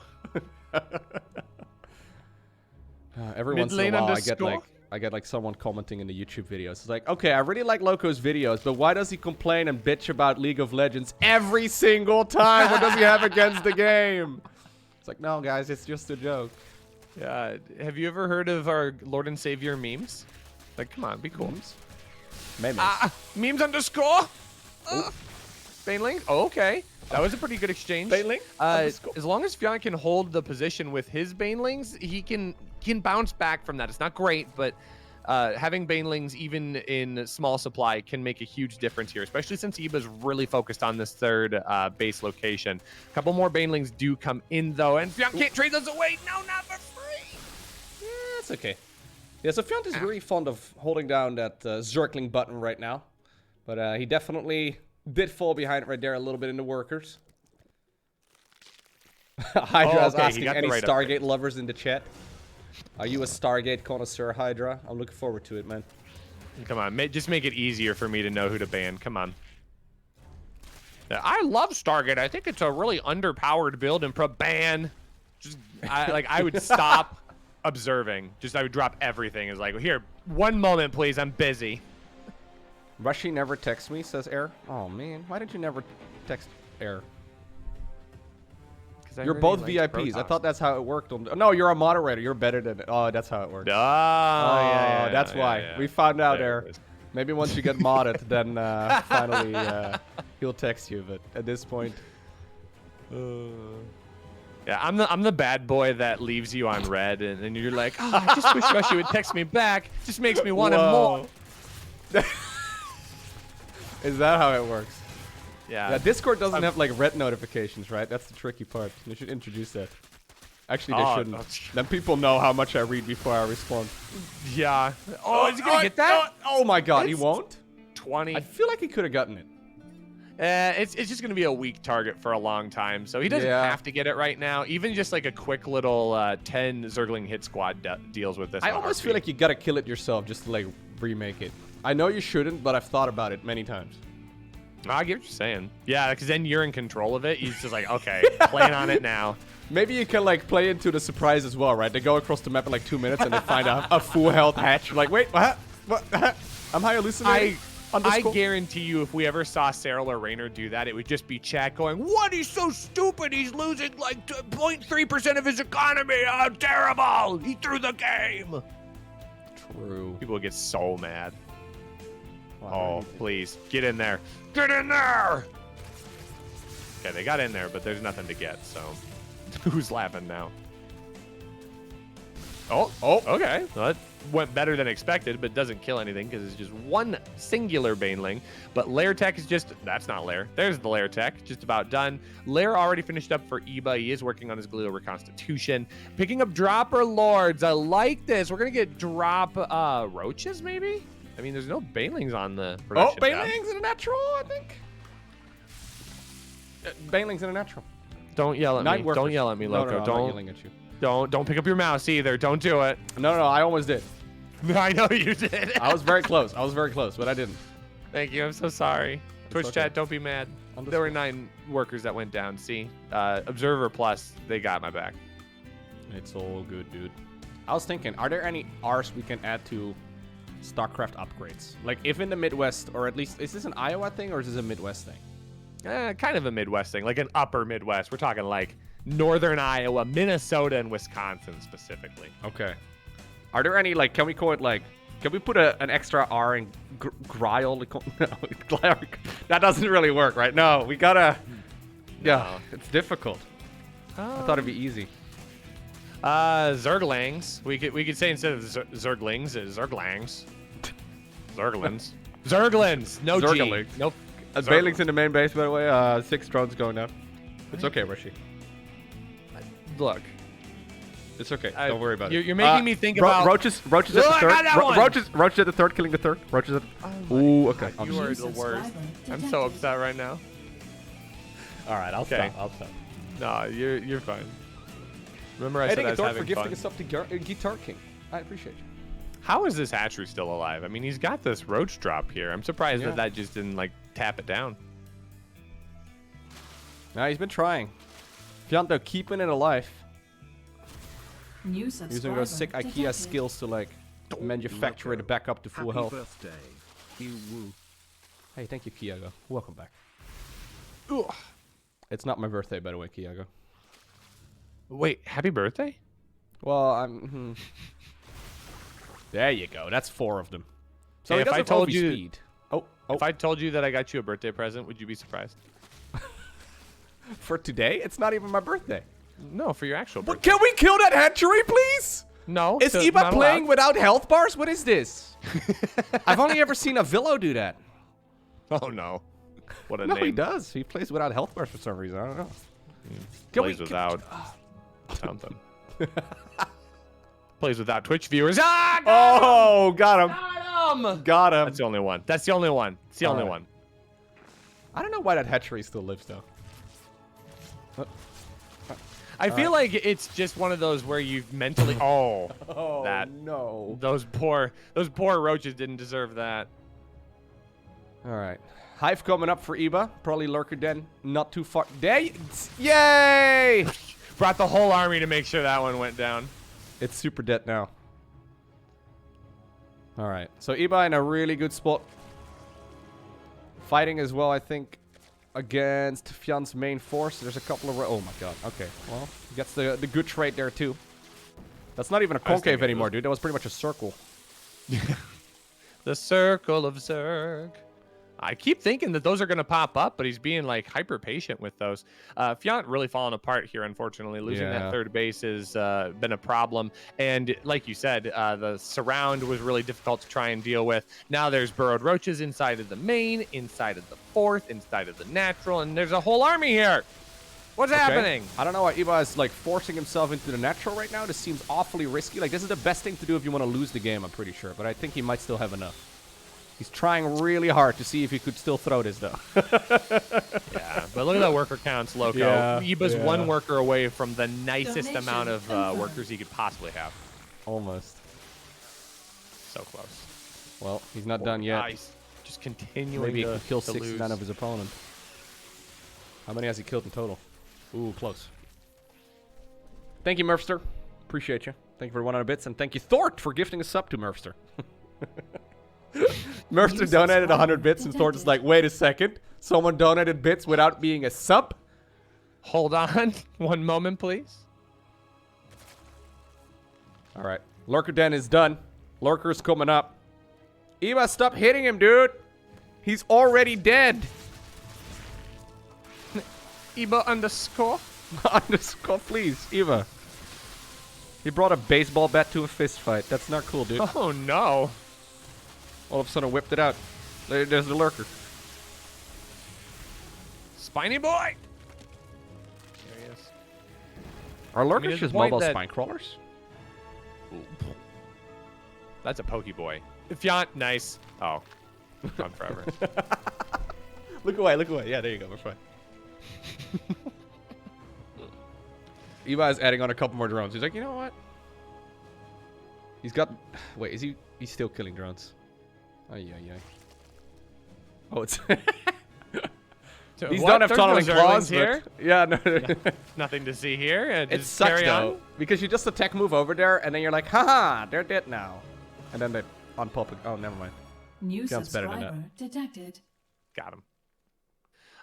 Every Mid once in a lane while, underscore? I get like someone commenting in the YouTube videos. It's like, okay, I really like Lowko's videos, but why does he complain and bitch about League of Legends every single time? What does he have against the game? It's like, no, guys, it's just a joke. Yeah. Have you ever heard of our Lord and Savior memes? Like, come on, be cool. Memes. Memes underscore? Baneling? Oh, okay. That was a pretty good exchange. Baneling? As long as Fiante can hold the position with his Banelings, he can bounce back from that. It's not great, but having Banelings even in small supply can make a huge difference here, especially since Eba's really focused on this third base location. A couple more Banelings do come in, though, and Fiante can't trade those away. No, not for free. Yeah, that's okay. Yeah, so Fiante is really fond of holding down that Zergling button right now. But he definitely did fall behind it right there a little bit in the workers. Hydra is asking any Stargate lovers in the chat. Are you a Stargate connoisseur, Hydra? I'm looking forward to it, man. Come on, just make it easier for me to know who to ban. Come on. I love Stargate. I think it's a really underpowered build and ban. Just I would stop observing. I would drop everything. It's like, here, one moment, please. I'm busy. Rushi never texts me, says Air. Oh man, why did you never text Air? You're both VIPs. I thought that's how it worked. No, you're a moderator. You're better than it. Oh, that's how it works. Yeah, that's why. Yeah. We found out there. Maybe once you get modded, then finally he'll text you. But at this point, yeah, I'm the bad boy that leaves you on red, and you're like, oh, I just wish Rushi would text me back. Just makes me want him more. Is that how it works? Yeah. Discord doesn't have like red notifications, right? That's the tricky part. They should introduce that. Actually, they shouldn't. Then people know how much I read before I respond. Yeah. Oh, is he gonna get that? Oh my God, he won't? 20. I feel like he could have gotten it. It's just gonna be a weak target for a long time, so he doesn't have to get it right now. Even just like a quick little 10 Zergling hit squad deals with this. I almost feel like you gotta kill it yourself just to like remake it. I know you shouldn't, but I've thought about it many times. I get what you're saying. Yeah, because then you're in control of it. He's just like, okay, playing on it now. Maybe you can like play into the surprise as well, right? They go across the map in like 2 minutes and they find a full health hatch. Like, wait, what? Am I hallucinating? I guarantee you, if we ever saw Cyril or Raynor do that, it would just be chat going, "What? He's so stupid. He's losing like 0.3% of his economy. Oh, terrible! He threw the game." True. People would get so mad. Wow, oh, please get in there. Get in there. Okay, they got in there, but there's nothing to get. So, who's laughing now? Oh, okay. Well, that went better than expected, but doesn't kill anything because it's just one singular Baneling. But Lair Tech is just, that's not Lair. There's the Lair Tech, just about done. Lair already finished up for Eba. He is working on his Glue Reconstitution. Picking up Dropper Lords. I like this. We're going to get drop Roaches, maybe? I mean, there's no Banelings on the production tab. Banelings in a natural, I think. Banelings in a natural. Don't yell at me. Workers. Don't yell at me, Lowko. No, I'm not yelling at you. Don't pick up your mouse either. Don't do it. No, I almost did. I know you did. I was very close. But I didn't. Thank you. I'm so sorry. Twitch okay. chat, don't be mad. There were 9 workers that went down. See, Observer Plus, they got my back. It's all good, dude. I was thinking, are there any Rs we can add to StarCraft upgrades? Like, if in the Midwest, or at least, is this an Iowa thing or is this a Midwest thing? Kind of a Midwest thing, like an upper Midwest. We're talking like northern Iowa, Minnesota, and Wisconsin specifically. Okay. Are there any, like, can we call it, like, can we put an extra R in Grial? No, that doesn't really work, right? No, we gotta, yeah, it's difficult. I thought it'd be easy. Zerglings. We could say instead of Zerglings, Zerglangs. Zerglins. Zerglins. No Zergling. G. Nope. Bailing's in the main base, by the way. 6 drones going up. It's okay, Rushi. Look. It's okay. Don't worry about it. You're making me think about roaches at the third. Roaches at the third, killing the third. Roaches at the... Ooh, okay. You are the worst. I'm so upset right now. All right, I'll stop. No, you're fine. Remember I said I was having for gifting fun. us up to Guitar King. I appreciate you. How is this hatchery still alive? I mean, he's got this roach drop here. I'm surprised that just didn't, like, tap it down. Nah, he's been trying. Fiante keeping it alive. Using those sick IKEA skills to, like, manufacture it back up to full health. Birthday. Hey, thank you, Kiago. Welcome back. Ugh. It's not my birthday, by the way, Kiago. Wait, happy birthday? Well, I'm... There you go. That's 4 of them. So hey, if I told you... Speed. If I told you that I got you a birthday present, would you be surprised? For today? It's not even my birthday. No, for your actual birthday. Can we kill that hatchery, please? No. Is Eba playing without health bars? What is this? I've only ever seen a Villo do that. Oh, no. What a no, name. he does. He plays without health bars for some reason. I don't know. Plays without something. Plays without Twitch viewers. Ah! Got him. Got him. That's the only one. That's the only one. It's the only one. I don't know why that hatchery still lives, though. I feel like it's just one of those where you've mentally no. Those poor roaches didn't deserve that. All right. Hive coming up for Eba. Probably Lurker Den. Not too far. Yay! Brought the whole army to make sure that one went down. It's super dead now. All right. So Eba in a really good spot. Fighting as well, I think, against Fiante's main force. There's a couple of... Oh, my God. Okay. Well, he gets the good trade there, too. That's not even a concave anymore, dude. That was pretty much a circle. The circle of Zerg. I keep thinking that those are going to pop up, but he's being, like, hyper patient with those. Fiante really falling apart here, unfortunately. Losing that third base has been a problem. And like you said, the surround was really difficult to try and deal with. Now there's burrowed roaches inside of the main, inside of the fourth, inside of the natural, and there's a whole army here. What's happening? I don't know why Eba is, like, forcing himself into the natural right now. This seems awfully risky. Like, this is the best thing to do if you want to lose the game, I'm pretty sure. But I think he might still have enough. He's trying really hard to see if he could still throw this, though. Yeah, but look at that worker counts, Lowko. Yeah, Eba's one worker away from the nicest amount of workers he could possibly have. Almost. So close. Well, he's not done yet. Nice. Just continuing Maybe he to can kill to 69 of his opponent. How many has he killed in total? Ooh, close. Thank you, Murfster. Appreciate you. Thank you for 100 bits. And thank you, Thort, for gifting a sub to Murfster. Murfster donated 100 bits, and Thort is like, wait a second. Someone donated bits without being a sub? Hold on. One moment, please. All right. Lurker Den is done. Lurker's coming up. Eba, stop hitting him, dude. He's already dead. Eba underscore. Underscore, please. Eva. He brought a baseball bat to a fist fight. That's not cool, dude. Oh, no. All of a sudden, whipped it out. There's the lurker. Spiny boy. There he is. Are lurkers just mobile that- spine crawlers? That's a Pokeboy. Fiante, nice. Oh, gone forever. Look away, look away. Yeah, there you go. We're fine. Evi's adding on a couple more drones. He's like, you know what? He's got... Wait, is he... He's still killing drones. Ay, ay, ay. Oh, it's... These don't have tunneling claws, here. but... Yeah, no. Nothing to see here. It Just sucks, carry though. on. Because you just attack move over there, and then you're like, haha, they're dead now. And then they unpop it. Oh, never mind. New Sounds better than that. subscriber detected. Got him.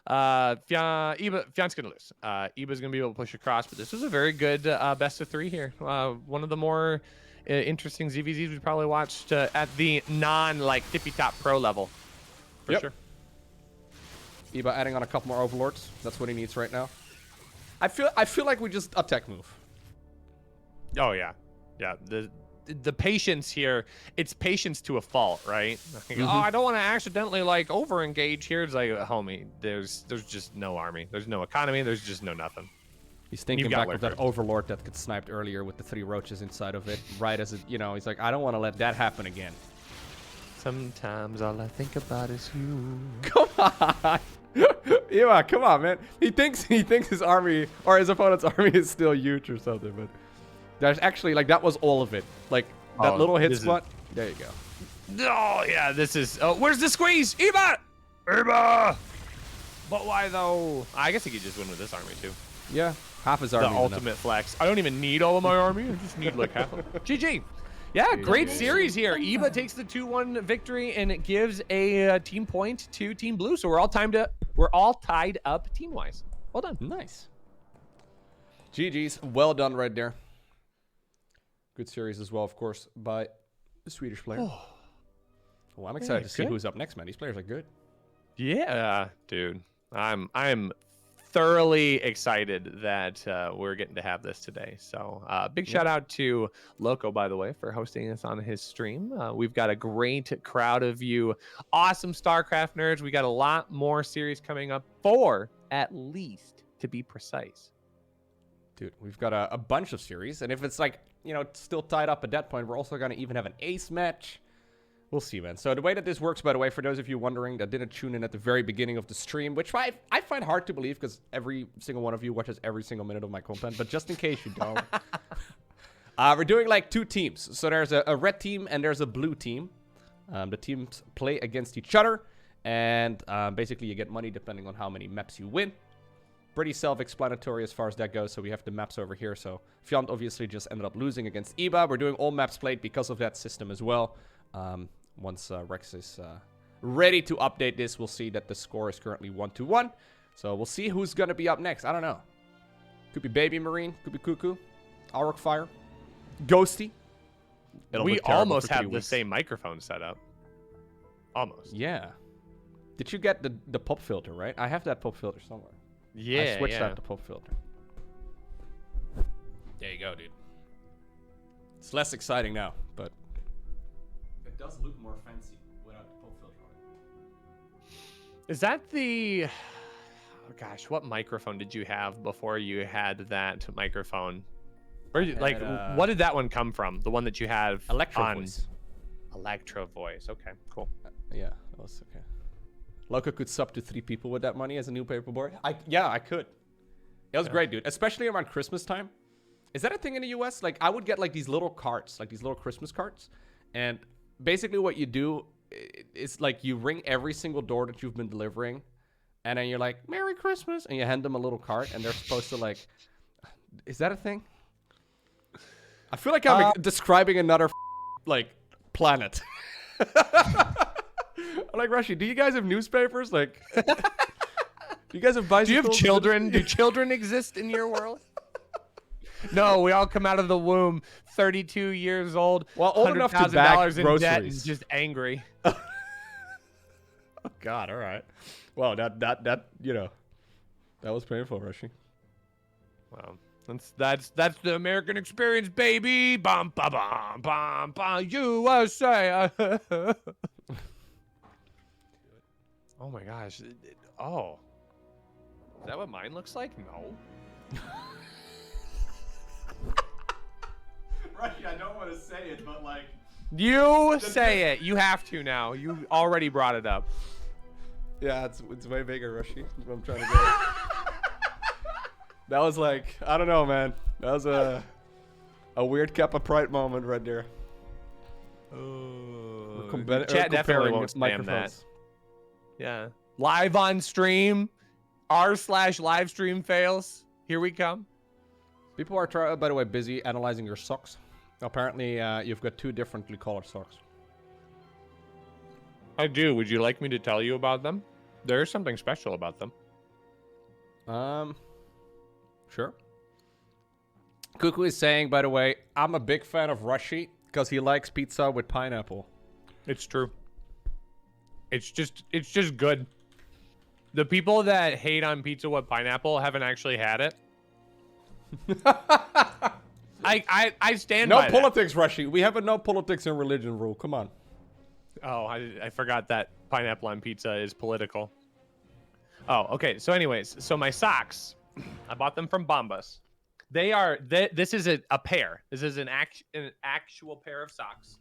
Fiante's gonna lose. Iba's gonna be able to push across, but this was a very good best of 3 here. One of the more interesting ZVZs we probably watched at the non-like tippy top pro level. For sure. Iba adding on a couple more overlords. That's what he needs right now. I feel like we just attack move. Oh yeah, yeah. The patience here, it's patience to a fault, right? Oh, I don't want to accidentally like over engage here. It's like, homie, there's just no army, there's no economy, there's just no nothing. He's thinking back of that overlord that gets sniped earlier with the 3 roaches inside of it, right as it, you know, he's like, I don't want to let that happen again. Sometimes all I think about is you. Come on. Yeah, come on, man. He thinks his army or his opponent's army is still huge or something, but there's actually like that was all of it. Like that little hit spot. There you go. Oh yeah, this is. Oh, where's the squeeze? Iba! But why though? I guess he could just win with this army too. Yeah, half his army. The ultimate flex. I don't even need all of my army. I just need like half of it. GG. Yeah, great series here. Iba takes the 2-1 victory, and it gives a team point to Team Blue. So we're all tied up team-wise. Well done. Nice. GG's. Well done right there. Good series as well, of course, by the Swedish player. Oh, I'm excited to see who's up next, man. These players are good. Yeah, dude. I'm thoroughly excited that we're getting to have this today. So big shout out to Lowko, by the way, for hosting us on his stream. We've got a great crowd of you awesome StarCraft nerds. We got a lot more series coming up, 4 at least, to be precise. Dude, we've got a bunch of series, and if it's like, you know, still tied up at that point, we're also going to even have an ace match. We'll see, man. So the way that this works, by the way, for those of you wondering that didn't tune in at the very beginning of the stream, which I find hard to believe because every single one of you watches every single minute of my content, but just in case you don't, we're doing like 2 teams. So there's a red team and there's a blue team. The teams play against each other, and basically you get money depending on how many maps you win. Pretty self-explanatory as far as that goes. So we have the maps over here. So Fiante obviously just ended up losing against Iba. We're doing all maps played because of that system as well. Once Rex is ready to update this, we'll see that the score is currently 1-1. So we'll see who's going to be up next. I don't know. Could be Baby Marine. Could be Cuckoo. Auric Fire. Ghosty. We almost have the same microphone set up. Almost. Yeah. Did you get the pop filter, right? I have that pop filter somewhere. Yeah, I switched out the pop filter. There you go, dude. It's less exciting now, but it does look more fancy without the pop filter on it. Is that the... Oh gosh, what microphone did you have before you had that microphone? Where did, like, what did that one come from? The one that you have Electro Voice. Electro Voice. Okay, cool. Yeah, that was okay. Lowko could sub to 3 people with that money as a new paperboard. Yeah, I could. It was great, dude. Especially around Christmas time. Is that a thing in the US? Like, I would get like these little cards, like these little Christmas cards. And basically what you do is like you ring every single door that you've been delivering. And then you're like, Merry Christmas. And you hand them a little card and they're supposed to like... Is that a thing? I feel like I'm describing another like planet. I'm like, Rushi, do you guys have newspapers? Like, do you guys have bicycles? Do you have children? Do children exist in your world? No, we all come out of the womb 32 years old, well, old enough to bag in groceries. debt and just angry. Oh God, all right. Well, that you know, that was painful, Rushi. Wow. That's the American experience, baby. Bum ba bum bum bum USA. Oh my gosh. Oh. Is that what mine looks like? No. Rushi, I don't want to say it, but like... You say it. You have to now. You already brought it up. Yeah, it's way bigger, Rushi. That's what I'm trying to get. That was like, I don't know, man. That was a weird Kappa Pride moment right there. Chat definitely won't spam that. Yeah. Live on stream. r/live stream fails. Here we come. People are, by the way, busy analyzing your socks. Apparently, you've got 2 differently colored socks. I do. Would you like me to tell you about them? There is something special about them. Sure. Cuckoo is saying, by the way, I'm a big fan of Rushi because he likes pizza with pineapple. It's true. It's just good. The people that hate on pizza with pineapple haven't actually had it. I stand by No politics, Rushi. We have a no politics and religion rule. Come on. Oh, I forgot that pineapple on pizza is political. Oh, okay. So anyways, so my socks, I bought them from Bombas. This is a pair. This is an actual pair of socks.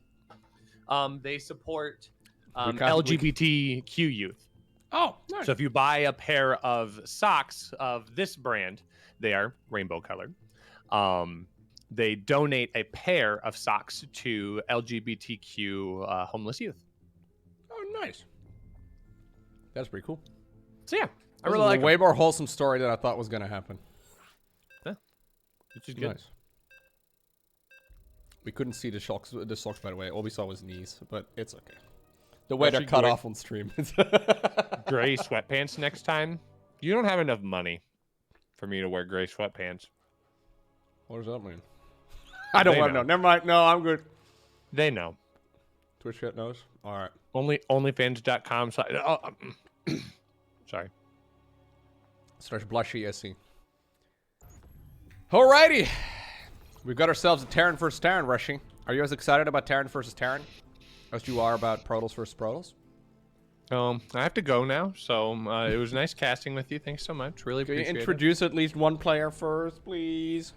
They support LGBTQ youth. Oh, nice. So if you buy a pair of socks of this brand, they are rainbow colored. They donate a pair of socks to LGBTQ homeless youth. Oh, nice. That's pretty cool. So yeah, I This really is like a way more wholesome story than I thought was going to happen. Yeah, which is good. Nice. We couldn't see the socks, by the way. All we saw was knees, but it's okay. The way they're cut off on stream. Gray sweatpants next time. You don't have enough money for me to wear gray sweatpants. What does that mean? I don't want to know. Never mind. No, I'm good. They know. Twitch chat knows. All right. Onlyfans.com. Sorry. Starts blushy, I see. Alrighty. We've got ourselves a Terran versus Terran rushing. Are you as excited about Terran versus Terran as you are about Protoss versus Protoss? I have to go now, so it was nice casting with you. Thanks so much. Really appreciate it. Can you introduce at least one player first, please?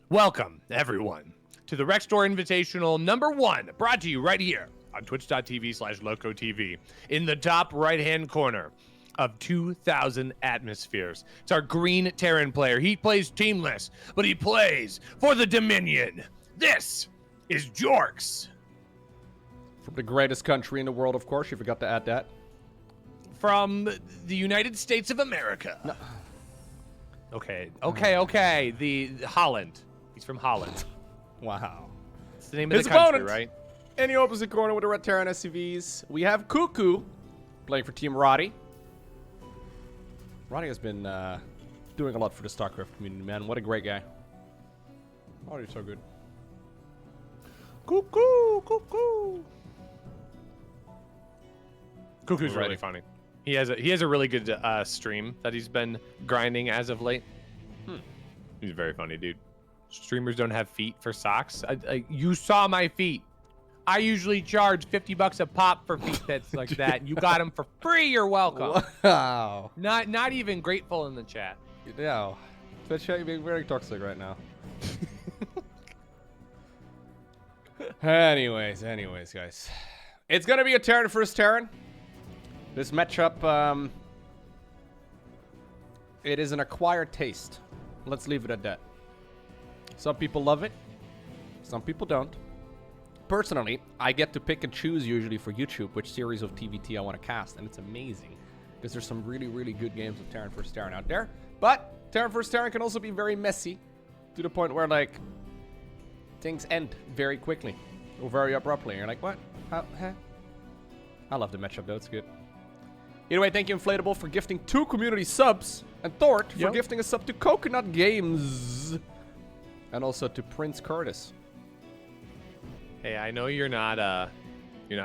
Welcome, everyone, to the Rextor Invitational #1, brought to you right here on twitch.tv/LowkoTV. In the top right-hand corner of 2,000 atmospheres. It's our green Terran player. He plays teamless, but he plays for the Dominion. This is Jorks. From the greatest country in the world, of course. You forgot to add that. From the United States of America. No. Okay. The Holland. He's from Holland. Wow. It's the name of the country, opponent, right? In the opposite corner with the red Terran SCVs, we have Cuckoo playing for Team Roddy. Roddy has been doing a lot for the StarCraft community, man. What a great guy. Oh, he's so good. Cuckoo. Cuckoo's really funny. He has a really good stream that he's been grinding as of late. He's very funny, dude. Streamers don't have feet for socks. You saw my feet. I usually charge $50 a pop for feet that's like that. You got them for free. You're welcome. Wow. Not even grateful in the chat. Yeah. Twitch chat being very toxic right now. Anyways, guys. It's gonna be a Terran versus Terran. This matchup, it is an acquired taste. Let's leave it at that. Some people love it. Some people don't. Personally, I get to pick and choose usually for YouTube which series of TVT I want to cast, and it's amazing because there's some really, really good games of Terran vs. Terran out there. But Terran vs. Terran can also be very messy to the point where, like, things end very quickly or very abruptly. You're like, what? How? Huh? I love the matchup, though. It's good. Either way, thank you, Inflatable, for gifting 2 community subs, and Thort for gifting a sub to Coconut Games, and also to Prince Curtis. Hey, I know you're not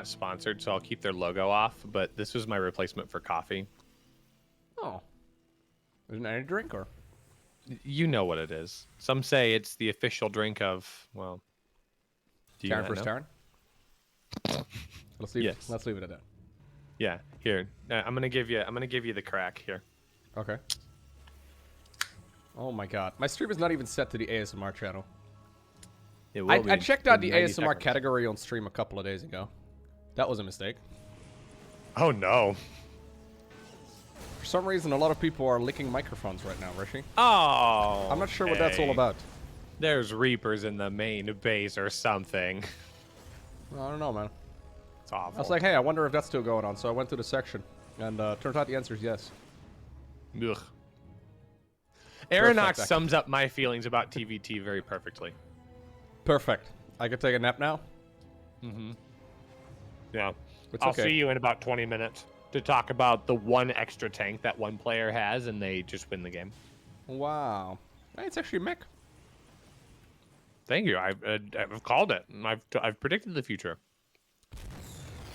sponsored, so I'll keep their logo off, but this was my replacement for coffee. Oh. Is it an energy drink, or? You know what it is. Some say it's the official drink of, well, do you Terran not versus know? Terran. Let's leave. Yes. Let's leave it at that. Yeah. Here, I'm gonna give you the crack here. Okay. Oh my god, my stream is not even set to the ASMR channel. It will be I checked out in the 90 ASMR seconds. category on stream a couple of days ago. That was a mistake. Oh no. For some reason, a lot of people are licking microphones right now, Rushi. Oh. I'm not sure what that's all hey. about. There's Reapers in the main base or something. I don't know, man. It's awful. I was like, hey, I wonder if that's still going on. So I went to the section, and turns out the answer is yes. Ugh. Aeronox Perfect. sums up my feelings about TVT very perfectly. Perfect. I could take a nap now. Yeah. It's I'll okay. see you in about 20 minutes to talk about the one extra tank that one player has, and they just win the game. Wow. Hey, it's actually a mech. Thank you. I've called it. And I've predicted the future.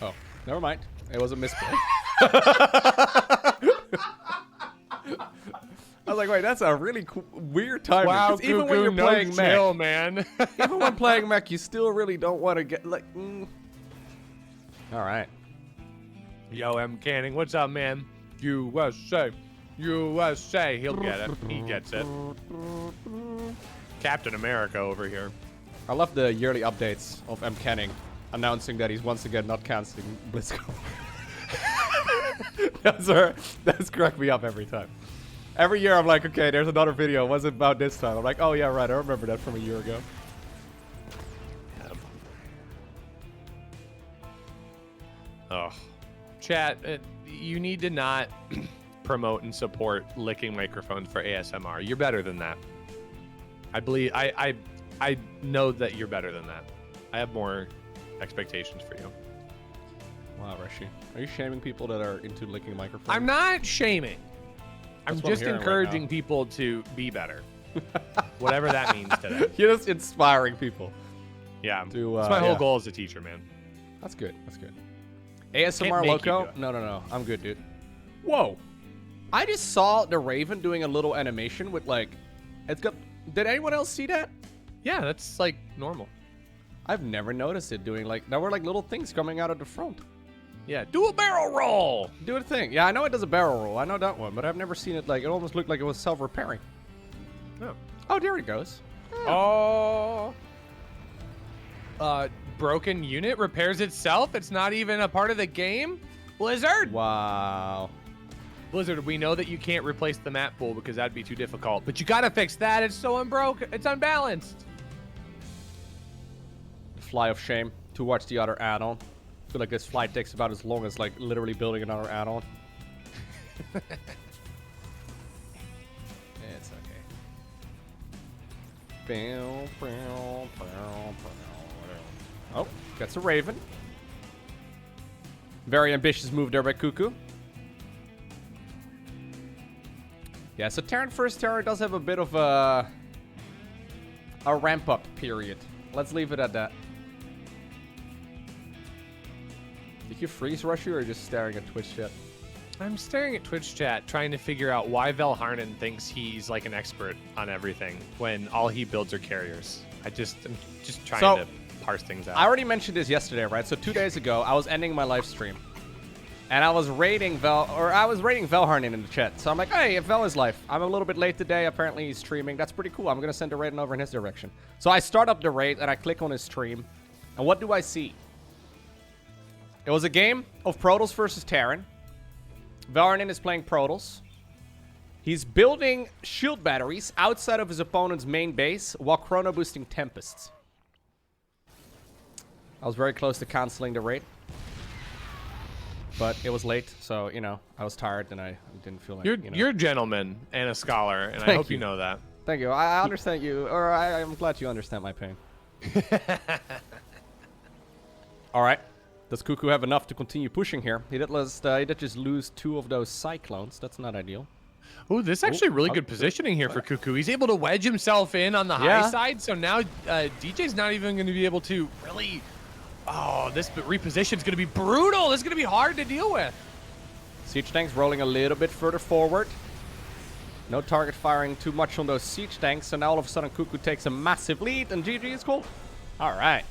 Oh, never mind. It was a misplay. I was like, wait, that's a really weird timing. Wow, 'Cause even when Cuckoo, you're no playing chill, mech, man. even when playing mech, you still really don't want to get like. All right. Yo, M. Canning, what's up, man? USA. USA. He'll get it. He gets it. Captain America over here. I love the yearly updates of M. Canning announcing that he's once again not canceling BlizzCon. That's cracked me up every time. Every year I'm like, okay, there's another video. What's it about this time? I'm like, oh yeah, right. I remember that from a year ago. Oh, chat, you need to not promote and support licking microphones for ASMR. You're better than that. I believe I know that you're better than that. I have more expectations for you. Wow, Rushi. Are you shaming people that are into licking microphones? I'm not shaming. I'm That's what I'm just hearing right encouraging now. people to be better. Whatever that means to them. You're just inspiring people. Yeah. To, That's my whole yeah. goal as a teacher, man. That's good. That's good. ASMR make you Lowko? do it. No. I'm good, dude. Whoa. I just saw the Raven doing a little animation with like, it's got. Did anyone else see that? Yeah, that's like normal. I've never noticed it doing like, there were like little things coming out of the front. Yeah, do a barrel roll. Do a thing. Yeah, I know it does a barrel roll. I know that one, but I've never seen it like, it almost looked like it was self-repairing. No. Oh, there it goes. Oh. Broken unit repairs itself. It's not even a part of the game. Blizzard. Wow. Blizzard, we know that you can't replace the map pool because that'd be too difficult, but you gotta fix that. It's so unbroken. It's unbalanced. The Fly of Shame to watch the other add-on. I feel like this flight takes about as long as like literally building another add-on. It's okay. Oh, gets a Raven. Very ambitious move there by Cuckoo. Yeah, so Terran First Terror does have a bit of a ramp-up period. Let's leave it at that. Did you freeze Rushi or are you just staring at Twitch chat? I'm staring at Twitch chat trying to figure out why Velharnan thinks he's like an expert on everything when all he builds are carriers. I'm just trying to parse things out. I already mentioned this yesterday, right? So 2 days ago, I was ending my live stream. And I was rating Velharnan in the chat. So I'm like, hey, if Vel is live. I'm a little bit late today. Apparently he's streaming. That's pretty cool. I'm going to send a rating over in his direction. So I start up the raid and I click on his stream. And what do I see? It was a game of Protoss versus Terran. Velharnan is playing Protoss. He's building shield batteries outside of his opponent's main base while chrono boosting Tempests. I was very close to canceling the raid. But it was late, so, you know, I was tired and I didn't feel like, You're a gentleman and a scholar, and I Thank hope you you. know that. Thank you. I understand you, or I'm glad you understand my pain. All right. Does Cuckoo have enough to continue pushing here? He did just lose 2 of those Cyclones. That's not ideal. Oh, this is actually really good positioning here for Cuckoo. He's able to wedge himself in on the high side, so now DJ's not even going to be able to really... Oh, this reposition is going to be brutal. This is going to be hard to deal with. Siege tank's rolling a little bit further forward. No target firing too much on those siege tanks, so now all of a sudden Cuckoo takes a massive lead, and GG is cool. All right.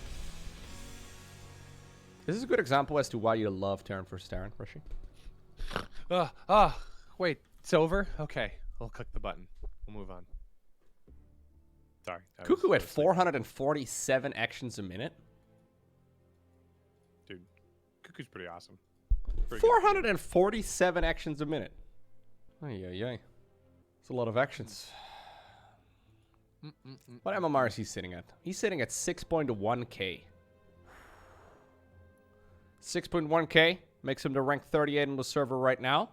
This is a good example as to why you love Terran vs. Terran, Rushi. Wait, it's over? Okay, we'll click the button. We'll move on. Sorry. Cuckoo at 447 actions a minute. Dude, Cuckoo's pretty awesome. 447 actions a minute. Ay. It's a lot of actions. What MMR is he sitting at? He's sitting at 6.1k. 6.1k makes him the rank 38 on the server right now.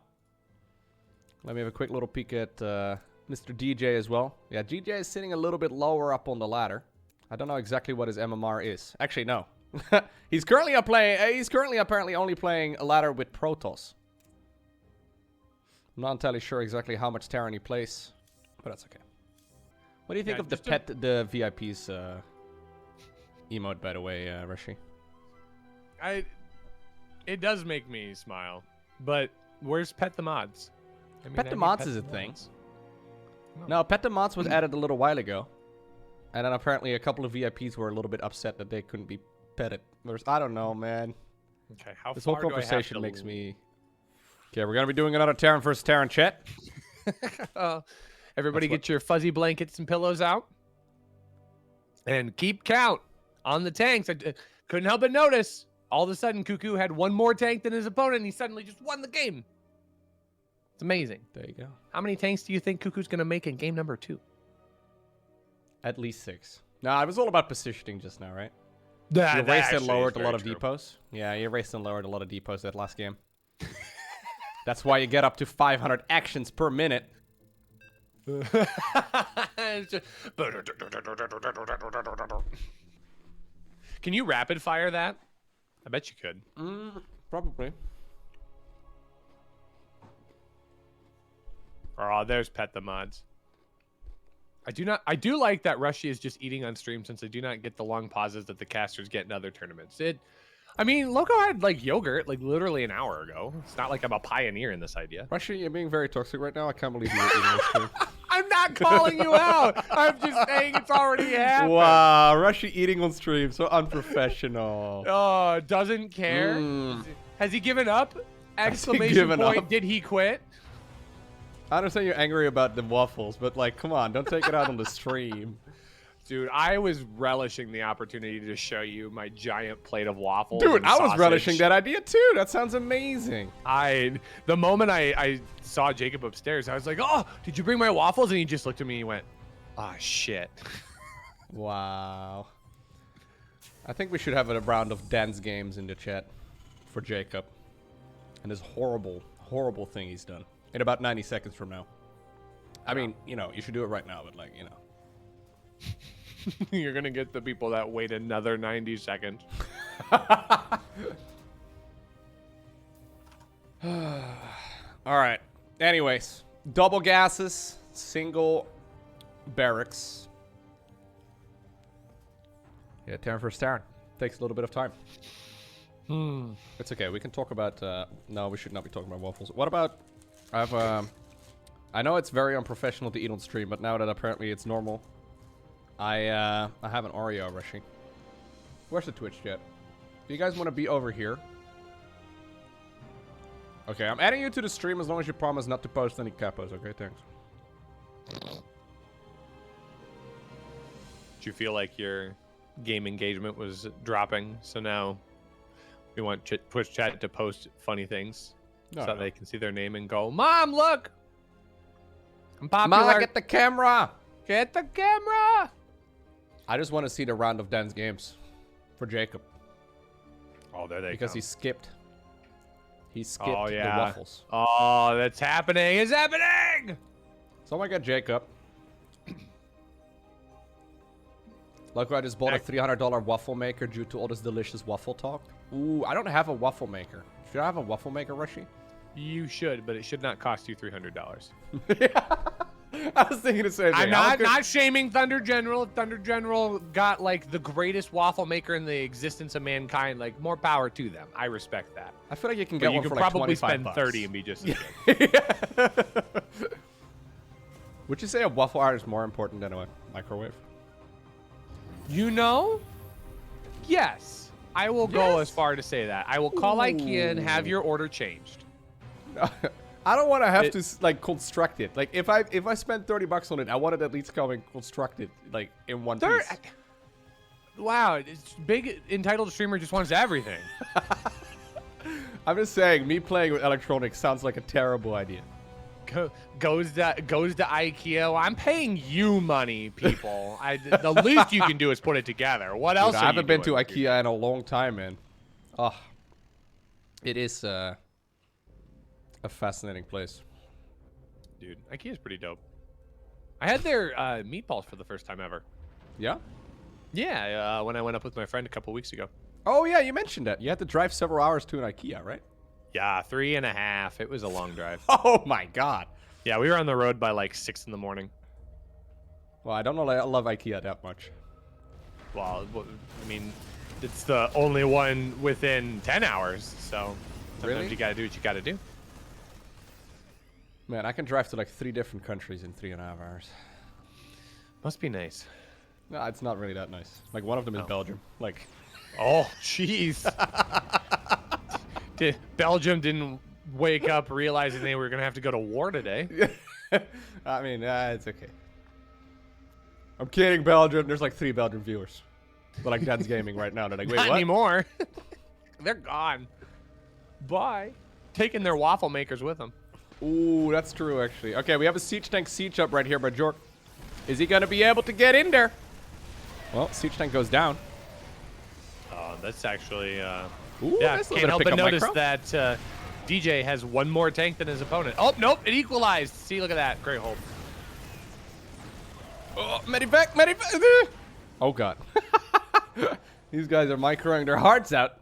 Let me have a quick little peek at Mr. DJ as well. Yeah, DJ is sitting a little bit lower up on the ladder. I don't know exactly what his MMR is. Actually, no. He's currently apparently only playing a ladder with Protoss. I'm not entirely sure exactly how much Terran he plays, but that's okay. What do you think of the VIP's emote, by the way, Rushi? It does make me smile, but where's Pet the Mods? I mean, Pet the Mods is a thing. No, Pet the Mods was added a little while ago. And then apparently a couple of VIPs were a little bit upset that they couldn't be petted. I don't know, man. Okay, how this far whole conversation makes me... Okay, we're going to be doing another Terran vs. Terran chat. Everybody get your fuzzy blankets and pillows out. And keep count on the tanks. I couldn't help but notice. All of a sudden, Cuckoo had one more tank than his opponent, and he suddenly just won the game. It's amazing. There you go. How many tanks do you think Cuckoo's going to make in game number 2? At least 6. Nah, it was all about positioning just now, right? You raced and lowered a lot of depots. Yeah, you raced and lowered a lot of depots that last game. That's why you get up to 500 actions per minute. Can you rapid fire that? I bet you could. Probably. Oh, there's Pet the Mods. I do like that Rushi is just eating on stream, since I do not get the long pauses that the casters get in other tournaments. I mean, Lowko had like yogurt like literally an hour ago. It's not like I'm a pioneer in this idea. Rushi, you're being very toxic right now. I can't believe you're eating on stream. I'm not calling you out. I'm just saying it's already happened. Wow, Rushi eating on stream, so unprofessional. Oh, doesn't care. Has he given up? Exclamation point! Up? Did he quit? I understand you're angry about the waffles, but like, come on, don't take it out on the stream. Dude, I was relishing the opportunity to show you my giant plate of waffles. Dude, I was relishing that idea too. That sounds amazing. The moment I saw Jacob upstairs, I was like, oh, did you bring my waffles? And he just looked at me and he went, ah, oh, shit. Wow. I think we should have a round of dance games in the chat for Jacob. And this horrible, horrible thing he's done. In about 90 seconds from now. I mean, you know, you should do it right now, but like, you know. You're going to get the people that wait another 90 seconds. All right. Anyways, double gases, single barracks. Yeah, Terran vs. Terran. Takes a little bit of time. It's okay. We can talk about... no, we should not be talking about waffles. What about... I know it's very unprofessional to eat on stream, but now that apparently it's normal, I have an Oreo, Rushi. Where's the Twitch chat? Do you guys want to be over here? Okay, I'm adding you to the stream as long as you promise not to post any capos, okay? Thanks. Do you feel like your game engagement was dropping, so now we want Twitch chat to post funny things? So they can see their name and go, Mom, look! I'm popular. Mom, get the camera! Get the camera! I just want to see the round of dance games for Jacob. Oh, there they go. Because he skipped. He skipped the waffles. Oh, that's happening. It's happening! Someone got Jacob. Lowko, I just bought a $300 waffle maker due to all this delicious waffle talk. Ooh, I don't have a waffle maker. Should I have a waffle maker, Rushi? You should, but it should not cost you $300. Yeah. I was thinking the same thing. I'm not shaming Thunder General. If Thunder General got like the greatest waffle maker in the existence of mankind, like more power to them. I respect that. I feel like you can get one for like probably 25 spend bucks. 30 and be just as good. Would you say a waffle iron is more important than a microwave? You know? Yes. I will go as far to say that. I will call IKEA and have your order changed. I don't want to have to like construct it. Like if I spend $30 on it, I want it at least coming constructed like in one piece. Wow, it's big entitled streamer just wants everything. I'm just saying, me playing with electronics sounds like a terrible idea. Goes to IKEA. Well, I'm paying you money, people. The least you can do is put it together. What else? I haven't been to IKEA in a long time, man. Oh, it is a fascinating place. Dude, IKEA's pretty dope. I had their meatballs for the first time ever. Yeah? Yeah, when I went up with my friend a couple weeks ago. Oh, yeah, you mentioned that. You had to drive several hours to an IKEA, right? Yeah, 3.5. It was a long drive. Oh, my God. Yeah, we were on the road by like 6 in the morning. Well, I don't know I love IKEA that much. Well, I mean, it's the only one within 10 hours, so sometimes you gotta do what you gotta do. Man, I can drive to like 3 different countries in 3.5 hours. Must be nice. No, it's not really that nice. Like, one of them is Belgium. Like... Oh, jeez. Belgium didn't wake up realizing they were going to have to go to war today. I mean, it's okay. I'm kidding, Belgium. There's like 3 Belgian viewers. But like, Dad's gaming right now. They're like, wait, Not what? anymore. They're gone. Bye. Taking their waffle makers with them. Ooh, that's true, actually. Okay, we have a siege tank siege up right here by Jork. Is he going to be able to get in there? Well, siege tank goes down. That's actually, Ooh, yeah, can't help but notice micro. that DJ has one more tank than his opponent. Oh, nope, it equalized. See, look at that. Great hold. Oh, medivac. Oh, God. These guys are microing their hearts out.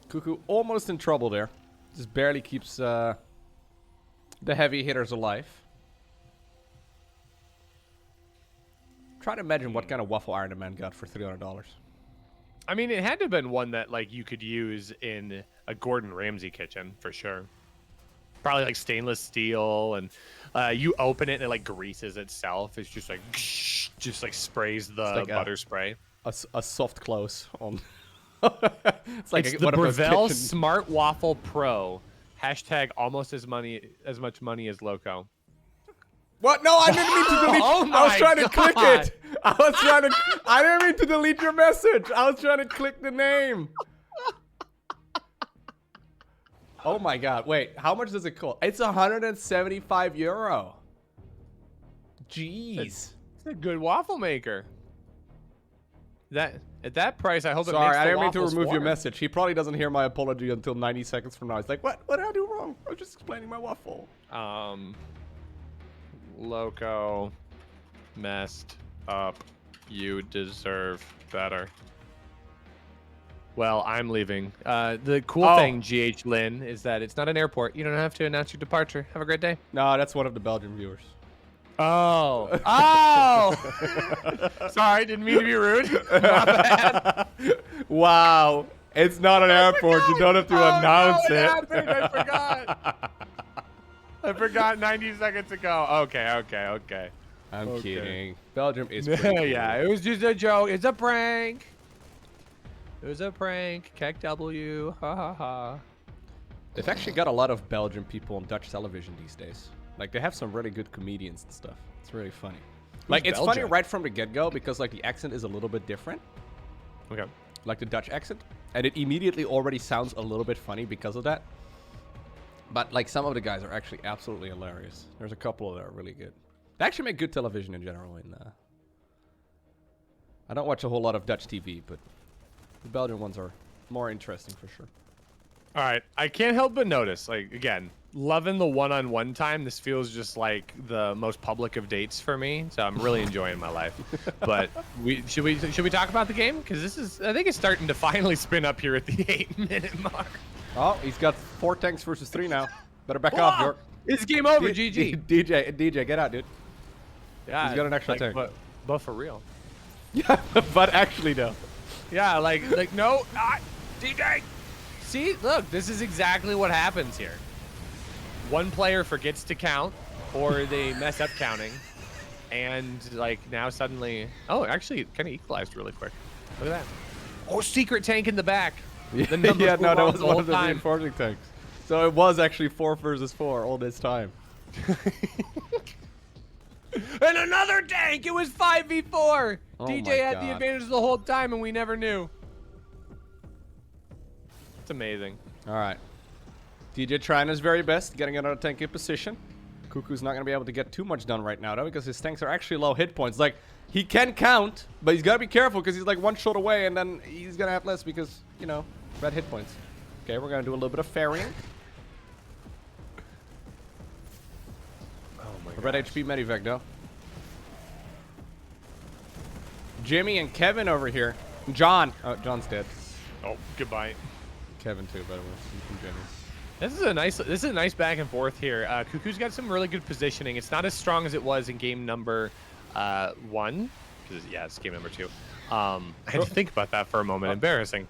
Cuckoo almost in trouble there. Just barely keeps the heavy hitters alive. Try to imagine what kind of waffle iron the man got for $300. I mean, it had to have been one that like you could use in a Gordon Ramsay kitchen for sure. Probably like stainless steel, and you open it and it like greases itself. It's just like sprays the like butter spray. A soft close on. It's like the Breville Smart Waffle Pro. # almost as much money as Lowko. What? No, I didn't mean to delete. Oh I was trying to click God. it. I didn't mean to delete your message. I was trying to click the name. Oh my God. Wait, how much does it cost? It's €175. Jeez. It's a good waffle maker. At that price, I hope it makes Sorry, the I didn't mean to waffles remove your warm. message. He probably doesn't hear my apology until 90 seconds from now. He's like, what did I do wrong? I was just explaining my waffle. Lowko messed up. You deserve better. Well, I'm leaving. The cool thing, GH Lynn, is that it's not an airport. You don't have to announce your departure. Have a great day. No, that's one of the Belgian viewers. Oh. Sorry, didn't mean to be rude. My bad. Wow. It's not an airport. You don't have to announce it. Happened. I forgot. I forgot 90 seconds ago. Okay. I'm kidding. Belgium is pretty cool. Yeah, it was just a joke. It's a prank. It was a prank. Keck W. Ha ha ha. They've actually got a lot of Belgian people on Dutch television these days. Like, they have some really good comedians and stuff. It's really funny. Like, it's funny right from the get-go because, like, the accent is a little bit different. Okay. Like the Dutch accent. And it immediately already sounds a little bit funny because of that. But, like, some of the guys are actually absolutely hilarious. There's a couple that are really good. They actually make good television in general. I don't watch a whole lot of Dutch TV, but the Belgian ones are more interesting for sure. All right. I can't help but notice, like, again, loving the one-on-one time. This feels just like the most public of dates for me, so I'm really enjoying my life. But should we talk about the game? Because I think it's starting to finally spin up here at the 8-minute mark. Oh, he's got 4 tanks versus 3 now. Better back off, York. It's game over, GG. DJ, get out, dude. Yeah, he's got an extra tank. But for real. Yeah, but actually, though. Yeah, like no, DJ. See, look, this is exactly what happens here. One player forgets to count, or they mess up counting. And like now suddenly, oh, actually it kind of equalized really quick. Look at that. Oh, secret tank in the back. The Yeah, no, that was one of the time. reinforcing tanks. So it was actually 4 versus 4 all this time. And another tank! It was 5v4! Oh DJ had my the God. advantage the whole time and we never knew. It's amazing. All right. DJ trying his very best, getting another tank in position. Cuckoo's not going to be able to get too much done right now, though, because his tanks are actually low hit points. Like, he can count, but he's got to be careful because he's like 1 shot away, and then he's going to have less because, you know, red hit points. Okay, we're going to do a little bit of ferrying. Red HP Medivac, though. Jimmy and Kevin over here. John. Oh, John's dead. Oh, goodbye. Kevin too, by the way. From Jimmy. This is a nice back and forth here. Cuckoo's got some really good positioning. It's not as strong as it was in game number 1. Yeah, it's game number 2. I had to think about that for a moment. Embarrassing.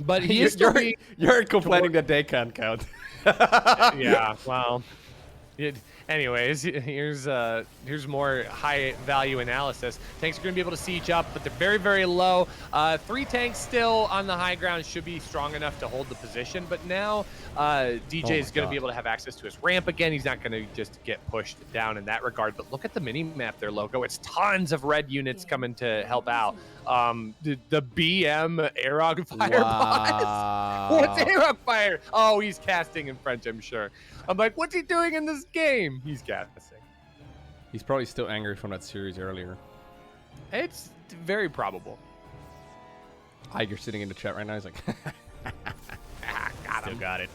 But he is you're complaining that they can't count. Yeah, well. Anyways, here's more high value analysis. Tanks are going to be able to siege up, but they're very, very low. 3 tanks still on the high ground should be strong enough to hold the position, but now DJ is going to be able to have access to his ramp again. He's not going to just get pushed down in that regard, but look at the mini map there, Lowko. It's tons of red units coming to help out. The BM Arog Fire boss. What's Arog Fire? Oh, he's casting in French, I'm sure. I'm like, what's he doing in this game? He's casting. He's probably still angry from that series earlier. It's very probable. Iger's sitting in the chat right now. He's like, got him. still got it.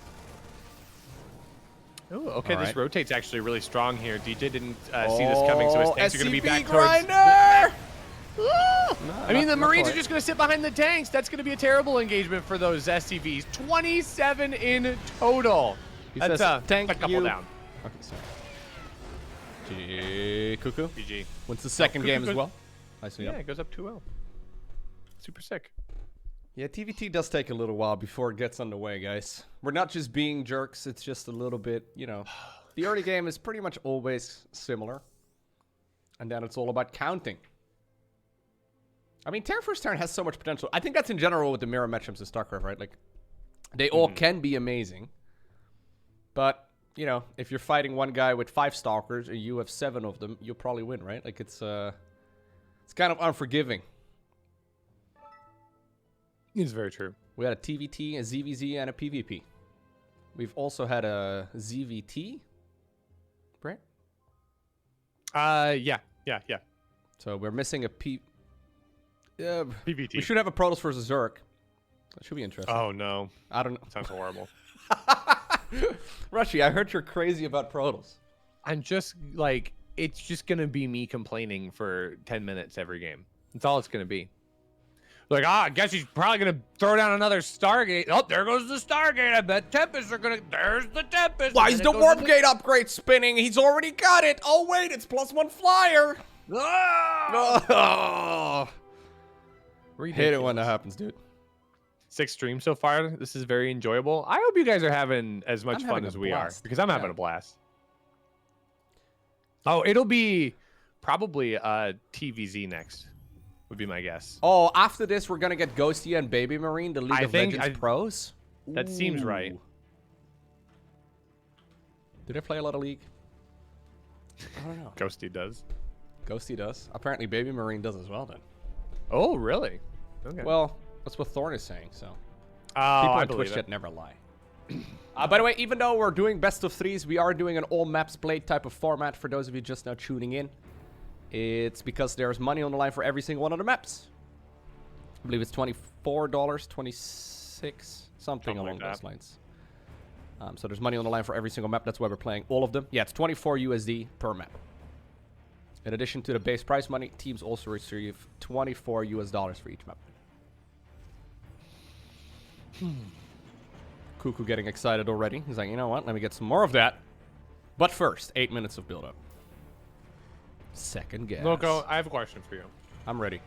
Oh, okay. All This right. rotate's actually really strong here. DJ didn't see this coming, so his tanks are going to be back grinder! towards. I mean, the Marines are just going to sit behind the tanks. That's going to be a terrible engagement for those SCVs. 27 in total. That's a couple down. Okay, sorry. GG, Cuckoo. GG. What's the second game as well? Yeah, it goes up 2-0. Super sick. Yeah, TVT does take a little while before it gets underway, guys. We're not just being jerks. It's just a little bit, you know. The early game is pretty much always similar. And then it's all about counting. I mean, Turn First Turn has so much potential. I think that's in general with the mirror matchups in StarCraft, right? Like, they all can be amazing. But, you know, if you're fighting one guy with 5 Stalkers and you have 7 of them, you'll probably win, right? Like, it's kind of unforgiving. It's very true. We had a TVT, a ZVZ, and a PvP. We've also had a ZVT, right? Yeah. So we're missing a PvT. We should have a Protoss versus Zerg. That should be interesting. Oh, no. I don't know. Sounds horrible. Rushi, I heard you're crazy about Protoss. I'm just, like, it's just going to be me complaining for 10 minutes every game. That's all it's going to be. Like, I guess he's probably going to throw down another Stargate. Oh, there goes the Stargate. I bet Tempests are going to... There's the Tempest. Why is the Warp Gate upgrade spinning? He's already got it. Oh, wait, it's +1 flyer. Ah! Oh. Hate it when that happens, dude. 6 streams so far. This is very enjoyable. I hope you guys are having as much fun as we are, because I'm having a blast. Oh, it'll be probably TVZ next, would be my guess. Oh, after this, we're going to get Ghosty and Baby Marine, the League of Legends pros? That seems right. Do they play a lot of League? I don't know. Ghosty does. Ghosty does. Apparently, Baby Marine does as well, then. Oh, really? Okay. Well, that's what Thorn is saying, so. Oh, people I on believe Twitch it. chat never lie. By the way, even though we're doing best of 3s, we are doing an all maps played type of format for those of you just now tuning in. It's because there's money on the line for every single one of the maps. I believe it's $24, 26, something along those lines. So there's money on the line for every single map. That's why we're playing all of them. Yeah, it's 24 USD per map. In addition to the base prize money, teams also receive $24 US for each map. Cuckoo getting excited already. He's like, you know what? Let me get some more of that. But first, 8 minutes of build-up. Second gas. Lowko, I have a question for you. I'm ready.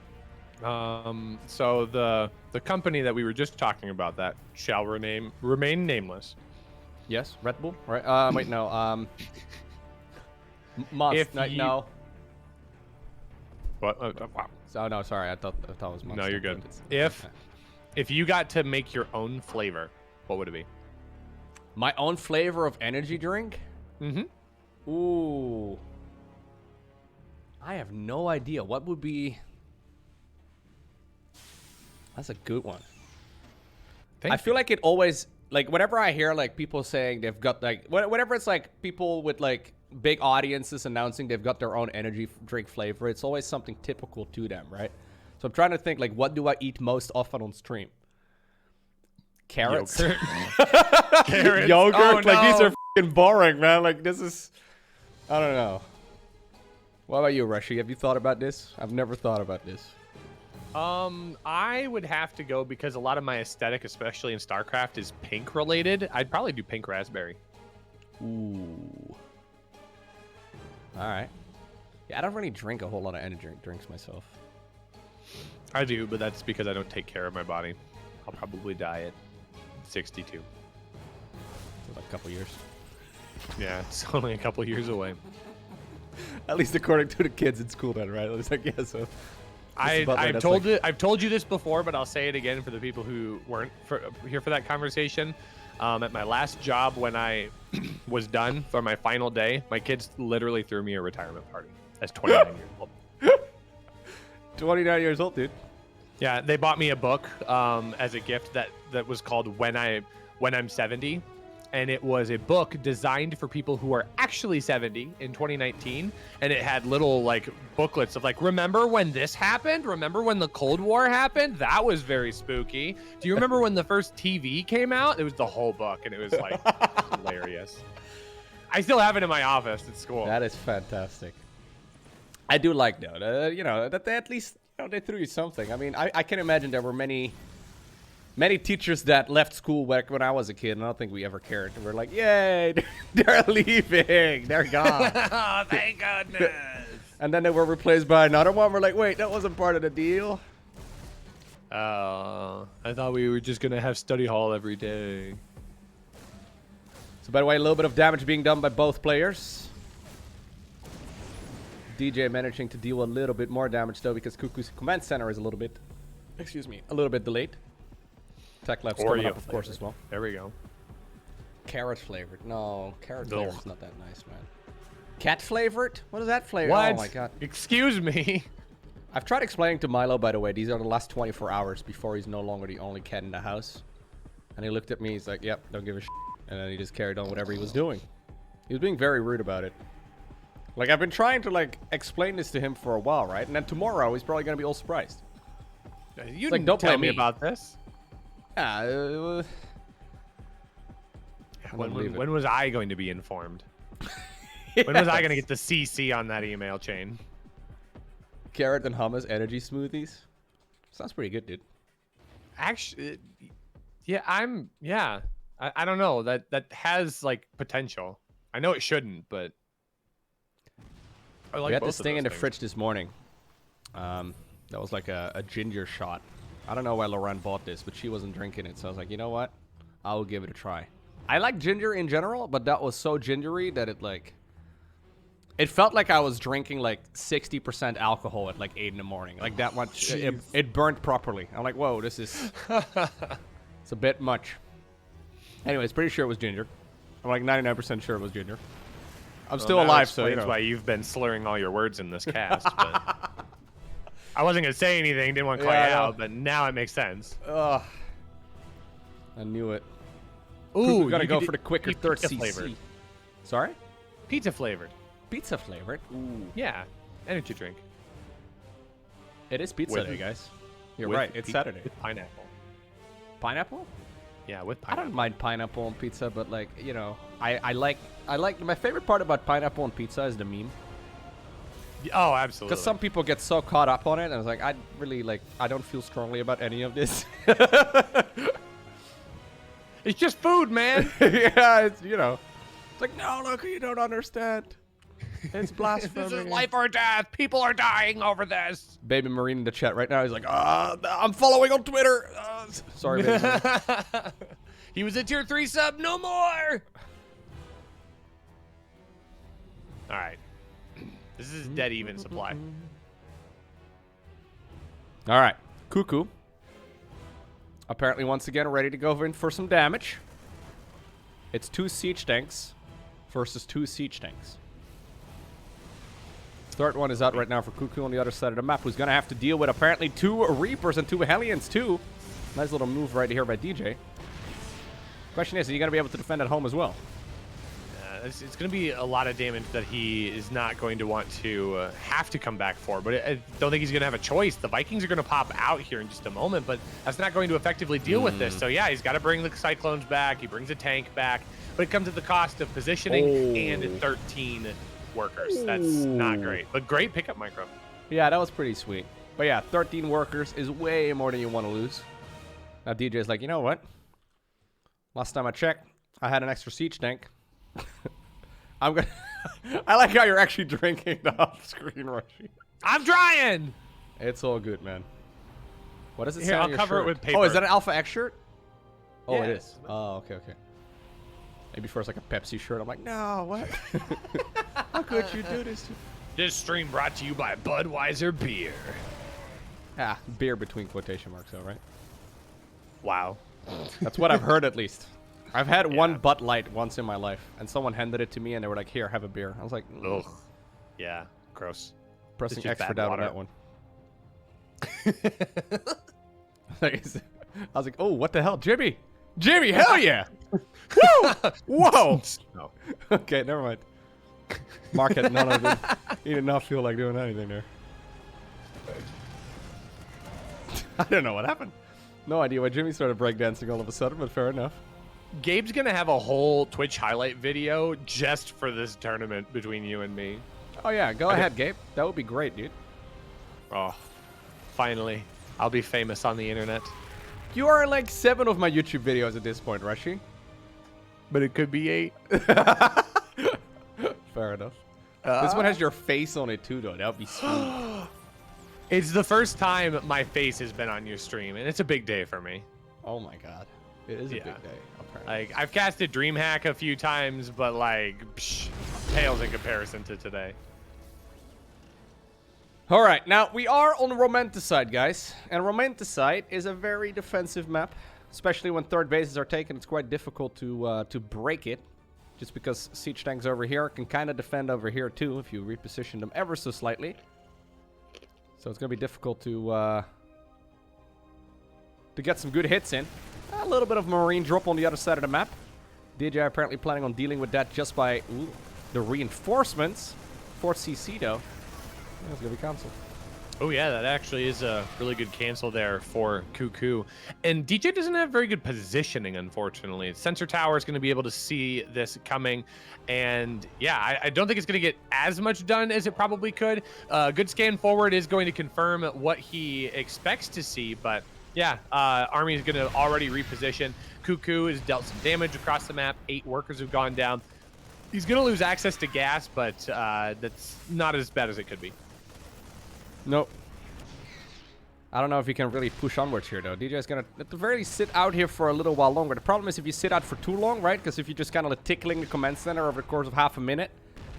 So the company that we were just talking about that shall remain nameless. Yes, Red Bull, right? Wait, no. Must. No. What? Wow. Oh, no, sorry. I thought it was must. No, you're good. Okay. If you got to make your own flavor, what would it be? My own flavor of energy drink? Mm-hmm. Ooh. I have no idea. What would be... That's a good one. I feel like it always... Like, whenever I hear, like, people saying they've got, like... Whenever it's, like, people with, like, big audiences announcing they've got their own energy drink flavor, it's always something typical to them, right? So I'm trying to think, like, what do I eat most often on stream? Carrots? Carrots? Yogurt? Oh, Like, these no. are f***ing boring, man. Like, this is... I don't know. What about you, Rushi? Have you thought about this? I've never thought about this. I would have to go because a lot of my aesthetic, especially in StarCraft, is pink related. I'd probably do pink raspberry. Ooh. All right. Yeah, I don't really drink a whole lot of energy drinks myself. I do, but that's because I don't take care of my body. I'll probably die at 62. For like a couple years. Yeah, it's only a couple years away. At least according to the kids in school, then, right? It's like, yeah, so. I've told you this before, but I'll say it again for the people who weren't here for that conversation. At my last job, when I was done for my final day, my kids literally threw me a retirement party as 29 years old. 29 years old, dude. Yeah, they bought me a book as a gift that was called When I'm 70. And it was a book designed for people who are actually 70 in 2019. And it had little like booklets of like, remember when this happened? Remember when the Cold War happened? That was very spooky. Do you remember when the first TV came out? It was the whole book and it was like hilarious. I still have it in my office at school. That is fantastic. I do like though, you know, that they at least, you know, they threw you something. I mean, I can imagine there were many teachers that left school back when I was a kid, and I don't think we ever cared. We're like, yay, they're leaving. They're gone. Oh, thank goodness. And then they were replaced by another one. We're like, wait, that wasn't part of the deal. I thought we were just going to have study hall every day. So, by the way, a little bit of damage being done by both players. DJ managing to deal a little bit more damage, though, because Cuckoo's command center is a little bit delayed. Tech Lab's coming up, of course, as well. There we go. Carrot flavored. No, carrot flavored's not that nice, man. Cat flavored? What is that flavor? What? Oh my god. Excuse me. I've tried explaining to Milo, by the way, these are the last 24 hours before he's no longer the only cat in the house. And he looked at me, he's like, yep, don't give a shit. And then he just carried on whatever he was doing. He was being very rude about it. Like, I've been trying to, like, explain this to him for a while, right? And then tomorrow, he's probably going to be all surprised. You didn't don't tell me about this. Yeah, when was I going to be informed? Yes. When was I going to get the CC on that email chain? Carrot and hummus energy smoothies. Sounds pretty good, dude. Actually, yeah, I don't know. That has like potential. I know it shouldn't, but I like we had both this of thing those in the things. fridge this morning. That was like a ginger shot. I don't know why Lauren bought this, but she wasn't drinking it. So I was like, you know what? I will give it a try. I like ginger in general, but that was so gingery that it felt like I was drinking like 60% alcohol at like 8 in the morning. Like that much. It burnt properly. I'm like, whoa, this is, it's a bit much. Anyways, pretty sure it was ginger. I'm like 99% sure it was ginger. I'm still alive, so you know. That's why you've been slurring all your words in this cast. But I wasn't gonna say anything, didn't want to call you out, but now it makes sense. Ugh. I knew it. Ooh, we gotta go for the quicker third CC. Flavored. Sorry? Pizza flavored. Pizza flavored? Ooh. Yeah, energy drink. It is pizza day, guys. You're right. It's Saturday. With pineapple. Pineapple? Yeah, with pineapple. I don't mind pineapple on pizza, but like, you know, I like my favorite part about pineapple on pizza is the meme. Oh, absolutely. Because some people get so caught up on it, and I was like, I don't feel strongly about any of this. It's just food, man. Yeah, it's, you know. It's like, no, look, you don't understand. It's blasphemy. This is life or death. People are dying over this. Baby Marine in the chat right now. He's like, I'm following on Twitter. Sorry, baby. He was a tier 3 sub. No more. All right. This is dead even supply. All right. Cuckoo. Apparently, once again, ready to go in for some damage. It's 2 siege tanks versus 2 siege tanks. Third one is out right now for Cuckoo on the other side of the map, who's going to have to deal with apparently 2 Reapers and 2 Hellions, too. Nice little move right here by DJ. Question is, are you going to be able to defend at home as well? It's going to be a lot of damage that he is not going to want to have to come back for, but I don't think he's going to have a choice. The Vikings are going to pop out here in just a moment, but that's not going to effectively deal with this. So yeah, he's got to bring the Cyclones back. He brings a tank back, but it comes at the cost of positioning and 13 workers. That's not great, but great pickup micro. Yeah, that was pretty sweet. But yeah, 13 workers is way more than you want to lose. Now DJ's like, you know what? Last time I checked, I had an extra siege tank. I'm gonna. I like how you're actually drinking the off-screen, Rushi. I'm trying. It's all good, man. What does it say Here, on I'll your cover shirt? it with paper. Oh, is that an Alpha X shirt? Oh, Yeah. it is. Oh, okay, okay. Maybe first like a Pepsi shirt. I'm like, no, what? How could you do this? This stream brought to you by Budweiser beer. Ah, beer between quotation marks, though, right? Wow. That's what I've heard, at least. I've had one Bud Light once in my life, and someone handed it to me, and they were like, here, have a beer. I was like, ugh. Yeah, gross. Pressing It's just X for bad doubt on water. that one. I was like, oh, what the hell? Jimmy! Jimmy, hell yeah! Woo! Whoa! No. Okay, never mind. Mark had none of it. He did not feel like doing anything there. I don't know what happened. No idea why Jimmy started breakdancing all of a sudden, but fair enough. Gabe's going to have a whole Twitch highlight video just for this tournament between you and me. Oh, yeah. Go ahead, Gabe. That would be great, dude. Oh, finally. I'll be famous on the internet. You are in like 7 of my YouTube videos at this point, Rushi. But it could be 8. Fair enough. This one has your face on it, too, though. That would be sweet. It's the first time my face has been on your stream, and it's a big day for me. Oh, my God. It is a big day, apparently. Like, I've casted DreamHack a few times, but like, pales in comparison to today. All right, now we are on Romanticide, guys. And Romanticide is a very defensive map. Especially when third bases are taken, it's quite difficult to break it. Just because siege tanks over here can kind of defend over here too, if you reposition them ever so slightly. So it's going to be difficult to get some good hits in. A little bit of marine drop on the other side of the map. DJ apparently planning on dealing with that just by the reinforcements. 4th CC though. That's going to be cancelled. Oh yeah, that actually is a really good cancel there for Cuckoo. And DJ doesn't have very good positioning, unfortunately. Sensor Tower is going to be able to see this coming. And yeah, I don't think it's going to get as much done as it probably could. Good scan forward is going to confirm what he expects to see, but yeah, Army is going to already reposition. Cuckoo has dealt some damage across the map. 8 workers have gone down. He's going to lose access to gas, but that's not as bad as it could be. Nope. I don't know if he can really push onwards here, though. DJ's going to, at the very least, sit out here for a little while longer. The problem is if you sit out for too long, right? Because if you're just kind of like tickling the command center over the course of half a minute,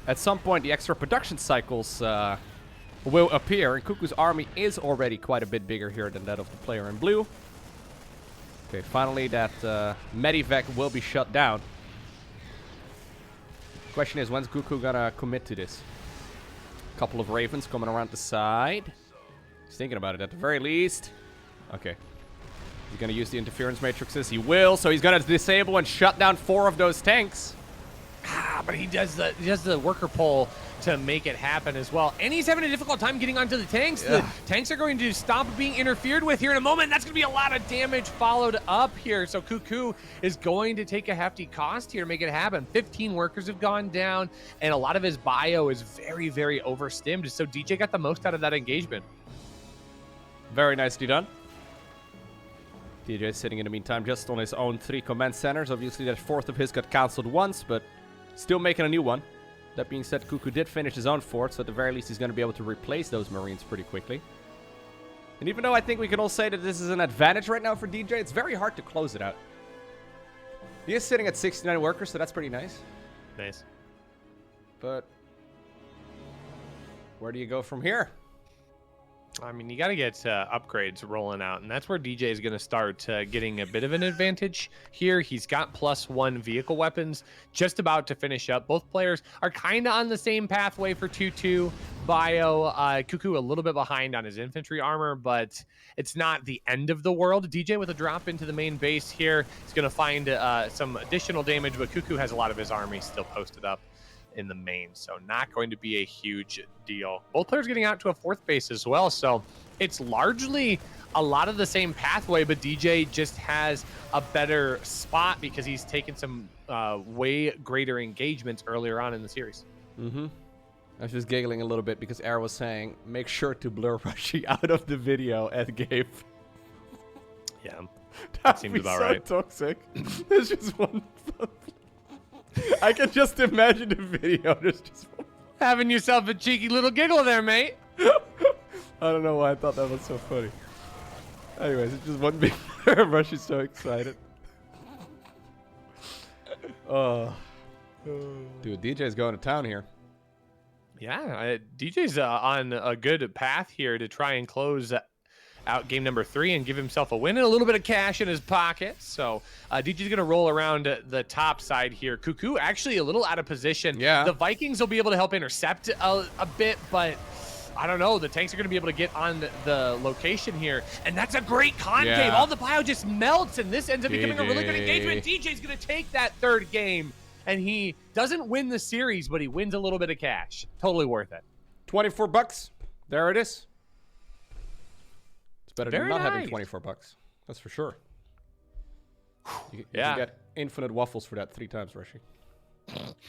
at some point the extra production cycles will appear. And Cuckoo's army is already quite a bit bigger here than that of the player in blue. Okay, finally that Medivac will be shut down. Question is, when's Cuckoo gonna commit to this? Couple of Ravens coming around the side. He's thinking about it at the very least. Okay. He's going to use the interference matrices. He will. So he's going to disable and shut down 4 of those tanks. But he does the worker pull to make it happen as well. And he's having a difficult time getting onto the tanks. The tanks are going to stop being interfered with here in a moment. That's going to be a lot of damage followed up here. So Cuckoo is going to take a hefty cost here to make it happen. 15 workers have gone down, and a lot of his bio is very, very overstimmed. So DJ got the most out of that engagement. Very nicely done. DJ is sitting in the meantime just on his own 3 command centers. Obviously that 4th of his got cancelled once, but still making a new one. That being said, Cuckoo did finish his own 4th, so at the very least he's going to be able to replace those Marines pretty quickly. And even though I think we can all say that this is an advantage right now for DJ, it's very hard to close it out. He is sitting at 69 workers, so that's pretty nice. Nice. But where do you go from here? I mean, you got to get upgrades rolling out, and that's where DJ is going to start getting a bit of an advantage here. He's got +1 vehicle weapons, just about to finish up. Both players are kind of on the same pathway for 2-2 bio. Cuckoo a little bit behind on his infantry armor, but it's not the end of the world. DJ with a drop into the main base here. He's going to find some additional damage, but Cuckoo has a lot of his army still posted up in the main, so not going to be a huge deal. Both players getting out to a 4th base as well, so it's largely a lot of the same pathway, but DJ just has a better spot because he's taken some way greater engagements earlier on in the series. I was just giggling a little bit because Air was saying, make sure to blur Rushi out of the video at Gabe. Yeah, that seems about so right. Toxic. There's just one. I can just imagine the video. There's just one. Having yourself a cheeky little giggle there, mate. I don't know why I thought that was so funny. Anyways, it's just one big Rushi's so excited. Dude, DJ's going to town here. Yeah, DJ's on a good path here to try and close out game number 3 and give himself a win and a little bit of cash in his pocket. So DJ's going to roll around the top side here. Cuckoo actually a little out of position. Yeah. The Vikings will be able to help intercept a bit, but I don't know. The tanks are going to be able to get on the location here. And that's a great concave. Yeah. All the bio just melts, and this ends up becoming a really good engagement. DJ's going to take that 3rd game, and he doesn't win the series, but he wins a little bit of cash. Totally worth it. $24. There it is. Better than Very not having nice. 24 bucks. That's for sure. You Yeah. can get infinite waffles for that 3 times, Rushi.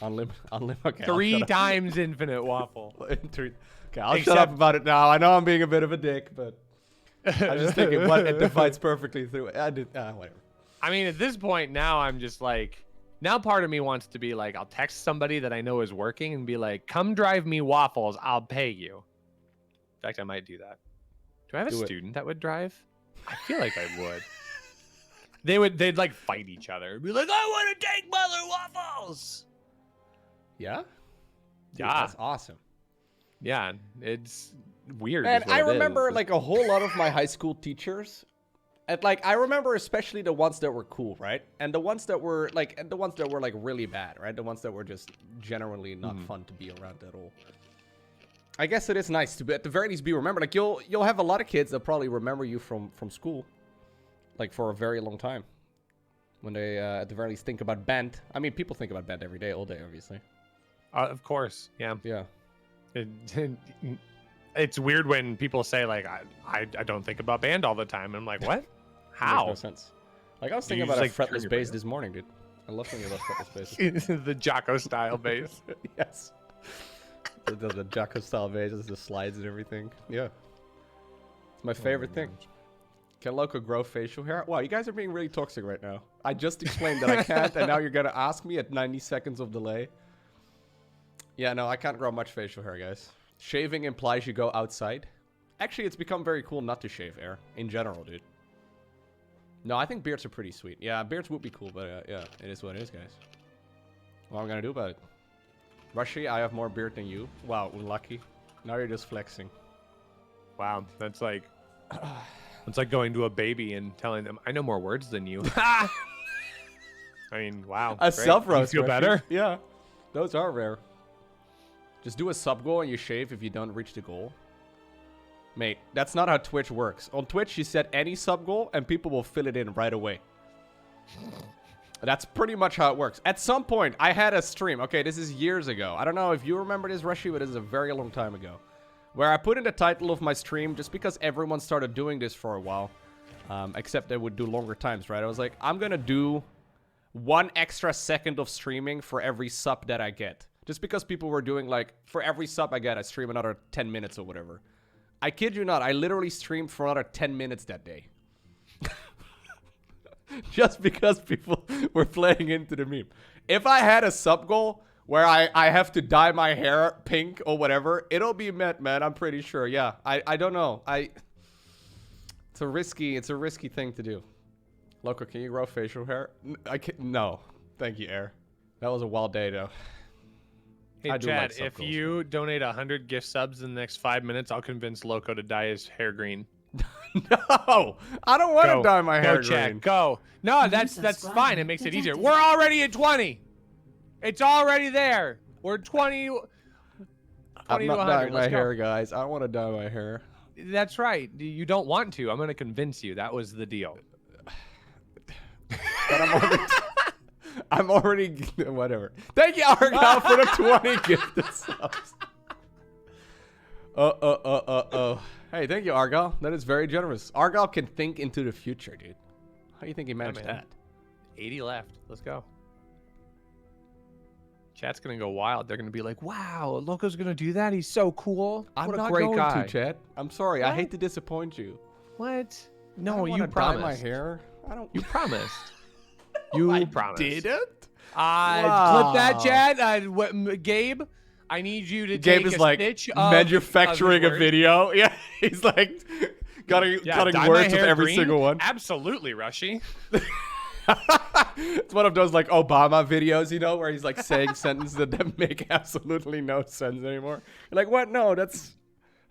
Unlimited. Okay, 3 times infinite waffle. Okay, I'll shut up about it now. I know I'm being a bit of a dick, but I'm just thinking what it divides perfectly through. Whatever. I mean, at this point now, I'm just like, now part of me wants to be like, I'll text somebody that I know is working and be like, come drive me waffles. I'll pay you. In fact, I might do that. Do I have a student that would drive? I feel like I would. They'd like fight each other. Be like, I want to take mother waffles. Yeah? Dude, Yeah. that's awesome. Yeah, it's weird. And is what I it remember is. like a whole lot of my high school teachers. And like I remember especially the ones that were cool, right? And the ones that were like really bad, right? The ones that were just generally not fun to be around at all. I guess it is nice to be, at the very least, be remembered. Like you'll have a lot of kids that probably remember you from school, like for a very long time. When they at the very least think about band. I mean, people think about band every day, all day, obviously. Of course, yeah. Yeah. It's weird when people say like I don't think about band all the time. I'm like, what? How? Makes no sense. Like I was thinking you about a just, like, turn fretless your bass brain this morning, dude. I love thinking about fretless basses. The Jocko style bass. Yes. The Jocko style basses, the slides and everything. Yeah. It's my favorite thing. Can Lowko grow facial hair? Wow, you guys are being really toxic right now. I just explained that I can't, and now you're going to ask me at 90 seconds of delay. Yeah, no, I can't grow much facial hair, guys. Shaving implies you go outside. Actually, it's become very cool not to shave hair, in general, dude. No, I think beards are pretty sweet. Yeah, beards would be cool, but yeah, it is what it is, guys. What am I going to do about it? Rushi, I have more beard than you. Wow, unlucky. Now you're just flexing. Wow, that's like it's like going to a baby and telling them, I know more words than you. I mean, wow. A self-roast. You feel better? Yeah. Those are rare. Just do a sub goal and you shave if you don't reach the goal. Mate, that's not how Twitch works. On Twitch, you set any sub goal and people will fill it in right away. That's pretty much how it works. At some point, I had a stream. Okay, this is years ago. I don't know if you remember this, Rushi, but this is a very long time ago. Where I put in the title of my stream just because everyone started doing this for a while. Except they would do longer times, right? I was like, I'm going to do 1 extra second of streaming for every sub that I get. Just because people were doing like, for every sub I get, I stream another 10 minutes or whatever. I kid you not, I literally streamed for another 10 minutes that day. Just because people were playing into the meme. If I had a sub goal where I have to dye my hair pink or whatever, it'll be met, man. I'm pretty sure. Yeah, I don't know. It's a risky thing to do. Lowko, can you grow facial hair? No. Thank you, Air. That was a wild day, though. Hey, I do Chad, like sub if goals. you donate 100 gift subs in the next 5 minutes, I'll convince Lowko to dye his hair green. No, I don't want to dye my hair Go, Chad, green. go. No, New that's subscriber fine. It makes it easier. detected. We're already at 20. It's already there. We're 20. 20 I'm to not 100. dyeing my Let's go. hair, guys. I want to dye my hair. That's right. You don't want to. I'm going to convince you. That was the deal. But I'm already whatever. Thank you, Argyle, for the 20 gifted subs. Hey, thank you, Argyle. That is very generous. Argyle can think into the future, dude. How do you think he managed man. that? 80 left. Let's go. Chat's going to go wild. They're going to be like, wow, Loco's going to do that? He's so cool. I'm what a not great going guy. to, Chad. I'm sorry. I What? hate to disappoint you. What? I No, don't you wanna dye promised. my hair. I don't. You promised. You promised. Didn't? Clip Wow. that, Chad. Gabe, I need you to Gabe take is a like stitch of manufacturing a words. video. Yeah, he's like cutting Yeah, dye my words with hair every green? single one. Absolutely, Rushy. It's one of those like Obama videos, you know, where he's like saying sentences that make absolutely no sense anymore. You're like, what? No, that's.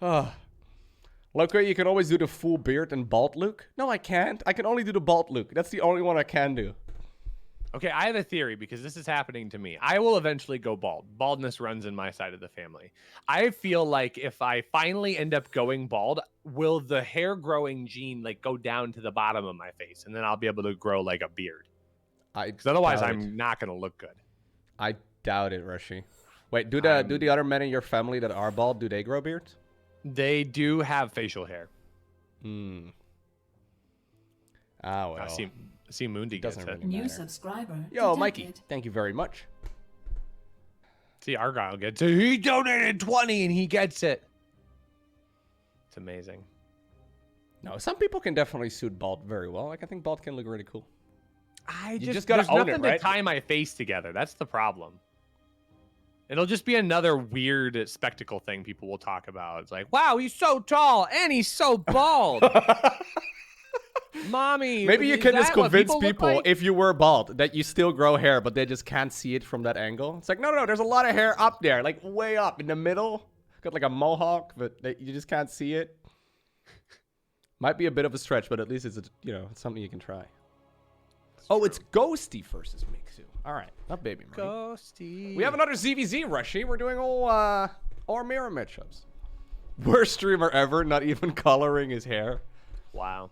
Lowko, you can always do the full beard and bald look. No, I can't. I can only do the bald look. That's the only one I can do. Okay, I have a theory because this is happening to me. I will eventually go bald. Baldness runs in my side of the family. I feel like if I finally end up going bald, will the hair growing gene like go down to the bottom of my face, and then I'll be able to grow like a beard? Because otherwise, I'm not gonna look good. I doubt it, Rushi. Wait, do the other men in your family that are bald, do they grow beards? They do have facial hair. Hmm. Ah, well. I see Mundi gets Doesn't it. really New matter. subscriber Yo, detected. Mikey, thank you very much. See, Argyle gets it. He donated 20 and he gets it. It's amazing. No, some people can definitely suit bald very well. Like, I think bald can look really cool. I just gotta there's own it, nothing right? to tie my face together. That's the problem. It'll just be another weird spectacle thing people will talk about. It's like, wow, he's so tall and he's so bald. Mommy, Maybe you is can that just what convince look people, like? if you were bald, that you still grow hair, but they just can't see it from that angle. It's like, no, there's a lot of hair up there, like way up in the middle. Got like a mohawk, but you just can't see it. Might be a bit of a stretch, but at least it's it's something you can try. It's Ghosty versus Miksu. All right, not baby money. Ghosty. We have another ZVZ Rushy. We're doing all mirror matchups. Worst streamer ever, not even coloring his hair. Wow.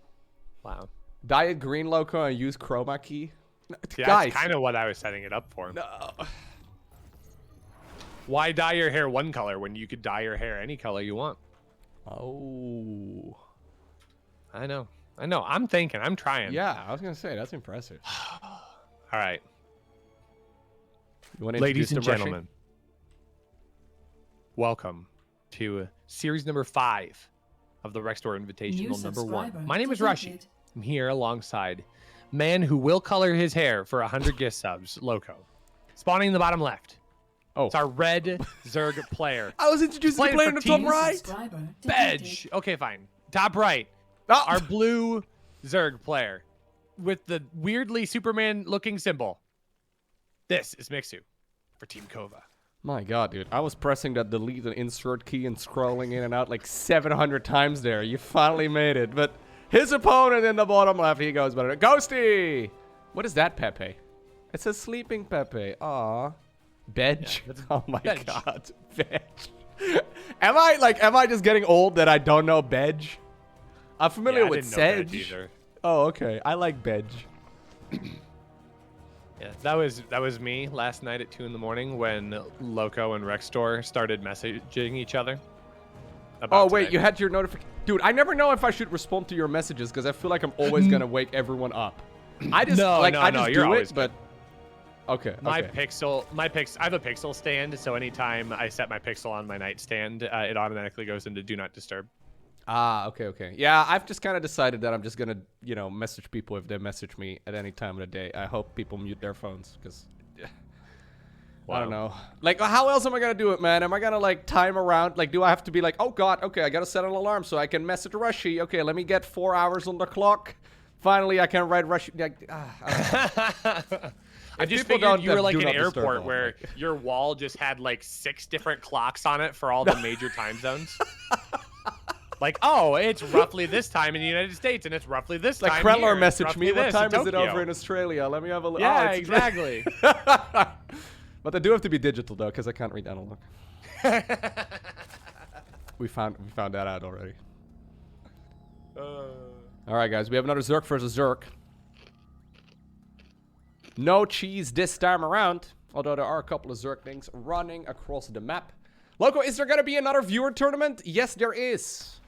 Dye it green, Lowko, and use chroma key. Yeah, Guys, that's kind of what I was setting it up for. no. Why dye your hair one color when you could dye your hair any color you want? Oh. I know. I'm thinking. I'm trying. Yeah, I was gonna say that's impressive. All right. You wanna Ladies and introduce them, Rushy? gentlemen, welcome to series number 5 of the Rextor Invitational number 1. My name is Rushi. I'm here alongside man who will color his hair for 100 gift subs, Lowko. Spawning in the bottom left. Oh, It's our red Zerg player. I was introducing the Playing player for in the top teams. right. Bedge. Okay, fine. Top right. Oh. Our blue Zerg player with the weirdly Superman-looking symbol. This is Miksu for Team Kova. My God, dude, I was pressing that delete and insert key and scrolling in and out like 700 times there. You finally made it, but his opponent in the bottom left, he goes better. Ghosty. What is that, Pepe? It says sleeping Pepe. Aw. Bedge. Yeah, Oh my Bedge. God, Bedge. Am I just getting old that I don't know Bedge? I'm familiar Yeah, I with didn't know Bedge Sedge. either. Oh, okay. I like Bedge. Yeah, that was me last night at 2 in the morning when Lowko and Rextor started messaging each other. Oh, wait, you had your notification. Dude, I never know if I should respond to your messages because I feel like I'm always going to wake everyone up. I just, No, I no, just you're do always it, but... Okay, My okay. I have a pixel stand, so anytime I set my pixel on my nightstand, it automatically goes into Do Not Disturb. Ah, okay. Yeah, I've just kind of decided that I'm just going to, message people if they message me at any time of the day. I hope people mute their phones because... I don't know. Like, how else am I going to do it, man? Am I going to, like, time around? Like, do I have to be like, oh, God, okay, I got to set an alarm so I can message Rushi. Okay, let me get 4 hours on the clock. Finally, I can write Rushi. Like, I just people figured you don't were like do an not disturb airport on, where like- your wall just had like 6 different clocks on it for all the major time zones. Like, oh, it's roughly this time in the United States, and it's roughly this Like time Krellar here. It's messaged me, roughly what this in time is it Tokyo." over in Australia? Let me have a look. Yeah, Oh, it's- exactly. But they do have to be digital though, because I can't read analog. we found that out already. All right, guys, we have another Zerk versus Zerk. No cheese this time around, although there are a couple of Zerklings running across the map. Lowko, is there gonna be another viewer tournament? Yes, there is.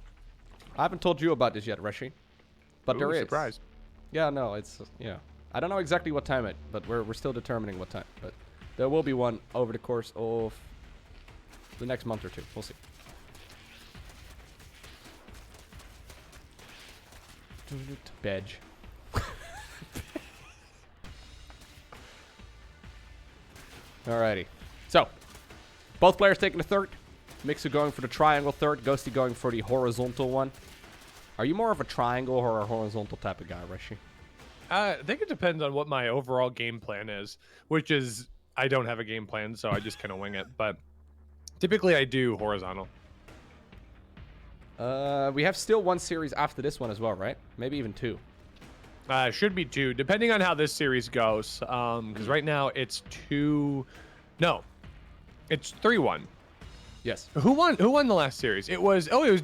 I haven't told you about this yet, Rushi, but there is. Surprise. Yeah, no, it's yeah. I don't know exactly what time but we're still determining what time. But there will be one over the course of the next month or two. We'll see. Badge. Alrighty. So, both players taking a third. Miksu going for the triangle third. Ghosty going for the horizontal one. Are you more of a triangle or a horizontal type of guy, Rushi? I think it depends on what my overall game plan is, which is I don't have a game plan, so I just kind of wing it. But typically I do horizontal. We have still one series after this one as well, right? Maybe even 2. Should be 2, depending on how this series goes. Because right now it's 2. No, it's 3-1. Yes. Who won? Who won the last series? It was. Oh, it was.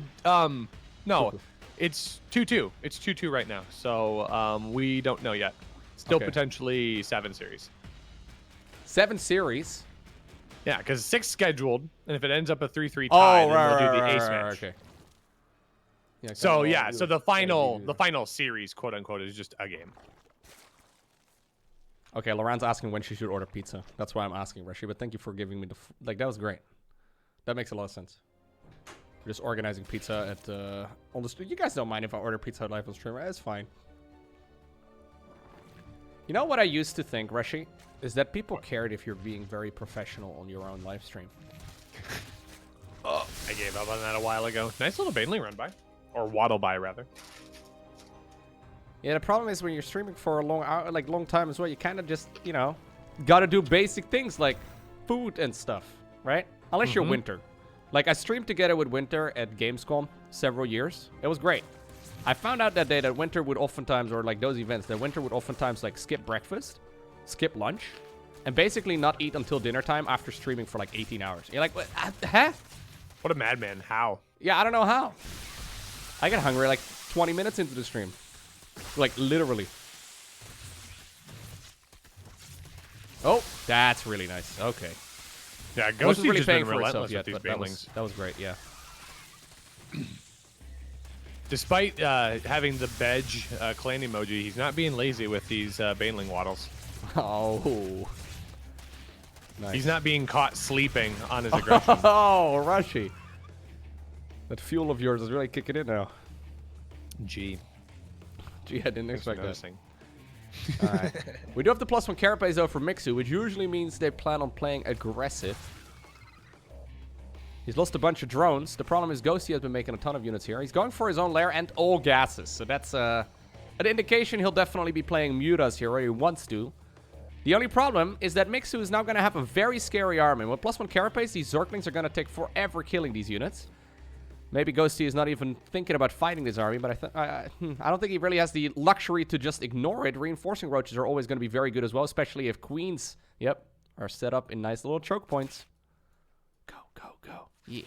No, Cuckoo. it's 2-2. It's 2-2 right now. So we don't know yet. Still Okay. potentially 7 series. 7 series. Yeah, because 6 scheduled, and if it ends up a 3-3 Oh, tie, then right, we'll do right, the right, ace right, match. okay. Yeah, So kinda yeah, all so you- the final you- series, quote unquote, is just a game. Okay, Lauren's asking when she should order pizza. That's why I'm asking, Rushi. But thank you for giving me the like. That was great. That makes a lot of sense. We're just organizing pizza at on the street. You guys don't mind if I order pizza live on stream, right? It's fine. You know what I used to think, Rushi, is that people cared if you're being very professional on your own live stream. Oh, I gave up on that a while ago. Nice little Bainley run by, or waddle by rather. Yeah, the problem is when you're streaming for a long time as well, you kind of just, you know, gotta do basic things like food and stuff, right? Unless you're Winter. Like, I streamed together with Winter at Gamescom several years. It was great. I found out that day that Winter would oftentimes, or like those events, that Winter would oftentimes like skip breakfast, skip lunch, and basically not eat until dinner time after streaming for like 18 hours. You're like, what? Huh? What a madman! How? Yeah, I don't know how. I get hungry like 20 minutes into the stream. Like, literally. Oh, that's really nice. Okay. Yeah, Wasn't Ghosty really just paying been for itself relentless yet, with these but Bainlings. that was great, yeah. Despite having the Bedge clan emoji, he's not being lazy with these Bainling waddles. Oh. Nice. He's not being caught sleeping on his aggression. Oh, Rushi. That fuel of yours is really kicking in now. Gee, Gee, I didn't thanks for expect that. noticing. All right. We do have the +1 carapace though for Miksu, which usually means they plan on playing aggressive. He's lost a bunch of drones. The problem is Ghosty has been making a ton of units here. He's going for his own lair and all gases. So that's an indication he'll definitely be playing mutas here, or he wants to. The only problem is that Miksu is now going to have a very scary army. With +1 carapace, these Zerklings are going to take forever killing these units. Maybe Ghosty is not even thinking about fighting this army, but I don't think he really has the luxury to just ignore it. Reinforcing roaches are always going to be very good as well, especially if queens, are set up in nice little choke points. Go, go, go. Yeah.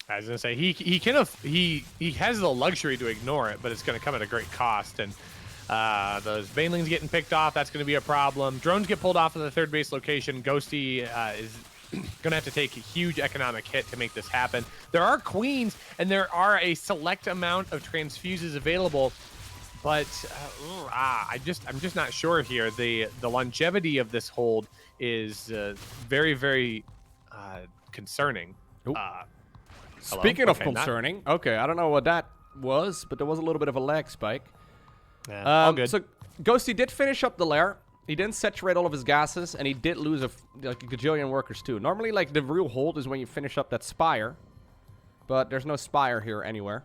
I was gonna say he has the luxury to ignore it, but it's gonna come at a great cost. And those Bainlings getting picked off, that's gonna be a problem. Drones get pulled off of the third base location. Ghosty is gonna have to take a huge economic hit to make this happen. There are queens and there are a select amount of transfuses available, but I'm just not sure here. The longevity of this hold is very, very concerning. Speaking of Okay, concerning, okay, I don't know what that was, but there was a little bit of a lag spike. All good. So Ghosty did finish up the lair. He didn't saturate all of his gases, and he did lose a gajillion workers too. Normally, like, the real hold is when you finish up that spire, but there's no spire here anywhere.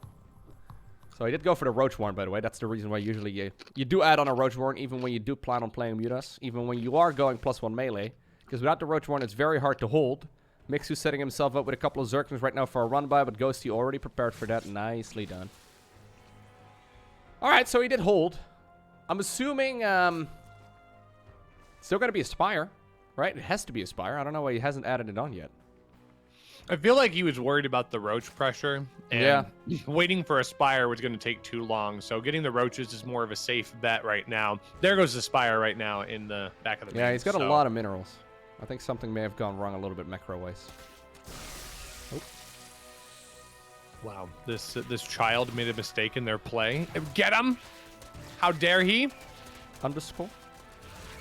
So I did go for the Roach Warren, by the way. That's the reason why usually you do add on a Roach Warren, even when you do plan on playing Mutas, even when you are going +1 melee. Because without the Roach Warren, it's very hard to hold. Miksu setting himself up with a couple of Zerglings right now for a run by, but Ghosty already prepared for that. Nicely done. Alright, so he did hold. I'm assuming, still going to be a Spire, right? It has to be a Spire. I don't know why he hasn't added it on yet. I feel like he was worried about the roach pressure, and waiting for a Spire was going to take too long. So getting the roaches is more of a safe bet right now. There goes the Spire right now in the back of the Yeah, he's got a lot of minerals. I think something may have gone wrong a little bit macro-wise. Oh. Wow, this child made a mistake in their play. Get him! How dare he? Underscore?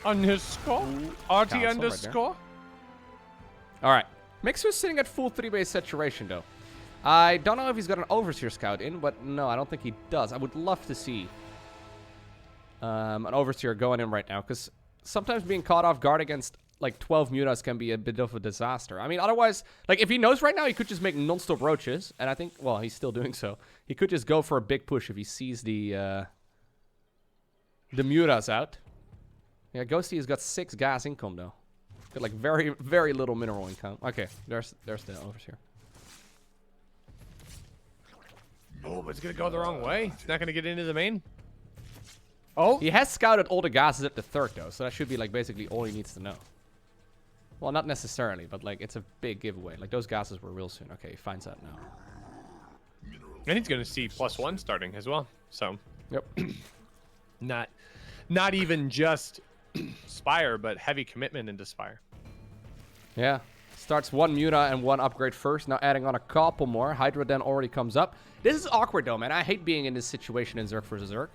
Underscore? RT underscore? Right. All right. Miksu is sitting at full 3-base saturation, though. I don't know if he's got an Overseer Scout in, but no, I don't think he does. I would love to see an Overseer going in right now, because sometimes being caught off guard against, like, 12 Mutas can be a bit of a disaster. I mean, otherwise, like, if he knows right now, he could just make non-stop roaches, and I think, well, he's still doing so. He could just go for a big push if he sees the Mutas out. Yeah, Ghosty has got 6 gas income, though. Got like very, very little mineral income. Okay, there's the Overseer. Oh, but it's gonna go the wrong way. It's not gonna get into the main. Oh, he has scouted all the gases at the 3rd though, so that should be like basically all he needs to know. Well, not necessarily, but like it's a big giveaway. Like those gases were real soon. Okay, he finds that now. And he's gonna see +1 starting as well. So, yep. not even just Spire, but heavy commitment into Spire. Yeah. Starts 1 Muta and 1 upgrade first. Now adding on a couple more. Hydra then already comes up. This is awkward though, man. I hate being in this situation in Zerg vs. Zerg.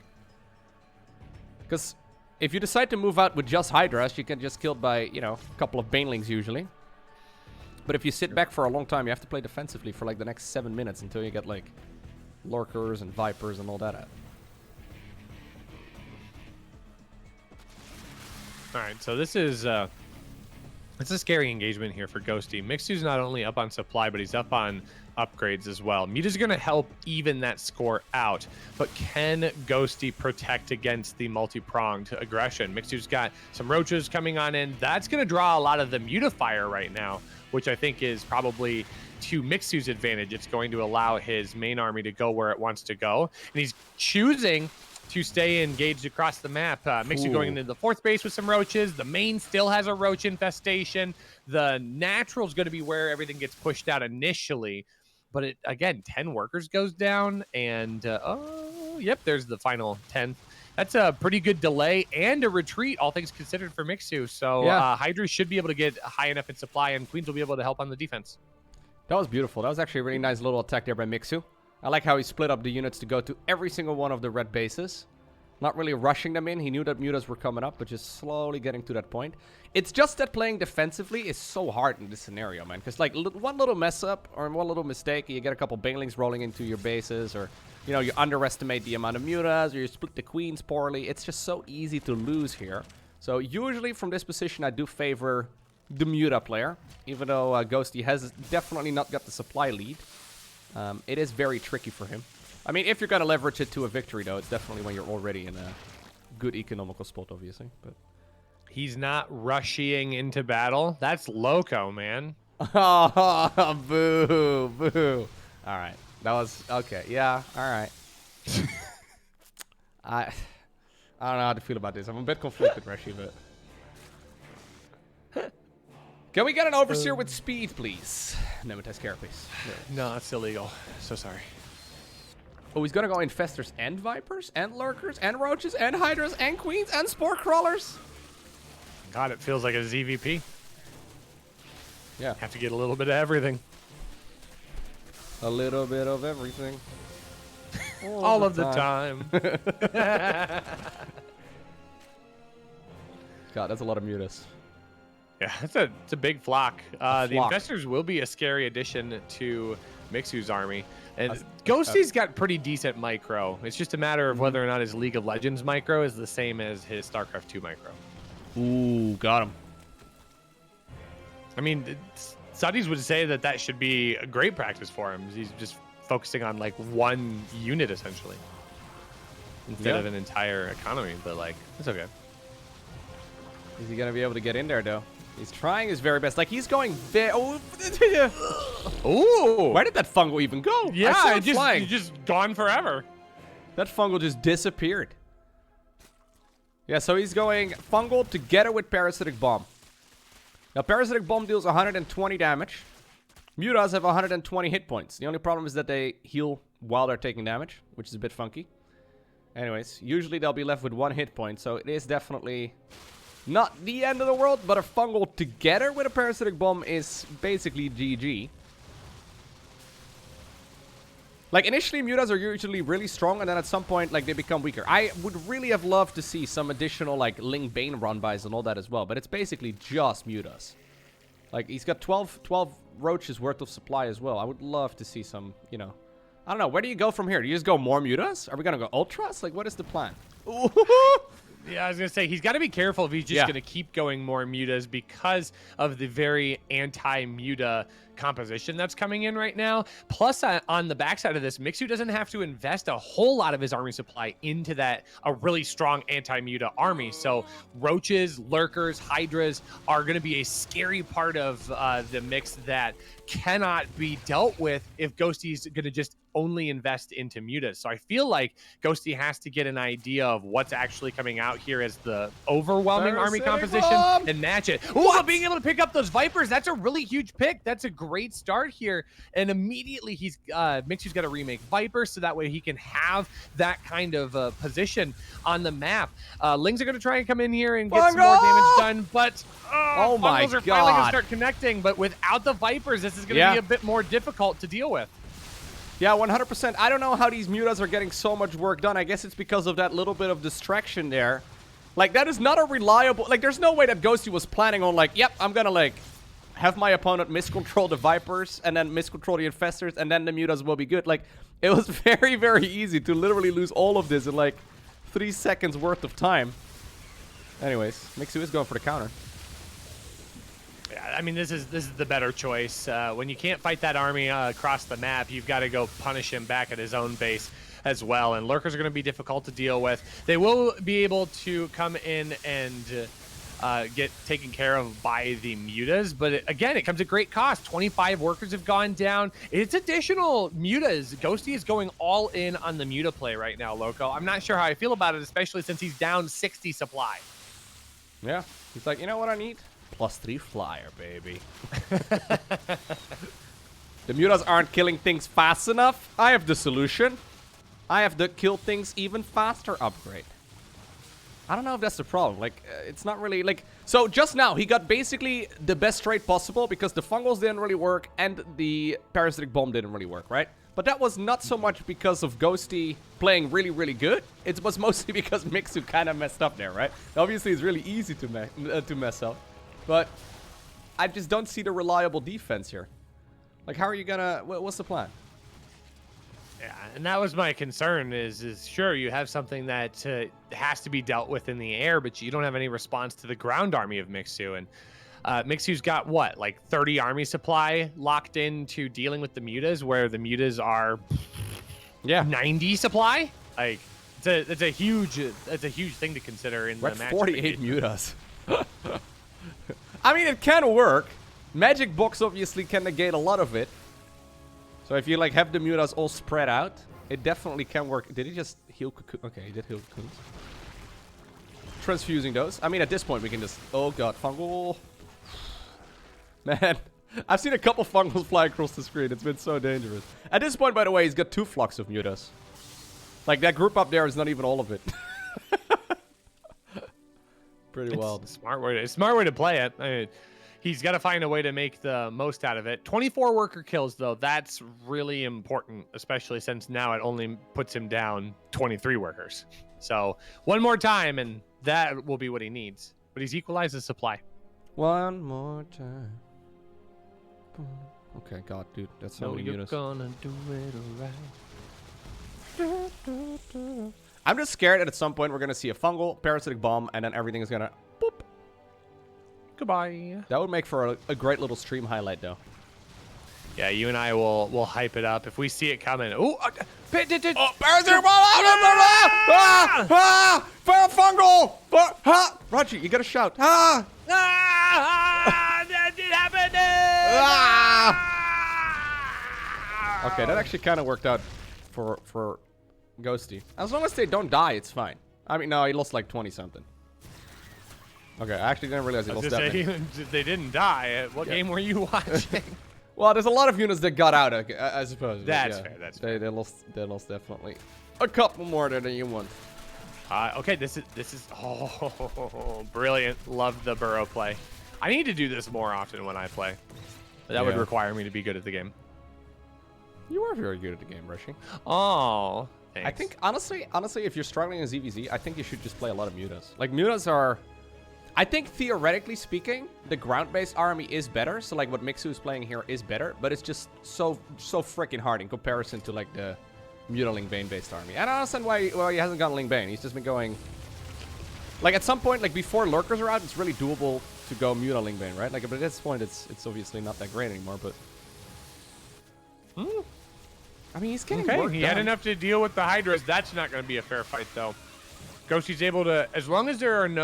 Because if you decide to move out with just Hydras, you can just killed by, you know, a couple of Banelings usually. But if you sit back for a long time, you have to play defensively for like the next 7 minutes until you get like Lurkers and Vipers and all that out. All right, so this is it's a scary engagement here for Ghosty. Miksu's not only up on supply, but he's up on upgrades as well. Muta's going to help even that score out, but can Ghosty protect against the multi-pronged aggression? Miksu's got some roaches coming on in. That's going to draw a lot of the Muta fire right now, which I think is probably to Miksu's advantage. It's going to allow his main army to go where it wants to go, and he's choosing to stay engaged across the map. Miksu going into the 4th base with some roaches. The main still has a roach infestation. The natural's going to be where everything gets pushed out initially. But it, again, 10 workers goes down. And, oh, yep, there's the final 10. That's a pretty good delay and a retreat, all things considered, for Miksu. So yeah. Hydra should be able to get high enough in supply, and Queens will be able to help on the defense. That was beautiful. That was actually a really nice little attack there by Miksu. I like how he split up the units to go to every single one of the red bases. Not really rushing them in. He knew that Mutas were coming up, but just slowly getting to that point. It's just that playing defensively is so hard in this scenario, man. Because, like, one little mess up or one little mistake, you get a couple Banelings rolling into your bases, or, you know, you underestimate the amount of Mutas, or you split the Queens poorly. It's just so easy to lose here. So, usually from this position, I do favor the Muta player, even though Ghosty has definitely not got the supply lead. It is very tricky for him. I mean, if you're going to leverage it to a victory, though, it's definitely when you're already in a good economical spot, obviously. But he's not rushing into battle. That's Lowko, man. Oh, boo, boo. All right. That was... Okay, yeah, all right. I don't know how to feel about this. I'm a bit conflicted, Rushi, but... Can we get an Overseer with speed, please? Nemesis Carapace. No, that's illegal. So sorry. Oh, he's gonna go Infestors and Vipers and Lurkers and Roaches and Hydras and Queens and Spore Crawlers. God, it feels like a ZVP. Yeah. Have to get a little bit of everything. A little bit of everything. All of the time. God, that's a lot of Mutas. Yeah, it's a big flock. The Infestors will be a scary addition to Miksu's army. And Ghosty's got pretty decent micro. It's just a matter of whether or not his League of Legends micro is the same as his StarCraft 2 micro. Ooh, got him. I mean, studies would say that should be a great practice for him. He's just focusing on like one unit essentially instead of an entire economy. But like, it's okay. Is he gonna be able to get in there though? He's trying his very best. Like he's going very. Oh. Ooh. Where did that fungal even go? Yeah, I saw it it's just gone forever. That fungal just disappeared. Yeah, so he's going fungal together with parasitic bomb. Now parasitic bomb deals 120 damage. Mutas have 120 hit points. The only problem is that they heal while they're taking damage, which is a bit funky. Anyways, usually they'll be left with 1 hit point, so it is definitely not the end of the world, but a fungal together with a parasitic bomb is basically GG. Like, initially, mutas are usually really strong, and then at some point, like, they become weaker. I would really have loved to see some additional, like, Ling Bane run-bys and all that as well, but it's basically just mutas. Like, he's got 12 roaches worth of supply as well. I would love to see some, you know... I don't know, where do you go from here? Do you just go more mutas? Are we gonna go ultras? Like, what is the plan? Yeah, I was going to say, he's got to be careful if he's just going to keep going more mutas because of the very anti-muta composition that's coming in right now. Plus, on the backside of this, Miksu doesn't have to invest a whole lot of his army supply into a really strong anti-muta army. So roaches, lurkers, hydras are going to be a scary part of the mix that cannot be dealt with if Ghosty's going to just only invest into mutas. So I feel like Ghosty has to get an idea of what's actually coming out here as the overwhelming army composition and match it. Oh, being able to pick up those Vipers, that's a really huge pick. That's a great start here. And immediately he's Miksu's got to remake Vipers so that way he can have that kind of position on the map. Lings are going to try and come in here and get some more damage done, but oh my Fungals are finally going to start connecting, but without the Vipers, this is going to be a bit more difficult to deal with. Yeah, 100%. I don't know how these mutas are getting so much work done. I guess it's because of that little bit of distraction there. Like, that is not a reliable... Like, there's no way that Ghosty was planning on, like, yep, I'm gonna, like, have my opponent miscontrol the Vipers and then miscontrol the Infestors and then the mutas will be good. Like, it was very, very easy to literally lose all of this in, like, 3 seconds worth of time. Anyways, Miksu is going for the counter. Yeah, I mean, this is the better choice. When you can't fight that army across the map, you've got to go punish him back at his own base as well. And lurkers are going to be difficult to deal with. They will be able to come in and get taken care of by the mutas, but again, it comes at great cost. 25 workers have gone down. It's additional mutas. Ghosty is going all in on the muta play right now, Lowko. I'm not sure how I feel about it, especially since he's down 60 supply. Yeah, he's like, you know what I need? +3 flyer, baby. The mutas aren't killing things fast enough. I have the solution. I have the kill things even faster upgrade. I don't know if that's the problem. Like, it's not really, like... So, just now, he got basically the best trade possible because the fungals didn't really work and the parasitic bomb didn't really work, right? But that was not so much because of Ghosty playing really, really good. It was mostly because Miksu kind of messed up there, right? Obviously, it's really easy to mess up. But I just don't see the reliable defense here. Like, how are you gonna... What's the plan? Yeah, and that was my concern is sure, you have something that has to be dealt with in the air, but you don't have any response to the ground army of Miksu. And Miksu's got, what, like 30 army supply locked into dealing with the mutas, where the mutas are 90 supply? Like, it's a huge thing to consider in the match. 48 mutas. I mean, it can work. Magic Box obviously can negate a lot of it. So if you like have the mutas all spread out, it definitely can work. Did he just heal Cuckoo? Okay, he did heal Cocoons. Transfusing those. I mean, at this point we can just... Oh god, fungal. Man, I've seen a couple fungals fly across the screen. It's been so dangerous. At this point, by the way, he's got 2 flocks of mutas. Like, that group up there is not even all of it. Pretty wild. Smart way to play it. I mean, he's got to find a way to make the most out of it. 24 worker kills, though. That's really important, especially since now it only puts him down 23 workers. So one more time, and that will be what he needs. But he's equalized the supply. One more time. Okay, God, dude, that's so many units. Gonna do it right. I'm just scared that at some point we're gonna see a fungal, parasitic bomb, and then everything is gonna boop. Goodbye. That would make for a great little stream highlight, though. Yeah, you and I will hype it up if we see it coming. Ooh, Fungal! Roger, you gotta shout. That did happen! Okay, that actually kind of worked out for Ghosty. As long as they don't die, it's fine. I mean, no, he lost like 20-something. Okay, I actually didn't realize he lost that many. They didn't die. What game were you watching? Well, there's a lot of units that got out, I suppose. That's fair. That's fair. They lost definitely a couple more than you want. Okay, this is brilliant. Love the burrow play. I need to do this more often when I play. That would require me to be good at the game. You are very good at the game, Rushi. Oh, thanks. I think honestly, if you're struggling in ZVZ, I think you should just play a lot of mutas. Like mutas are. I think theoretically speaking, the ground-based army is better. So like what Miksu is playing here is better, but it's just so freaking hard in comparison to like the Muta Ling Bane-based army. And I don't understand why he hasn't gone Ling Bane. He's just been going. Like at some point, like before lurkers are out, it's really doable to go Muta Ling Bane, right? Like but at this point, it's obviously not that great anymore. But I mean, he's getting work He done. had enough to deal with the Hydras. That's not going to be a fair fight though. Ghosty's able to, as long as there aren't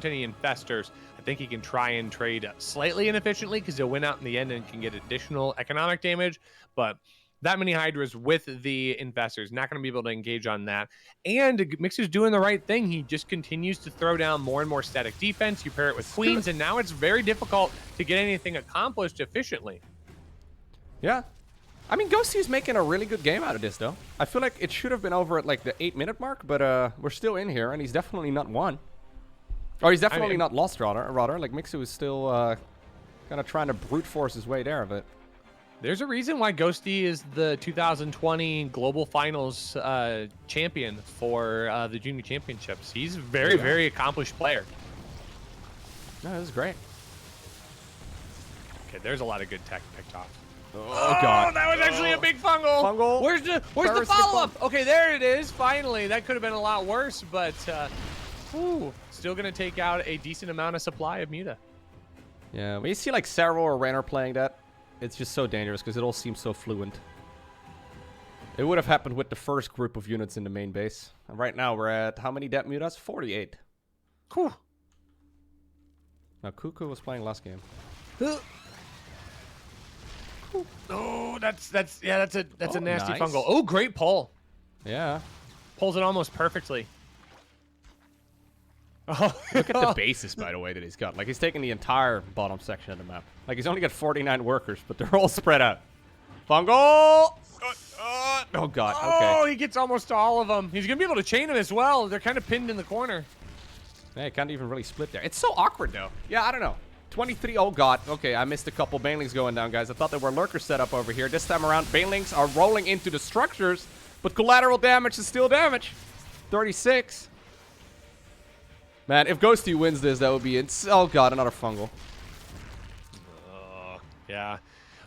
any infestors, I think he can try and trade slightly inefficiently because he'll win out in the end and can get additional economic damage. But that many Hydras with the infestors, not going to be able to engage on that. And Miksu's doing the right thing. He just continues to throw down more and more static defense. You pair it with queens, and now it's very difficult to get anything accomplished efficiently. Yeah. I mean, Ghosty's making a really good game out of this, though. I feel like it should have been over at like the 8-minute mark, but we're still in here, and he's definitely not won. Or he's definitely not lost, rather. Like, Miksu is still kind of trying to brute force his way there, but... There's a reason why Ghosty is the 2020 Global Finals champion for the Junior Championships. He's a very accomplished player. No, this is great. Okay, there's a lot of good tech picked off. Oh, God. That was actually a big fungal. Fungal. Where's the follow-up? Okay, there it is. Finally. That could have been a lot worse, but still going to take out a decent amount of supply of Muta. Yeah, when you see like Sarah or Rainer playing that, it's just so dangerous because it all seems so fluent. It would have happened with the first group of units in the main base. And right now we're at how many dead mutas? 48. Cool. Now Cuckoo was playing last game. Oh, that's a nasty nice. fungal. Oh, great pull. Yeah. Pulls it almost perfectly. Oh, look at the bases, by the way, that he's got. Like, he's taking the entire bottom section of the map. Like, he's only got 49 workers, but they're all spread out. Fungal! Oh, God. Okay. Oh, he gets almost all of them. He's going to be able to chain them as well. They're kind of pinned in the corner. Yeah, can't even really split there. It's so awkward, though. Yeah, I don't know. 23. Oh, God. Okay, I missed a couple Banelings going down, guys. I thought there were lurkers set up over here. This time around, Banelings are rolling into the structures, but collateral damage is still damage. 36. Man, if Ghosty wins this, that would be oh God, another fungal. Yeah.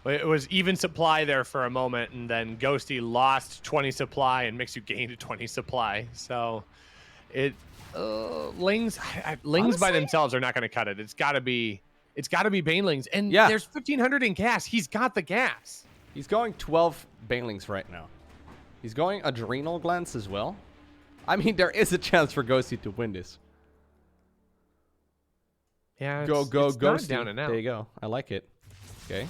It was even supply there for a moment, and then Ghosty lost 20 supply, and Miksu gained 20 supply. So, Lings by themselves are not going to cut it. It's got to be Banelings, and there's 1,500 in gas. He's got the gas. He's going 12 Banelings right now. He's going Adrenal Glands as well. I mean, there is a chance for Ghosty to win this. Yeah, go Ghosty. Down and out. There you go. I like it. Okay.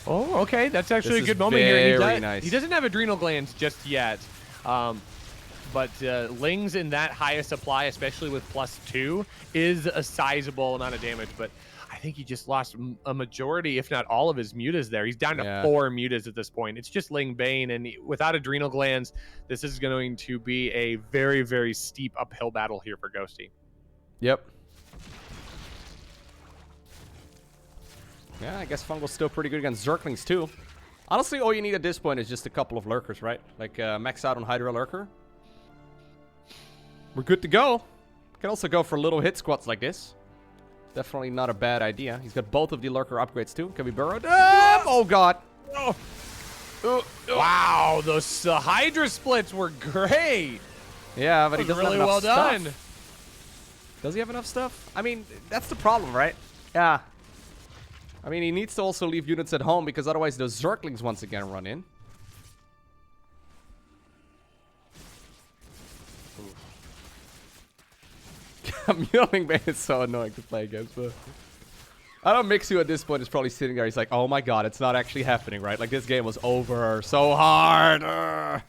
Oh, okay. That's actually a good moment here. He doesn't have adrenal glands just yet. But Lings in that highest supply, especially with +2, is a sizable amount of damage. But I think he just lost a majority, if not all of his mutas there. He's down to 4 mutas at this point. It's just Ling Bane. And without adrenal glands, this is going to be a very, very steep uphill battle here for Ghosty. Yep. Yeah, I guess Fungal's still pretty good against Zerglings, too. Honestly, all you need at this point is just a couple of lurkers, right? Like, max out on Hydra Lurker. We're good to go. Can also go for little hit squats like this. Definitely not a bad idea. He's got both of the lurker upgrades, too. Can we burrow? Oh, God. Oh. Wow, those Hydra splits were great. Yeah, but he doesn't really have enough well stuff. done. Does he have enough stuff? I mean, that's the problem, right? Yeah. I mean, he needs to also leave units at home because otherwise those Zerglings once again run in. Mewling Bane is so annoying to play against, but I don't Miksu at this point is probably sitting there. He's like, oh my god, it's not actually happening, right? Like, this game was over so hard. How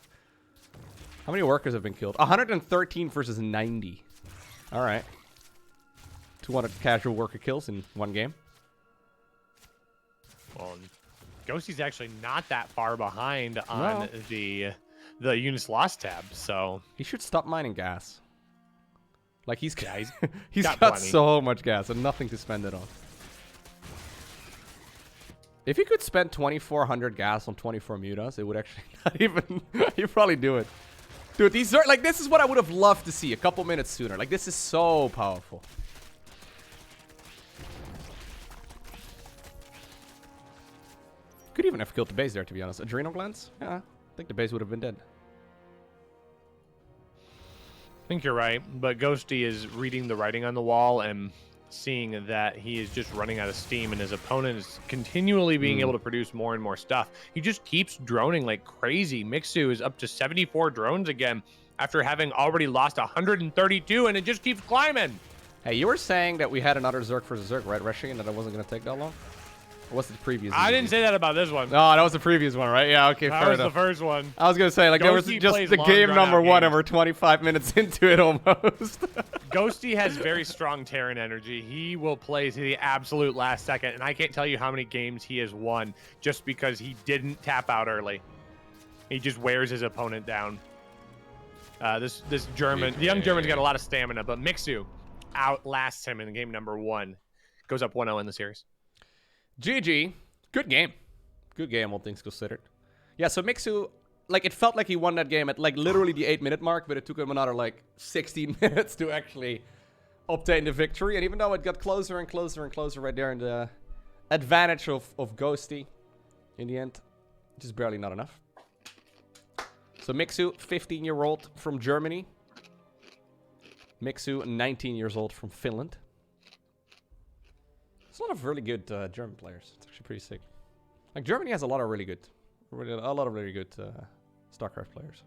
many workers have been killed? 113 versus 90. All right. 200 casual worker kills in one game. Well, Ghosty's actually not that far behind on the units lost tab, so he should stop mining gas. Like he's he's got so much gas and nothing to spend it on. If he could spend 2,400 gas on 24 mutas, it would actually not even. He'd probably do it. Dude, these are like, this is what I would have loved to see a couple minutes sooner. Like, this is so powerful. Could even have killed the base there, to be honest. Adrenal glands? Yeah, I think the base would have been dead. I think you're right, but Ghosty is reading the writing on the wall and seeing that he is just running out of steam and his opponent is continually being able to produce more and more stuff. He just keeps droning like crazy. Miksu is up to 74 drones again after having already lost 132, and it just keeps climbing. Hey, you were saying that we had another Zerg versus Zerg, right, Rushi, and that it wasn't going to take that long? Or was it the previous? I didn't say that about this one. No, that was the previous one, right? Yeah, okay, fair enough. That was the first one. I was going to say, like, there was just the game number one, and we're 25 minutes into it almost. Ghosty has very strong Terran energy. He will play to the absolute last second, and I can't tell you how many games he has won just because he didn't tap out early. He just wears his opponent down. This German, the young German's got a lot of stamina, but Miksu outlasts him in game number one. Goes up 1-0 in the series. GG. Good game. Good game, all things considered. Yeah, so Miksu, like, it felt like he won that game at, like, literally the 8-minute mark, but it took him another, like, 16 minutes to actually obtain the victory. And even though it got closer and closer and closer right there in the advantage of Ghosty, in the end, just barely not enough. So Miksu, 15-year-old from Germany. Miksu, 19 years old from Finland. There's a lot of really good German players. It's actually pretty sick. Like, Germany has a lot of really good StarCraft players.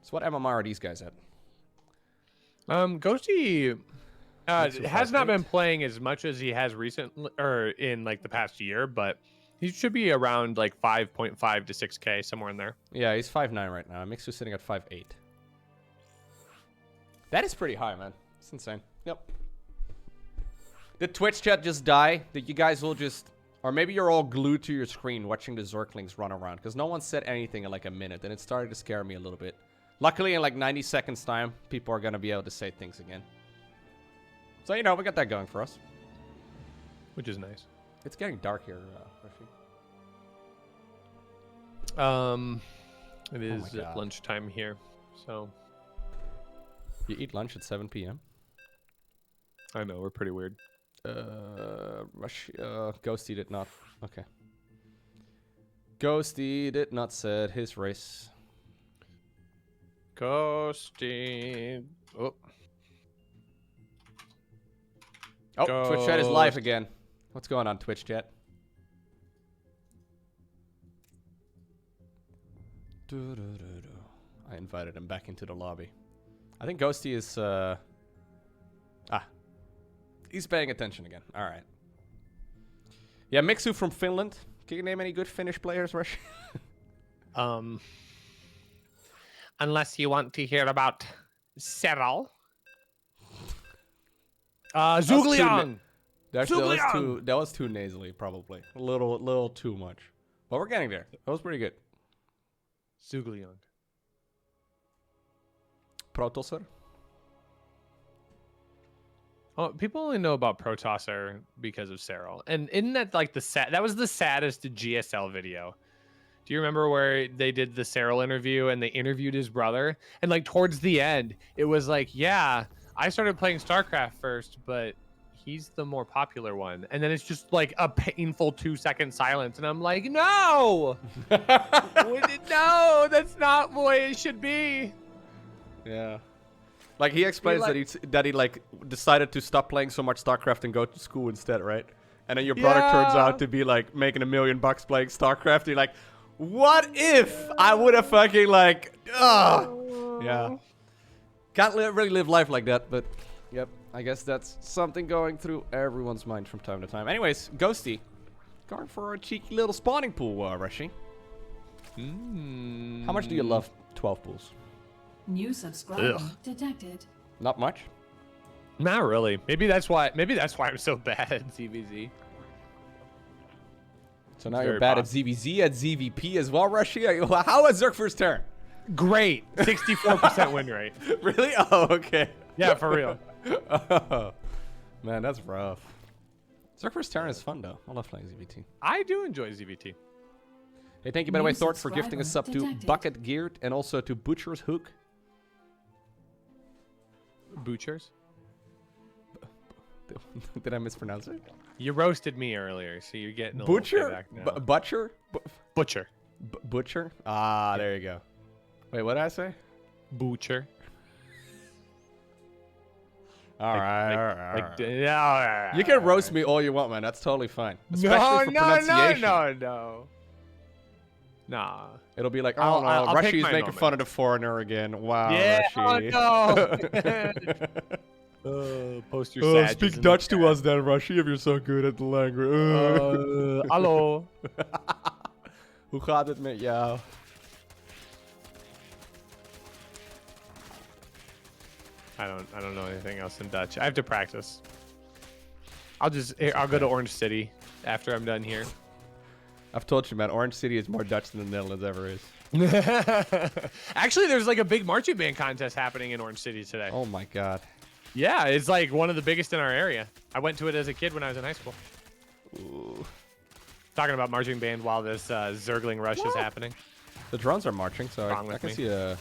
So what MMR are these guys at? Ghosty has not been playing as much as he has recently, or in like the past year, but he should be around like 5.5 to 6K, somewhere in there. Yeah, he's 5'9" right now. Miksu's sitting at 5'8". That is pretty high, man. It's insane. Yep. Did Twitch chat just die? That you guys will just... Or maybe you're all glued to your screen watching the Zerglings run around. Because no one said anything in like a minute. And it started to scare me a little bit. Luckily, in like 90 seconds time, people are going to be able to say things again. So, you know, we got that going for us. Which is nice. It's getting dark here, Rushi. It is lunchtime here. So... You eat lunch at 7 p.m.? I know, we're pretty weird. Ghosty did not. Okay. Ghosty did not set his race. Ghosty. Oh. Oh, Twitch chat is live again. What's going on, Twitch chat? I invited him back into the lobby. I think Ghosty is... He's paying attention again. All right. Yeah, Miksu from Finland. Can you name any good Finnish players, Rush? Unless you want to hear about Serral. Zhugliang. That was too nasally, probably. A little too much. But we're getting there. That was pretty good. Zhugliang. Protosser. Oh, people only know about Protosser because of Serral. And isn't that like that was the saddest GSL video. Do you remember where they did the Serral interview and they interviewed his brother? And like towards the end, it was like, yeah, I started playing StarCraft first, but he's the more popular one. And then it's just like a painful 2-second silence. And I'm like, no, no, that's not the way it should be. Yeah. Like, he explains that he like decided to stop playing so much StarCraft and go to school instead, right? and then your brother turns out to be like making $1 million playing StarCraft. You're like, what if I would have fucking like, yeah. Can't really live life like that, but yep. I guess that's something going through everyone's mind from time to time. Anyways, Ghosty, going for a cheeky little spawning pool, Rushi. How much do you love 12 pools? New subscriber detected. Not much. Not really. Maybe that's why I'm so bad at ZVZ. So now you're bad at ZVZ, at ZVP as well, Rushi. How was Zerk first turn? Great. 64% win rate. Really? Oh, okay. Yeah, for real. Oh, man, that's rough. Zerk first turn is fun, though. I love playing ZVT. I do enjoy ZVT. Hey, thank you, by the way, Thort, for gifting a sub to Bucket Geared and also to Butcher's Hook. Butchers? Did I mispronounce it? You roasted me earlier, so you're getting a Butcher? little payback now. Butcher? Butcher. Butcher? Ah, there you go. Wait, what did I say? Butcher. All right. Yeah. You can roast me all you want, man. That's totally fine. Especially for pronunciation. No. Nah. It'll be like, oh no, Rushi is making fun of the foreigner again. Wow, Rushi. Oh no. Post your speak Dutch to us then, Rushi, if you're so good at the language. Hallo. Hoe gaat het met jou? I don't know anything else in Dutch. I have to practice. I'll go to Orange City after I'm done here. I've told you, man, Orange City is more Dutch than the Netherlands ever is. Actually, there's like a big marching band contest happening in Orange City today. Oh my god. Yeah, it's like one of the biggest in our area. I went to it as a kid when I was in high school. Ooh. Talking about marching band while this Zergling rush is happening. The drones are marching, so I can see a...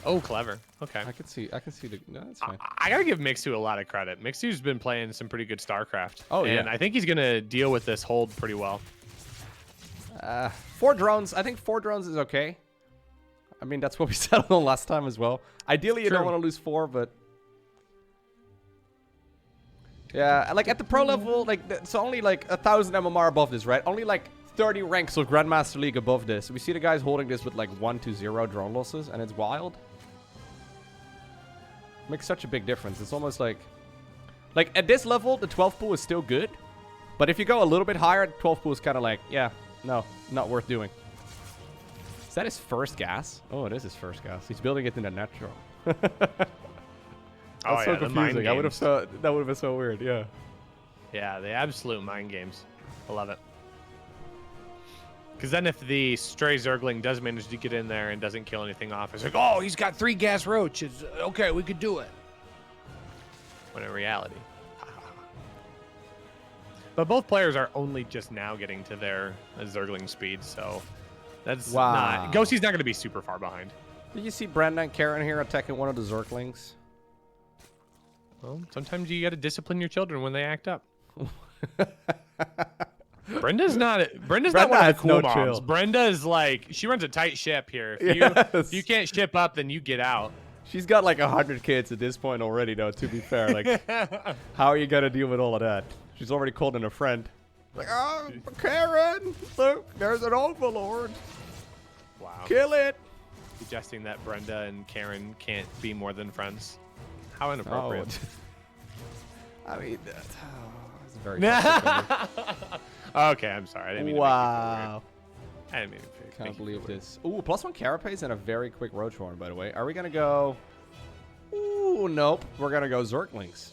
Oh, clever. Okay. I can see the... No, that's fine. I gotta give Miksu a lot of credit. Miksu's been playing some pretty good StarCraft. Oh, yeah. And I think he's gonna deal with this hold pretty well. 4 drones. I think 4 drones is okay. I mean, that's what we settled on last time as well. Ideally, you don't want to lose 4, but... Yeah, like at the pro level, like it's only like 1,000 MMR above this, right? Only like 30 ranks of Grandmaster League above this. We see the guys holding this with like 1-0 drone losses, and it's wild. Makes such a big difference. It's almost like at this level, the 12 pool is still good, but if you go a little bit higher, the 12 pool is kind of like, yeah, no, not worth doing. Is that his first gas? Oh, it is his first gas. He's building it in a natural. That's so confusing. I would have that would have been so weird. Yeah. Yeah, the absolute mind games. I love it. Because then if the stray Zergling does manage to get in there and doesn't kill anything off, it's like, oh, he's got 3 gas roaches. Okay, we could do it. When in reality. But both players are only just now getting to their Zergling speed, so that's not... Ghosty's not going to be super far behind. Did you see Brenda and Karen here attacking one of the Zerglings? Well, sometimes you got to discipline your children when they act up. Brenda's not one of the cool moms. Chill. Brenda is like, she runs a tight ship here. If you can't ship up, then you get out. She's got like 100 kids at this point already, though, to be fair. Like, how are you going to deal with all of that? She's already called in a friend. Like, oh, Karen, look, there's an overlord. Wow. Kill it. Suggesting that Brenda and Karen can't be more than friends. How inappropriate. Oh. I mean, it's very Okay, I'm sorry. I didn't mean to make you feel weird. I didn't mean to Can't believe this. Ooh, +1 Carapace and a very quick Roach Horn, by the way. Are we going to go... Ooh, nope. We're going to go Zerglings.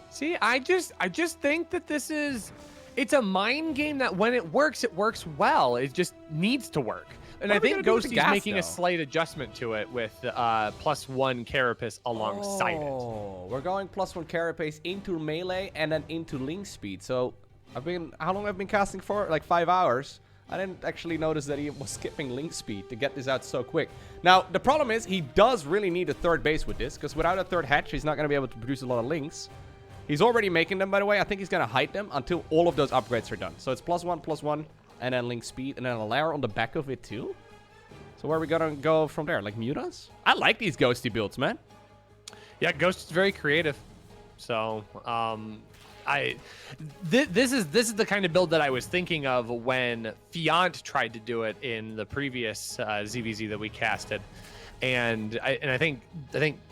See, I just think that this is... It's a mind game that when it works well. It just needs to work. And I think Ghosty's making a slight adjustment to it with +1 Carapace alongside it. We're going +1 Carapace into melee and then into link speed. So how long have I been casting for? Like 5 hours. I didn't actually notice that he was skipping link speed to get this out so quick. Now, the problem is he does really need a 3rd base with this, because without a 3rd hatch, he's not going to be able to produce a lot of links. He's already making them, by the way. I think he's going to hide them until all of those upgrades are done. So it's +1, and then link speed, and then a layer on the back of it too. So where are we going to go from there? Like Mutas? I like these Ghosty builds, man. Yeah, Ghost is very creative. So, This is the kind of build that I was thinking of when Fiante tried to do it in the previous ZVZ that we casted. And I think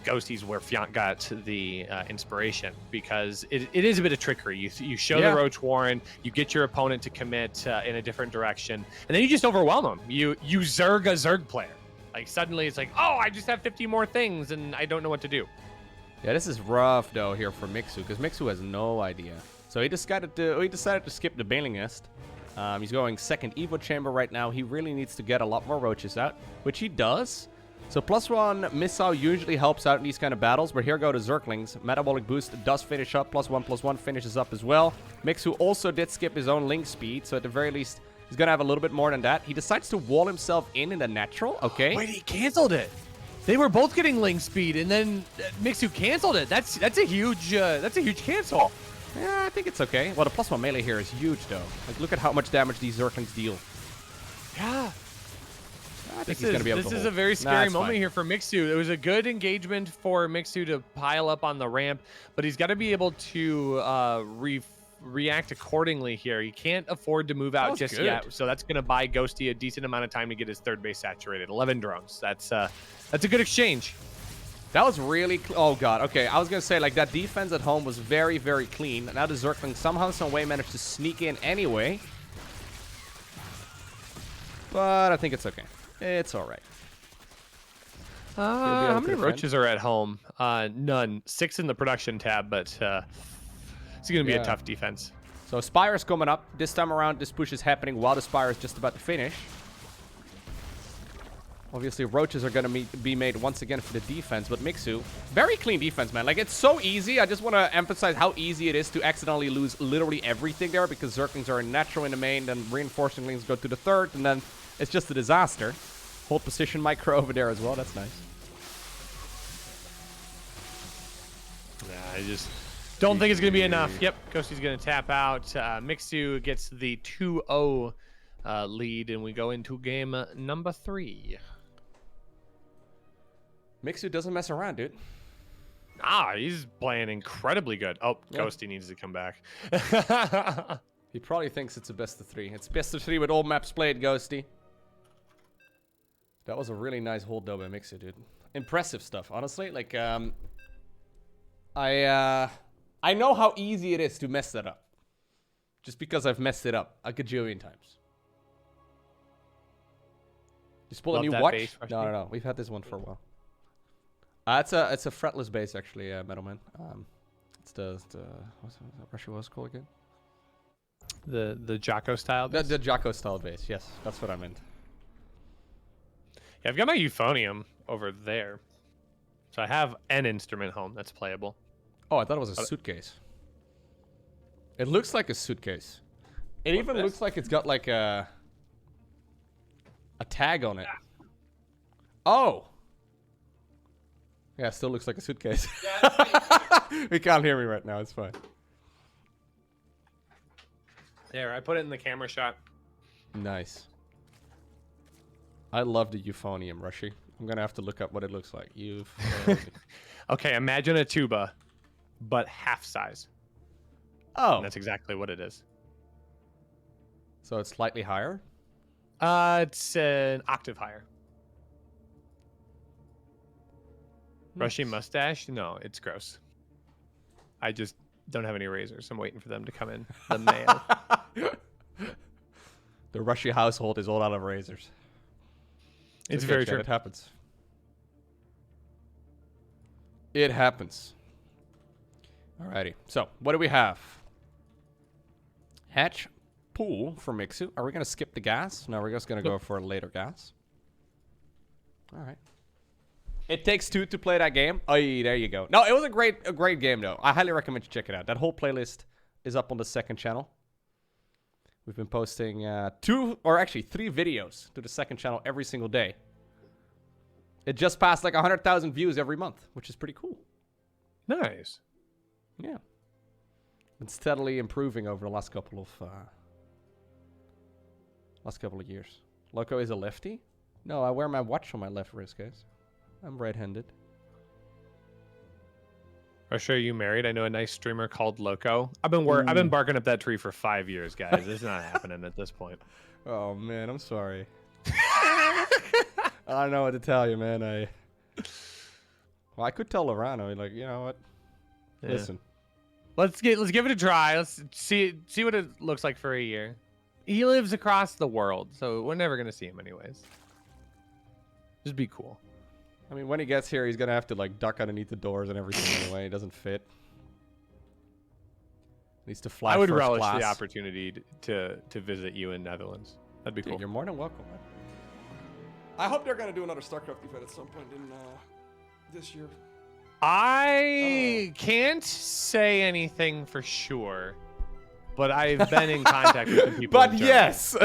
Ghosty's where Fiante got the inspiration, because it is a bit of trickery. You show the Roach Warren, you get your opponent to commit in a different direction, and then you just overwhelm them. You Zerg a Zerg player. Like suddenly it's like, oh, I just have 50 more things and I don't know what to do. Yeah, this is rough though here for Miksu, because Miksu has no idea. So he decided to skip the Bailing Nest. He's going second Evo Chamber right now. He really needs to get a lot more roaches out, which he does. So +1 missile usually helps out in these kind of battles, but here go the Zerglings. Metabolic Boost does finish up. +1/+1 finishes up as well. Miksu also did skip his own Link Speed, so at the very least, he's going to have a little bit more than that. He decides to wall himself in the natural. Okay. Wait, he canceled it. They were both getting Link Speed, and then Miksu canceled it. That's a huge cancel. Yeah, I think it's okay. Well, the +1 melee here is huge, though. Like, look at how much damage these Zerglings deal. Yeah. I think he's going to be able to This is hold. a very scary moment fine. here for Miksu. It was a good engagement for Miksu to pile up on the ramp, but he's got to be able to react accordingly here. He can't afford to move out just yet, so that's going to buy Ghosty a decent amount of time to get his third base saturated. 11 drones. That's a good exchange. That was really... Oh, God. Okay, I was going to say, like, that defense at home was very, very clean. Now the Zergling somehow, some way managed to sneak in anyway. But I think it's okay. It's all right. How many roaches are at home? None. 6 in the production tab, but it's going to be a tough defense. So Spire's coming up. This time around, this push is happening while the Spire is just about to finish. Obviously, roaches are going to be made once again for the defense, but Miksu, very clean defense, man. Like, it's so easy. I just want to emphasize how easy it is to accidentally lose literally everything there, because Zerglings are natural in the main, then reinforcing lings go to the third, and then it's just a disaster. Hold position micro over there as well. That's nice. I just don't think it's going to be enough. Yep, Ghosty's going to tap out. Miksu gets the 2-0 lead, and we go into game number 3. Miksu doesn't mess around, dude. He's playing incredibly good. Oh, Ghosty needs to come back. He probably thinks it's a best of 3. It's best of 3 with all maps played, Ghosty. That was a really nice hold though by Miksu, dude. Impressive stuff, honestly. Like, I know how easy it is to mess that up. Just because I've messed it up a gajillion times. Just pull a new watch? No. We've had this one for a while. It's a fretless base actually, Metalman. It's the what's that Rushi was called again? The Jocko style base? The Jocko style base, yes. That's what I meant. Yeah, I've got my euphonium over there. So I have an instrument home that's playable. Oh, I thought it was a suitcase. It looks like a suitcase. It even looks like it's got like a tag on it. Oh! Yeah, it still looks like a suitcase. You can't hear me right now, it's fine. There, I put it in the camera shot. Nice. I love the euphonium, Rushi. I'm gonna have to look up what it looks like. Okay, imagine a tuba, but half size. Oh. And that's exactly what it is. So it's slightly higher? It's an octave higher. Nice. Rushi mustache? No, it's gross. I just don't have any razors. I'm waiting for them to come in the mail. The Rushi household is all out of razors. It's very true. It happens. It happens. Alrighty. So, what do we have? Hatch pool for Miksu. Are we going to skip the gas? No, we're just going to go for a later gas. Alright. It takes 2 to play that game. Oh, there you go. No, it was a great game, though. I highly recommend you check it out. That whole playlist is up on the second channel. We've been posting 3 videos to the second channel every single day. It just passed like 100,000 views every month, which is pretty cool. Nice. Yeah. Been steadily improving over the last couple of years. Lowko is a lefty? No, I wear my watch on my left wrist, guys. I'm right-handed. Or sure, you married? I know a nice streamer called Lowko. I've been barking up that tree for 5 years, guys. It's not happening at this point. Oh man, I'm sorry. I don't know what to tell you, man. Well, I could tell Lorano, like, you know what? Yeah. Listen. Let's give it a try. Let's see what it looks like for a year. He lives across the world, so we're never gonna see him anyways. Just be cool. I mean, when he gets here, he's gonna have to like duck underneath the doors and everything anyway. It doesn't fit. Needs to fly. I would first relish class. the opportunity to visit you in Netherlands. That'd be Dude, cool. you're more than welcome, man. I hope they're gonna do another StarCraft event at some point in this year. I can't say anything for sure, but I've been in contact with some people. But in Germany. yes,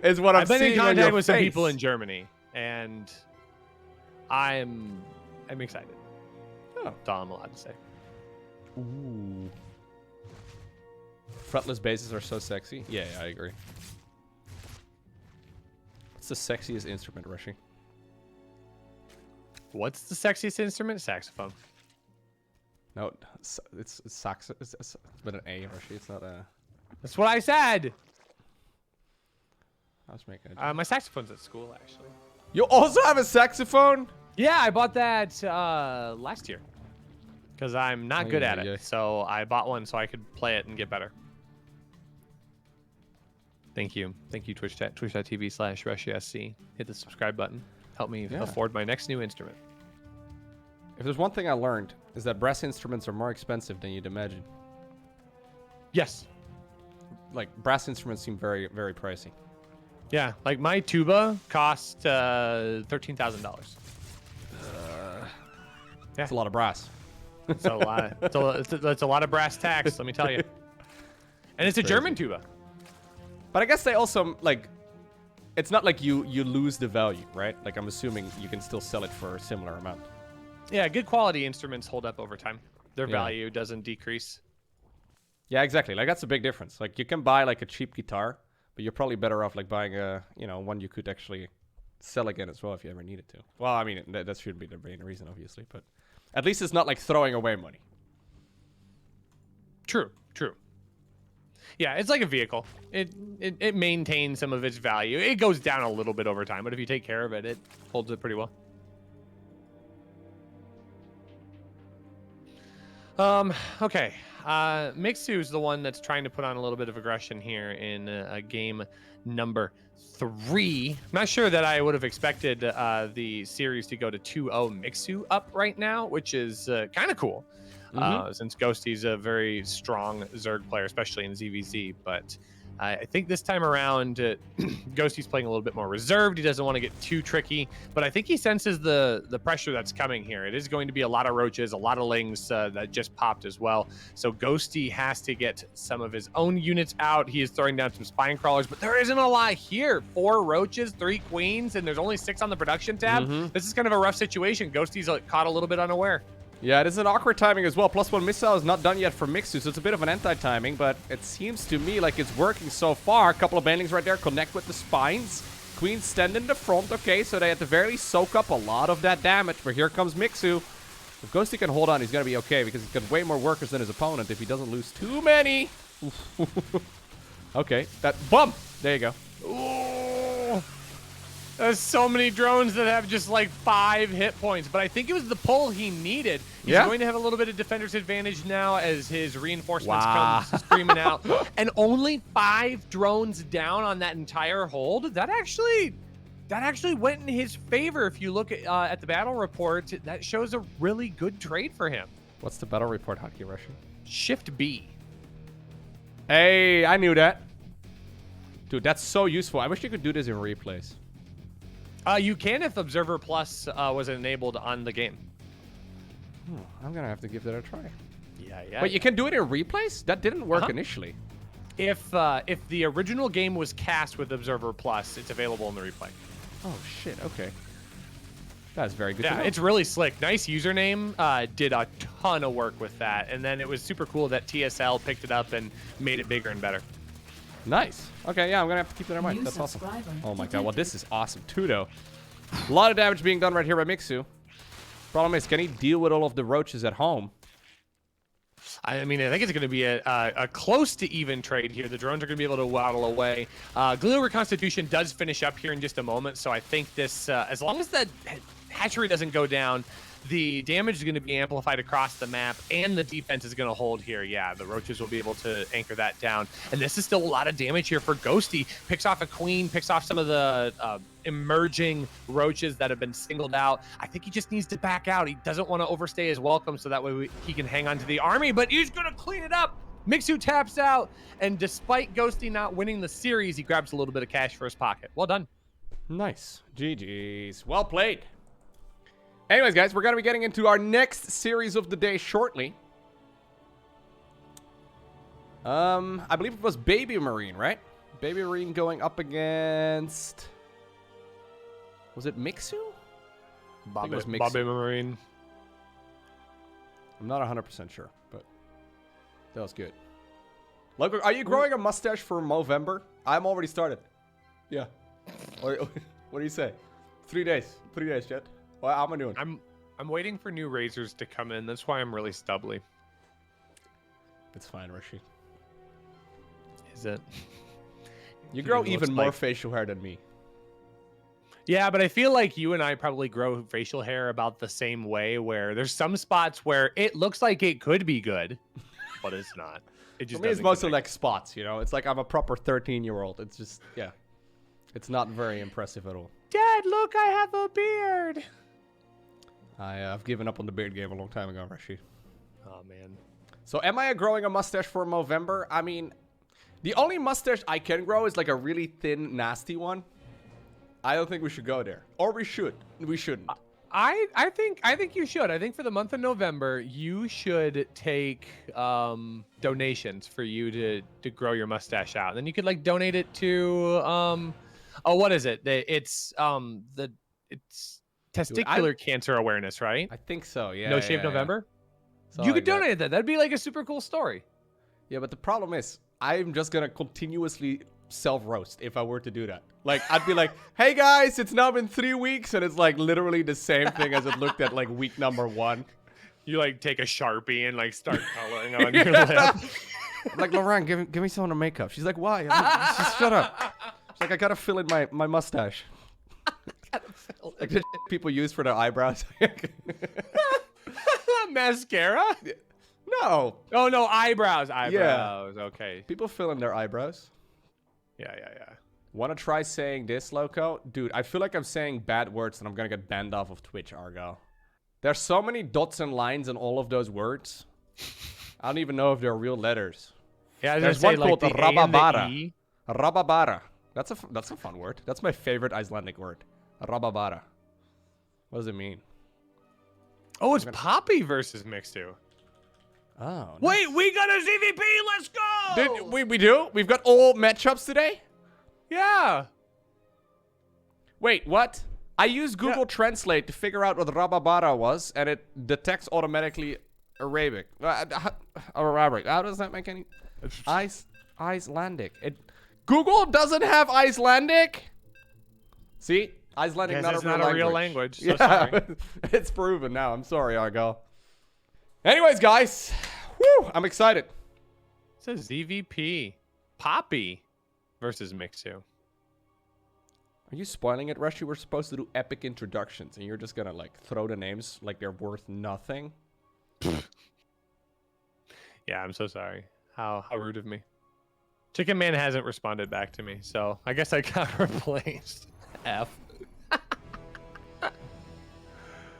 is what I'm I've been seeing in on contact your with some face. people in Germany, and I'm excited. Oh. That's all I'm allowed to say. Ooh. Fretless basses are so sexy. Yeah, I agree. What's the sexiest instrument, Rushi? What's the sexiest instrument? Saxophone. No, it's sax. It's with an A, Rushi. It's not a. That's what I said. I was making a. My saxophone's at school, actually. You also have a saxophone? Yeah, I bought that last year because I'm not good at it. So I bought one so I could play it and get better. Thank you, Twitch chat, twitch.tv/RushiSC. Hit the subscribe button. Help me afford my next new instrument. If there's one thing I learned, is that brass instruments are more expensive than you'd imagine. Yes. Like, brass instruments seem very, very pricey. Yeah, like my tuba cost $13,000. That's a lot of brass. It's a lot. It's a lot of brass tacks, let me tell you. And it's a German tuba. But I guess they also, like, it's not like you lose the value, right? Like, I'm assuming you can still sell it for a similar amount. Yeah, good quality instruments hold up over time. Their value doesn't decrease. Yeah, exactly. Like, that's a big difference. Like, you can buy, like, a cheap guitar, but you're probably better off, like, buying a, you know, one you could actually sell again as well if you ever needed to. Well, I mean, that shouldn't be the main reason, obviously, but at least it's not, like, throwing away money. True. Yeah, it's like a vehicle. It maintains some of its value. It goes down a little bit over time, but if you take care of it, it holds it pretty well. Okay. Miksu is the one that's trying to put on a little bit of aggression here in game number 3. I'm not sure that I would have expected the series to go to 2-0 Miksu up right now, which is kind of cool. Since Ghosty's a very strong Zerg player, especially in ZVZ. But I think this time around, Ghosty's playing a little bit more reserved. He doesn't want to get too tricky, but I think he senses the pressure that's coming here. It is going to be a lot of roaches, a lot of lings that just popped as well. So Ghosty has to get some of his own units out. He is throwing down some spine crawlers, but there isn't a lot here. 4 roaches, 3 queens, and there's only 6 on the production tab. This is kind of a rough situation. Ghosty's caught a little bit unaware. Yeah, it is an awkward timing as well. +1 missile is not done yet for Miksu, so it's a bit of an anti-timing, but it seems to me like it's working so far. A couple of bandings right there connect with the spines. Queens stand in the front, okay, so they at the very least soak up a lot of that damage, but here comes Miksu. If Ghosty can hold on, he's going to be okay, because he's got way more workers than his opponent if he doesn't lose too many. Okay, that bump. There you go. Ooh. There's so many drones that have just like 5 hit points, but I think it was the pull he needed. He's going to have a little bit of defender's advantage now as his reinforcements come screaming out. And only 5 drones down on that entire hold. That actually went in his favor. If you look at the battle report, that shows a really good trade for him. What's the battle report, Hockey Russian? Shift B. Hey, I knew that. Dude, that's so useful. I wish you could do this in replays. You can if Observer Plus was enabled on the game. I'm gonna have to give that a try. Yeah. But you can do it in replays? That didn't work initially. If the original game was cast with Observer Plus, it's available in the replay. Oh shit. Okay. That's very good. Yeah, it's really slick. Nice username. Did a ton of work with that, and then it was super cool that TSL picked it up and made it bigger and better. Nice. Okay, yeah, I'm gonna have to keep that in mind. That's awesome. Oh my god, well this is awesome too, though. A lot of damage being done right here by Miksu. Problem is, can he deal with all of the roaches at home? I mean, I think it's going to be a close to even trade here. The drones are going to be able to waddle away. Glue Reconstitution does finish up here in just a moment, so I think this, as long as that hatchery doesn't go down, the damage is going to be amplified across the map, and the defense is going to hold here. Yeah, the roaches will be able to anchor that down. And this is still a lot of damage here for Ghosty. Picks off a queen, picks off some of the emerging roaches that have been singled out. I think he just needs to back out. He doesn't want to overstay his welcome, so that way he can hang on to the army, but he's going to clean it up. Miksu taps out, and despite Ghosty not winning the series, he grabs a little bit of cash for his pocket. Well done. Nice. GG's. Well played. Anyways, guys, we're going to be getting into our next series of the day shortly. I believe it was Baby Marine, right? Baby Marine going up against... Was it Miksu? Bobby Miksu. Marine. I'm not 100% sure, but that was good. Lowko, are you growing a mustache for Movember? I'm already started. Yeah. What do you say? 3 days. 3 days, Jet. Well, how am I doing? I'm waiting for new razors to come in. That's why I'm really stubbly. It's fine, Rushi. Is it? You grow even more facial hair than me. Yeah, but I feel like you and I probably grow facial hair about the same way, where there's some spots where it looks like it could be good, but it's not. It just For me, it's mostly like spots, you know? It's like I'm a proper 13-year-old. It's just, yeah. It's not very impressive at all. Dad, look, I have a beard. I've given up on the beard game a long time ago, Rushi. Oh, man. So am I growing a mustache for Movember? I mean, the only mustache I can grow is like a really thin, nasty one. I don't think we should go there. Or we should. We shouldn't. I think you should. I think for the month of November, you should take donations for you to grow your mustache out. Then you could like donate it to oh, what is it? It's testicular cancer awareness, right? I think so, yeah. No Shave November? So you could donate that. That'd be like a super cool story. Yeah, but the problem is, I'm just gonna continuously self-roast if I were to do that. Like, I'd be like, hey guys, it's now been 3 weeks, and it's like literally the same thing as it looked at like week number 1. You like take a Sharpie and like start coloring on your lip. I'm like, Lauren, give me some of the makeup. She's like, why? Just shut up. She's like, I gotta fill in my mustache. Like the people use for their eyebrows. Mascara? No. Oh no, eyebrows. Yeah. Okay. People fill in their eyebrows. Yeah. Wanna try saying this, Lowko? Dude, I feel like I'm saying bad words and I'm gonna get banned off of Twitch, Argo. There's so many dots and lines in all of those words. I don't even know if they're real letters. Yeah, there's one called rababara. Rababara. That's a fun word. That's my favorite Icelandic word. Rababara. What does it mean? Oh, it's Poppy versus Miksu. Oh. Nice. Wait, we got a ZVP. Let's go. We do? We've got all matchups today? Yeah. Wait, what? I used Google Translate to figure out what Rababara was, and it detects automatically Arabic. Arabic. How does that make any... Icelandic. Google doesn't have Icelandic? See? Icelandic not a real language. So sorry. It's proven now. I'm sorry, Argo. Anyways, guys. Woo, I'm excited. It says ZVP. Poppy versus Miksu. Are you spoiling it, Rushi? We're supposed to do epic introductions, and you're just gonna, like, throw the names like they're worth nothing? Yeah, I'm so sorry. How rude of me. Chicken Man hasn't responded back to me, so I guess I got replaced. F.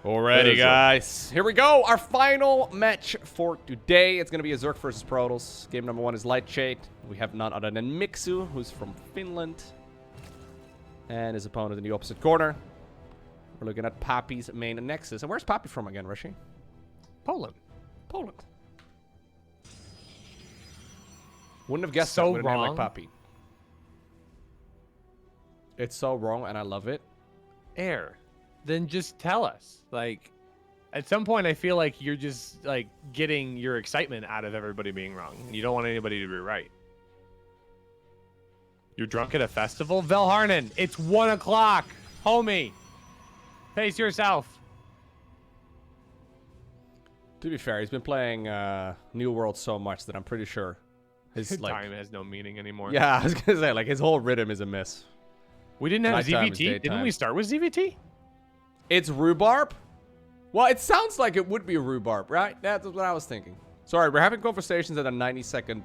Alrighty, guys. Here we go. Our final match for today. It's going to be a Zerg versus Protoss. Game number 1 is Light Shade. We have none other than Miksu, who's from Finland. And his opponent in the opposite corner. We're looking at Poppy's main Nexus. And where's Poppy from again, Rushi? Poland. Poland. Wouldn't have guessed so that with a name wrong. like Poppy. It's so wrong, and I love it. Air. Then just tell us. Like, at some point, I feel like you're just, like, getting your excitement out of everybody being wrong. You don't want anybody to be right. You're drunk at a festival? Velharnan, it's 1 o'clock. Homie. Pace yourself. To be fair, he's been playing New World so much that I'm pretty sure his like time has no meaning anymore. Yeah, I was gonna say like his whole rhythm is a miss. We didn't have Nighttime is ZVT. Didn't daytime. we start with ZVT? It's rhubarb? Well, it sounds like it would be rhubarb, right? That's what I was thinking. Sorry, we're having conversations at a 90-second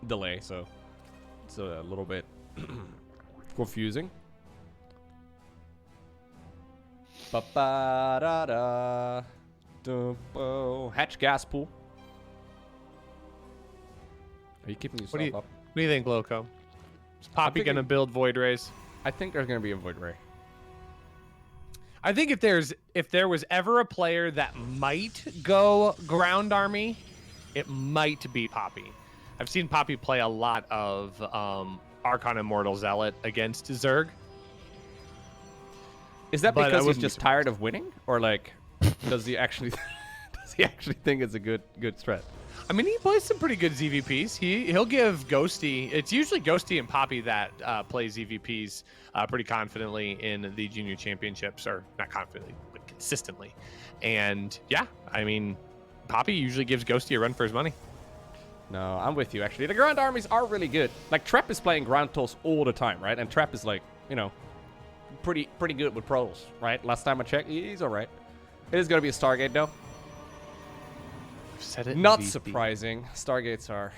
delay, so it's a little bit confusing. Ba-ba-da-da. Dumbo. Hatch gas pool. Are you keeping yourself up? What do you think, Lowko? Is Poppy gonna build Void Rays? I think there's gonna be a Void Ray. I think if there was ever a player that might go ground army, it might be Poppy. I've seen Poppy play a lot of Archon Immortal Zealot against Zerg. Is that But I because he's wouldn't be just tired of winning, or like, does he actually think it's a good strat? I mean, he plays some pretty good ZVPs. He'll give Ghosty. It's usually Ghosty and Poppy that play ZVPs pretty confidently in the junior championships, or not confidently, but consistently. And yeah, I mean, Poppy usually gives Ghosty a run for his money. No, I'm with you actually. The ground armies are really good. Like Trap is playing ground tools all the time, right? And Trap is like, you know, pretty good with pros, right? Last time I checked, he's all right. It is gonna be a Stargate though. Said it Not surprising. Stargates are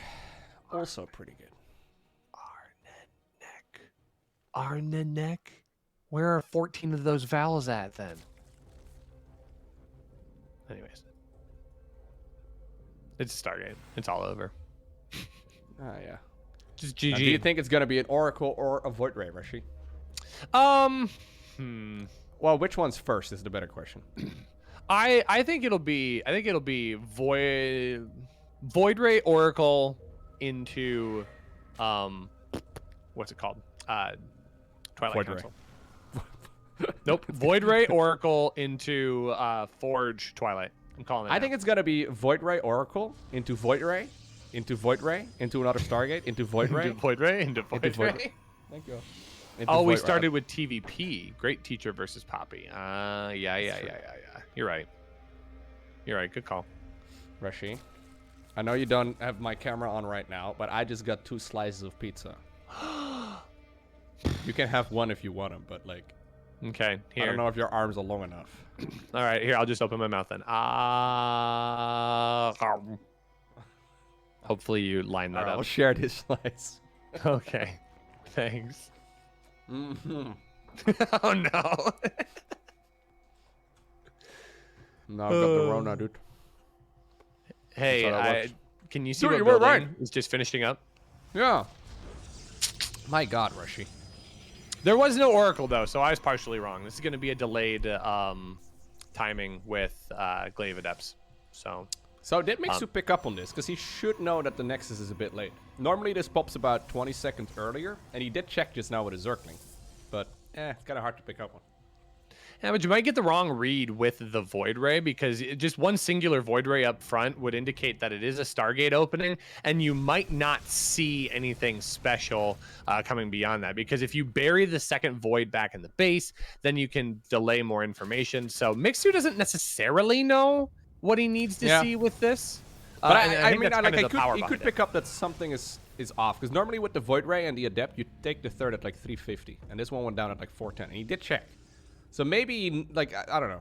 also pretty good. Arnenek. Where are 14 of those vowels at then? Anyways. It's Stargate. It's all over. Ah, yeah. Just GG. Now, do you think it's gonna be an Oracle or a Void Ray, Rushi? Well, which one's first is the better question. I think it'll be Void Ray Oracle into what's it called? Twilight Void Council. Nope. Void Ray Oracle into Forge Twilight. I'm calling it. I think it's gonna be Void Ray Oracle into Void Ray, into Void Ray, into another Stargate, into Void Ray, into Void Ray, into Void Ray. Thank you. Oh, we started with TVP. Great Teacher versus Poppy. Yeah. You're right. Good call. Rushi, I know you don't have my camera on right now, but I just got 2 slices of pizza. You can have one if you want them, but like, okay, here. I don't know if your arms are long enough. All right, here, I'll just open my mouth then. Hopefully you line that up. I'll share this slice. Okay, thanks. Mm-hmm. Oh no. No, I've got the Rona, dude. Hey, can you see Dude, what you were building right. is just finishing up? Yeah. My God, Rushi. There was no Oracle though, so I was partially wrong. This is going to be a delayed timing with Glaive Adepts. So did Miksu pick up on this? Because he should know that the Nexus is a bit late. Normally this pops about 20 seconds earlier, and he did check just now with a Zergling. But, it's kind of hard to pick up on. Yeah, but you might get the wrong read with the Void Ray, because just one singular Void Ray up front would indicate that it is a Stargate opening, and you might not see anything special coming beyond that. Because if you bury the second Void back in the base, then you can delay more information. So Miksu doesn't necessarily know what he needs to see with this. But I mean, he could it. pick up that something is off. Because normally with the Void Ray and the Adept, you take the third at like 350. And this one went down at like 410. And he did check. So maybe, like, I don't know.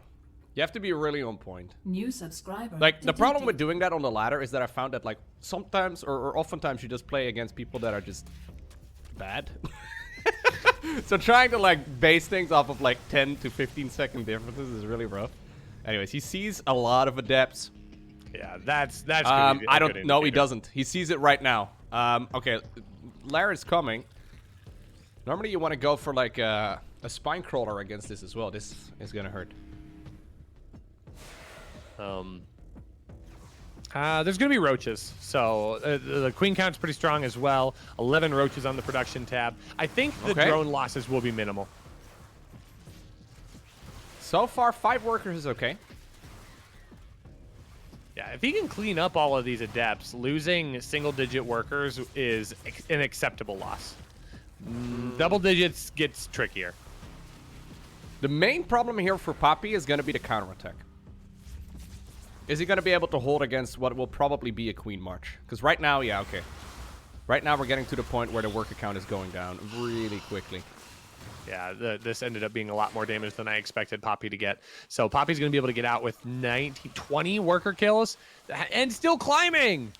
You have to be really on point. New subscriber. Like, the problem with doing that on the ladder is that I found that, like, sometimes or oftentimes you just play against people that are just bad. So trying to, like, base things off of, like, 10 to 15 second differences is really rough. Anyways, he sees a lot of Adepts. Yeah, that's I don't know, he doesn't. He sees it right now. Okay, Lara's coming. Normally you want to go for, like, a spine crawler against this as well. This is gonna hurt. There's gonna be roaches, so the queen count's pretty strong as well. 11 roaches on the production tab. I think the drone losses will be minimal. So far, 5 workers is okay. Yeah, if he can clean up all of these adepts, losing single-digit workers is an acceptable loss. Double digits gets trickier. The main problem here for Poppy is going to be the counterattack. Is he going to be able to hold against what will probably be a Queen March? Because right now, yeah, okay. Right now, we're getting to the point where the worker count is going down really quickly. Yeah, this ended up being a lot more damage than I expected Poppy to get. So Poppy's going to be able to get out with 20 worker kills and still climbing.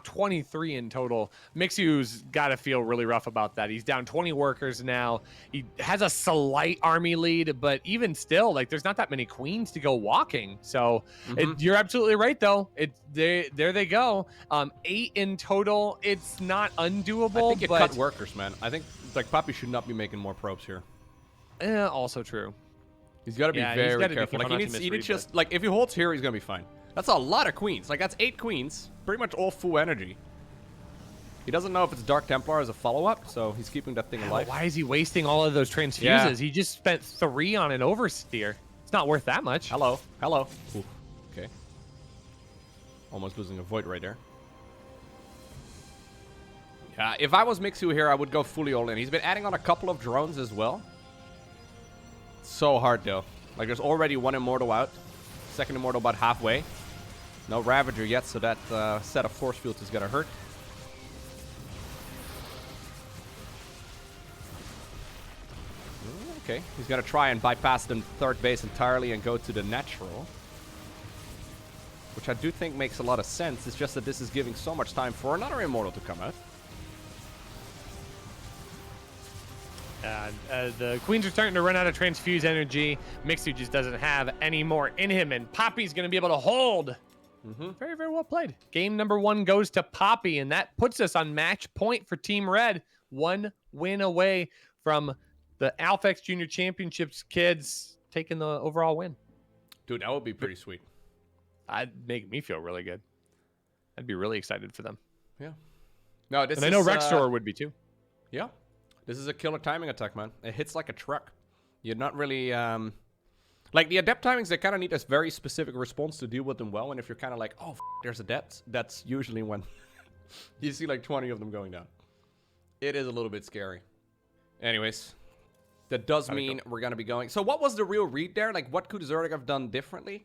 23 in total. Miksu's got to feel really rough about that. He's down 20 workers now. He has a slight army lead, but even still, like, there's not that many queens to go walking. So you're absolutely right, though. There they go. 8 in total. It's not undoable. I think you cut workers, man. I think like Poppy should not be making more probes here. Also true. He's got to be very careful. Like he needs just like if he holds here, he's gonna be fine. That's a lot of queens. Like that's 8 queens, pretty much all full energy. He doesn't know if it's Dark Templar as a follow-up, so he's keeping that thing alive. Why is he wasting all of those transfuses? Yeah. He just spent 3 on an oversteer. It's not worth that much. Hello. Ooh. Okay. Almost losing a void right there. Yeah, if I was Miksu here, I would go fully all in. He's been adding on a couple of drones as well. So hard, though. Like, there's already 1 Immortal out. 2nd Immortal about halfway. No Ravager yet, so that set of force fields is going to hurt. Okay, he's going to try and bypass the 3rd base entirely and go to the natural. Which I do think makes a lot of sense. It's just that this is giving so much time for another Immortal to come out. The queens are starting to run out of transfuse energy. Miksu just doesn't have any more in him, and Poppy's going to be able to hold. Very, very well played. Game number 1 goes to Poppy, and that puts us on match point for Team Red. 1 win away from the Alpha Junior Championships kids taking the overall win. Dude, that would be pretty sweet. That'd make me feel really good. I'd be really excited for them. Yeah. No, this and I know Rextor would be too. Yeah. This is a killer timing attack, man. It hits like a truck. You're not really, like the adept timings, they kind of need a very specific response to deal with them well. And if you're kind of like, oh, there's adepts, that's usually when you see like 20 of them going down. It is a little bit scary. Anyways, that does mean we're going to be going. So what was the real read there? Like, what could Zerg have done differently?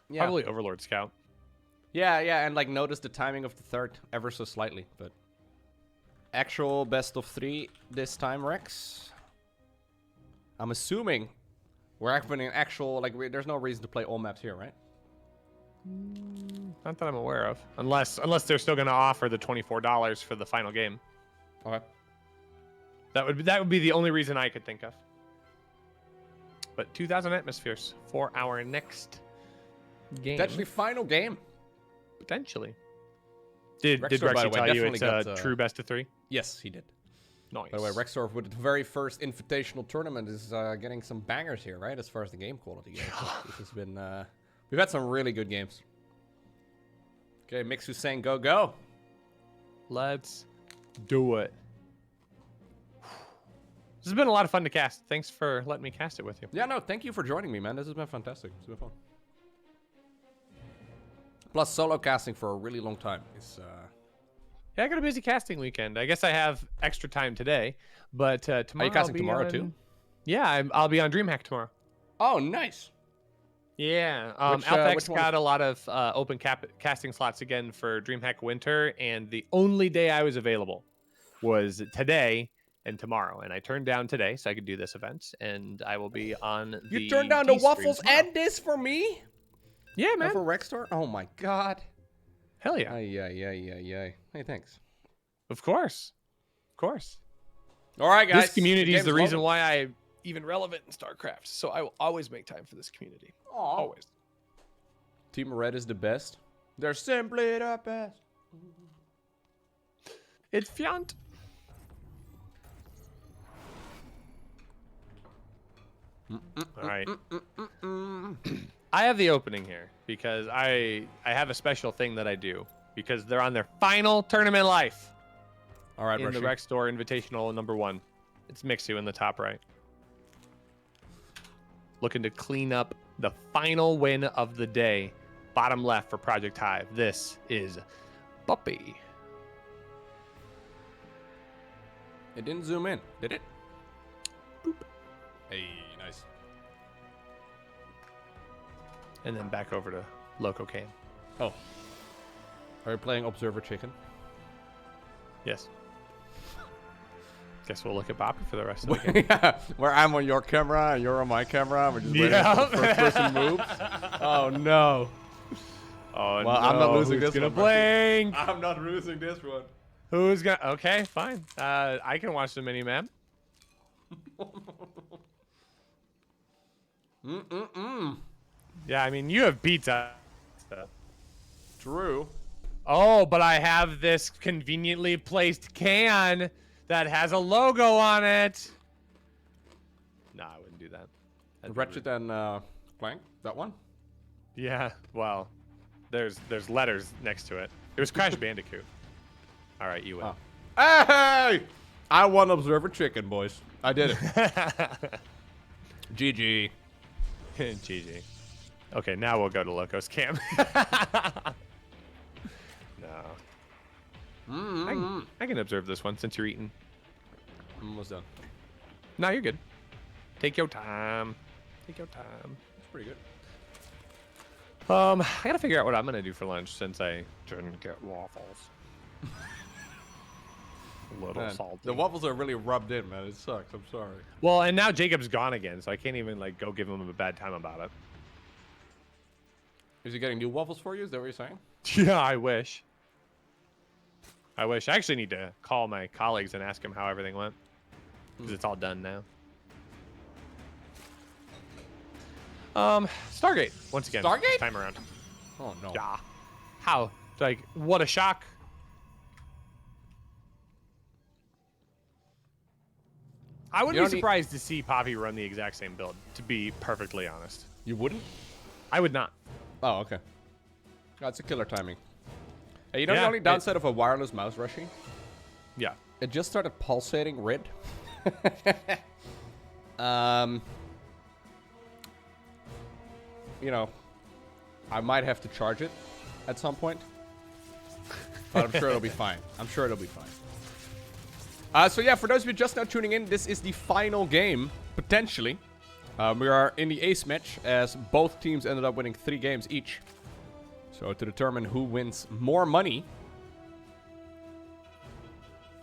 Yeah. Probably Overlord Scout. Yeah, and like notice the timing of the 3rd ever so slightly, but actual best of 3 this time, Rex. I'm assuming we're having an actual, like, there's no reason to play all maps here, right? Not that I'm aware of. Unless they're still going to offer the $24 for the final game. Okay. That would be the only reason I could think of. But 2,000 atmospheres for our next game. Potentially final game. Potentially. Did Rexy tell you it's a true best of 3? Yes, he did. Nice. By the way, Rextor with the very first invitational tournament is getting some bangers here, right? As far as the game quality goes. This has been, we've had some really good games. Okay, Miksu saying go, go. Let's do it. This has been a lot of fun to cast. Thanks for letting me cast it with you. Yeah, no, thank you for joining me, man. This has been fantastic. It's been fun. Plus, solo casting for a really long time is... Yeah, I got a busy casting weekend. I guess I have extra time today, but tomorrow... Are you casting tomorrow, too? Yeah, I'll be on DreamHack tomorrow. Oh, nice. Yeah, AlphaX got a lot of open casting slots again for DreamHack Winter, and the only day I was available was today and tomorrow, and I turned down today so I could do this event, and I will be on the... You turned down the waffles and this for me? Yeah, man. For Rextor? Oh, my God. Hell yeah. Ay. Hey, thanks. Of course. Of course. All right, guys. This community is the reason why I'm even relevant in StarCraft, so I will always make time for this community. Aww. Always. Team Red is the best. They're simply the best. It's Fiante. All right. I have the opening here because I have a special thing that I do because they're on their final tournament life. All right, in the Rextor Invitational number 1. It's Miksu in the top right. Looking to clean up the final win of the day. Bottom left for Project Hive. This is Puppy. It didn't zoom in, did it? Boop. Hey, nice. and then back over to Lowko Cam. Oh. Are you playing Observer Chicken? Yes. Guess we'll look at Boppy for the rest of the game. Yeah, where I'm on your camera and you're on my camera. We're just waiting for the first person moves. Oh no. Oh, well, I'm not losing this gonna one. Blink? I'm not losing this one. Who's gonna? Okay, fine. I can watch the mini map. Yeah, I mean you have pizza. True. Oh, but I have this conveniently placed can that has a logo on it. No, I wouldn't do that. Ratchet and Clank, that one? Yeah, well, there's letters next to it. It was Crash Bandicoot. All right, you win. Oh. Hey! I won Observer Chicken, boys. I did it. GG. GG. Okay, now we'll go to Lowko's camp. No. I can observe this one since you're eating. I'm almost done. No, you're good. Take your time. Take your time. That's pretty good. I gotta figure out what I'm gonna do for lunch since I didn't get waffles. A little salty. The waffles are really rubbed in, man. It sucks. I'm sorry. Well, and now Jacob's gone again, so I can't even like go give him a bad time about it. Is he getting new waffles for you? Is that what you're saying? Yeah, I wish. I wish. I actually need to call my colleagues and ask them how everything went. Because it's all done now. Stargate. Once again. Stargate? Time around. Oh, no. Yeah. How? Like, what a shock. I wouldn't be surprised to see Poppy run the exact same build, to be perfectly honest. You wouldn't? I would not. Oh, okay. That's a killer timing. Hey, you know the only downside of a wireless mouse, Rushi? Yeah. It just started pulsating red. You know, I might have to charge it at some point. But I'm sure it'll be fine. I'm sure it'll be fine. So yeah, for those of you just now tuning in, this is the final game, potentially. We are in the ace match, as both teams ended up winning 3 games each. So to determine who wins more money,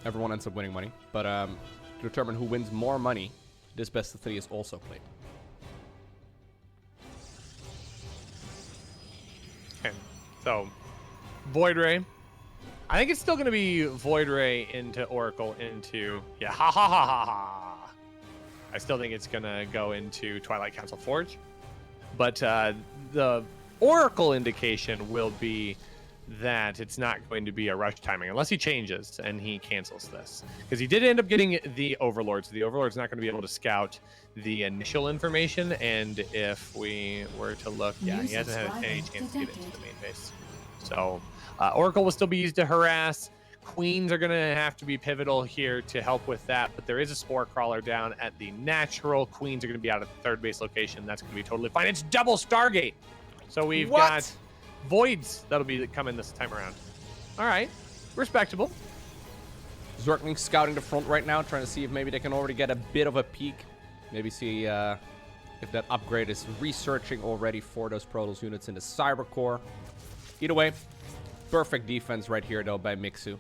everyone ends up winning money. But to determine who wins more money, this best of 3 is also played. Okay. So, Void Ray. I think it's still going to be Void Ray into Oracle into... Yeah, ha ha ha ha ha. I still think it's going to go into Twilight Council Forge. But the Oracle indication will be that it's not going to be a rush timing unless he changes and he cancels this. Because he did end up getting the Overlord. So the Overlord's not going to be able to scout the initial information. And if we were to look, yeah, he hasn't had any chance to get into the main base. So Oracle will still be used to harass. Queens are going to have to be pivotal here to help with that, but there is a Spore Crawler down at the natural. Queens are going to be out at the third base location. That's going to be totally fine. It's double Stargate. So we've got Voids that'll be coming this time around. All right. Respectable. Zergling scouting the front right now, trying to see if maybe they can already get a bit of a peek. Maybe see if that upgrade is researching already for those Protoss units in the Cyber Core. Either way, perfect defense right here, though, by Miksu.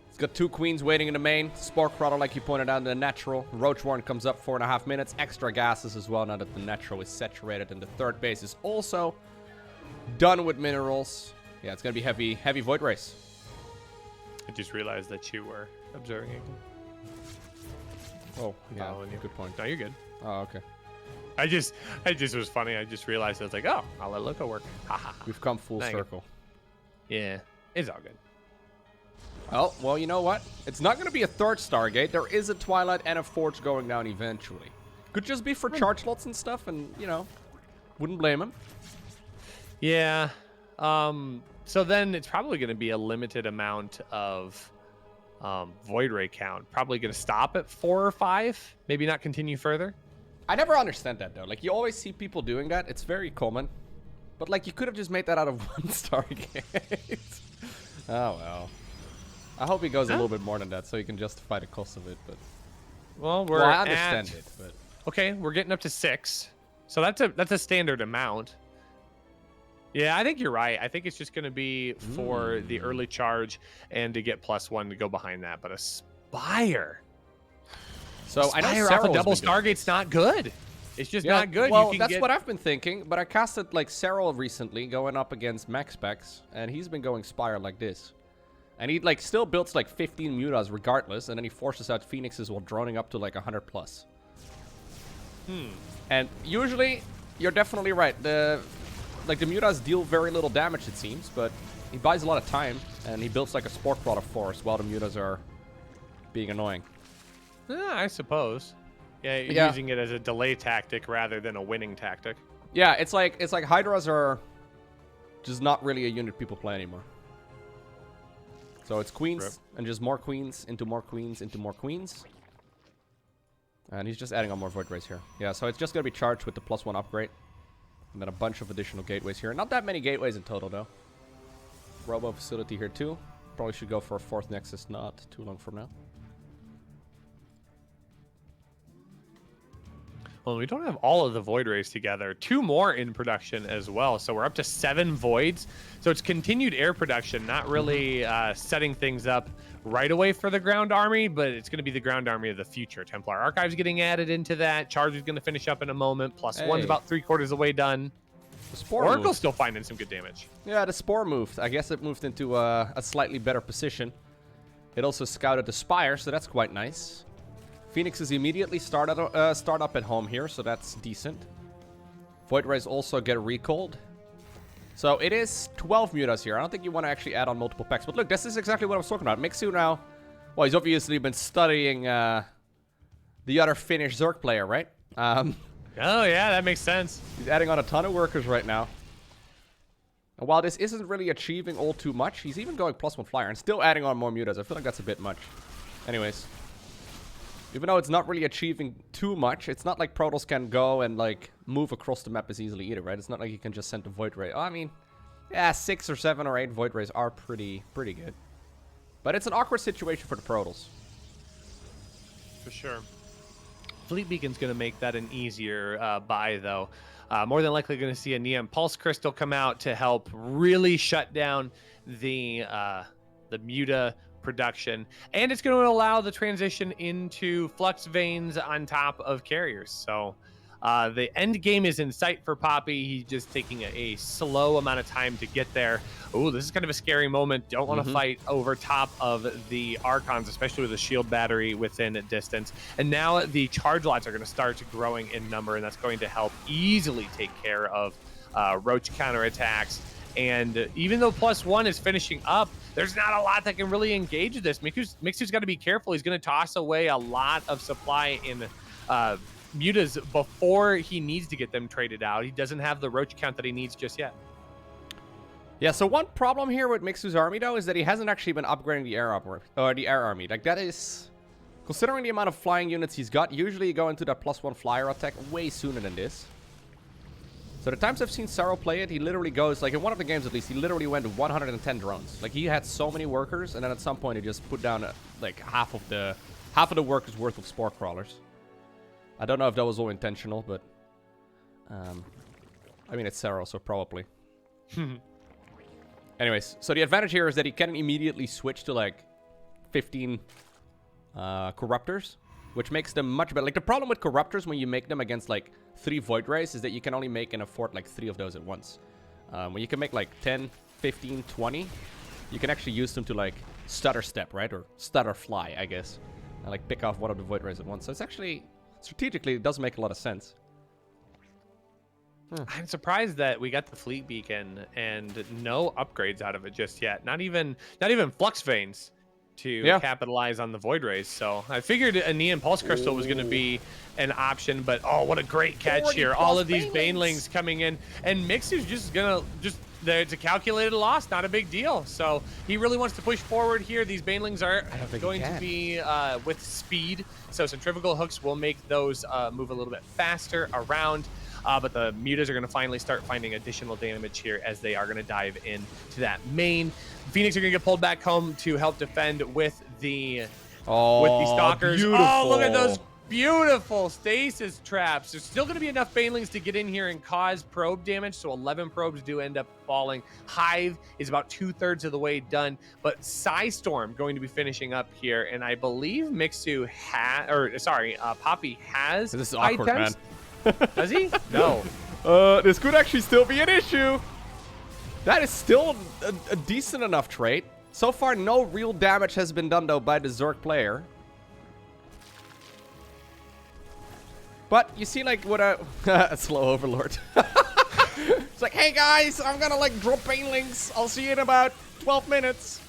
It's got 2 Queens waiting in the main. Spore Crawler, like you pointed out, in the natural. Roach Warren comes up 4.5 minutes. Extra gases as well, now that the natural is saturated. And the third base is also done with minerals. Yeah, it's going to be heavy Void Race. I just realized that you were observing again. Oh, yeah, good point. No, you're good. Oh, okay. I just was funny. I just realized I was like, oh, I'll let Lowko work. We've come full circle. Yeah, it's all good. Oh, well, you know what? It's not going to be a third Stargate. There is a Twilight and a Forge going down eventually. Could just be for charge lots and stuff, and, you know, wouldn't blame him. Yeah. So then it's probably going to be a limited amount of Void Ray count. Probably going to stop at 4 or 5. Maybe not continue further. I never understand that, though. Like, you always see people doing that. It's very common. But, like, you could have just made that out of 1 Stargate. Oh, well. I hope he goes a little bit more than that so he can justify the cost of it. But well, I understand it. But okay, we're getting up to 6. So that's a standard amount. Yeah, I think you're right. I think it's just going to be for the early charge and to get +1 to go behind that. But a Spire. So I know Spire Sarah off a double Stargate's not good. It's just not good. Well, that's what I've been thinking. But I casted like Serral recently, going up against max specs, and he's been going Spire like this. And he like still builds like 15 mutas regardless, and then he forces out Phoenixes while droning up to like 100+. And usually, you're definitely right. The mutas deal very little damage, it seems, but he buys a lot of time, and he builds like a Spore Crawler force while the mutas are being annoying. I suppose. Yeah, you're using it as a delay tactic rather than a winning tactic. Yeah, it's like Hydras are just not really a unit people play anymore. So it's queens, and just more queens, into more queens, into more queens. And he's just adding on more Void Rays here. Yeah, so it's just going to be charged with the +1 upgrade. And then a bunch of additional gateways here. Not that many gateways in total, though. Robo facility here, too. Probably should go for a 4th Nexus not too long from now. Well, we don't have all of the Void Rays together. 2 more in production as well. So we're up to 7 Voids. So it's continued air production, not really setting things up right away for the ground army, but it's going to be the ground army of the future. Templar Archives getting added into that. Charge is going to finish up in a moment. +1's about 3/4 of the way done. The Spore Oracle's moved. still finding some good damage. Yeah, the Spore moved. I guess it moved into a slightly better position. It also scouted the Spire, so that's quite nice. Phoenixes immediately start up at home here, so that's decent. Void Rays also get recalled. So it is 12 mutas here. I don't think you want to actually add on multiple packs. But look, this is exactly what I was talking about. Miksu now, well, he's obviously been studying the other Finnish Zerg player, right? Oh, yeah, that makes sense. He's adding on a ton of workers right now. And while this isn't really achieving all too much, he's even going +1 flyer and still adding on more mutas. I feel like that's a bit much. Anyways. Even though it's not really achieving too much, it's not like Protoss can go and, like, move across the map as easily either, right? It's not like you can just send a Void Ray. Oh, I mean, yeah, 6 or 7 or 8 Void Rays are pretty good. But it's an awkward situation for the Protoss. For sure. Fleet Beacon's going to make that an easier buy, though. More than likely going to see a Neon Pulse Crystal come out to help really shut down the Muta production, and it's going to allow the transition into Flux Veins on top of carriers. So the end game is in sight for Poppy. He's just taking a slow amount of time to get there. Oh, this is kind of a scary moment. Don't want to fight over top of the Archons, especially with a shield battery within distance. And now the charge lots are going to start growing in number, and that's going to help easily take care of Roach counterattacks. And even though +1 is finishing up, there's not a lot that can really engage this. Miksu's got to be careful. He's going to toss away a lot of supply in mutas before he needs to get them traded out. He doesn't have the Roach count that he needs just yet. Yeah, so one problem here with Miksu's army, though, is that he hasn't actually been upgrading the air army. Like, that is... Considering the amount of flying units he's got, usually you go into that +1 flyer attack way sooner than this. So the times I've seen Sarro play it, he literally goes, like in one of the games at least, he literally went 110 drones. Like he had so many workers, and then at some point he just put down like half of the workers worth of Spore Crawlers. I don't know if that was all intentional, but I mean it's Sarro, so probably. Anyways, so the advantage here is that he can immediately switch to like 15 Corruptors, which makes them much better. Like the problem with Corruptors when you make them against like 3 Void Rays is that you can only make and afford like 3 of those at once. When you can make like 10, 15, 20, you can actually use them to like stutter step, right? Or stutter fly, I guess. And like pick off one of the Void Rays at once. So it's actually, strategically, it does make a lot of sense. I'm surprised that we got the Fleet Beacon and no upgrades out of it just yet. Not even Flux Veins to capitalize on the Void Rays. So I figured a Neon Pulse Crystal was going to be an option, but oh, what a great catch here. All of these Banelings coming in, and Miksu's just going to it's a calculated loss, not a big deal. So he really wants to push forward here. These Banelings are going to be with speed. So centrifugal hooks will make those move a little bit faster around. But the mutas are going to finally start finding additional damage here as they are going to dive into that main. Phoenix are going to get pulled back home to help defend with the Stalkers. Beautiful. Oh, look at those Beautiful stasis traps. There's still going to be enough banelings to get in here and cause probe damage, so 11 probes do end up falling. Hive is about 2/3 of the way done, but Psystorm going to be finishing up here, and I believe Miksu Poppy has. This is awkward, items. man. Does he? No. This could actually still be an issue. That is still a decent enough trade. So far, no real damage has been done, though, by the Zerg player. But you see, like, what a slow overlord. It's like, hey, guys, I'm gonna, like, drop banelings. I'll see you in about 12 minutes.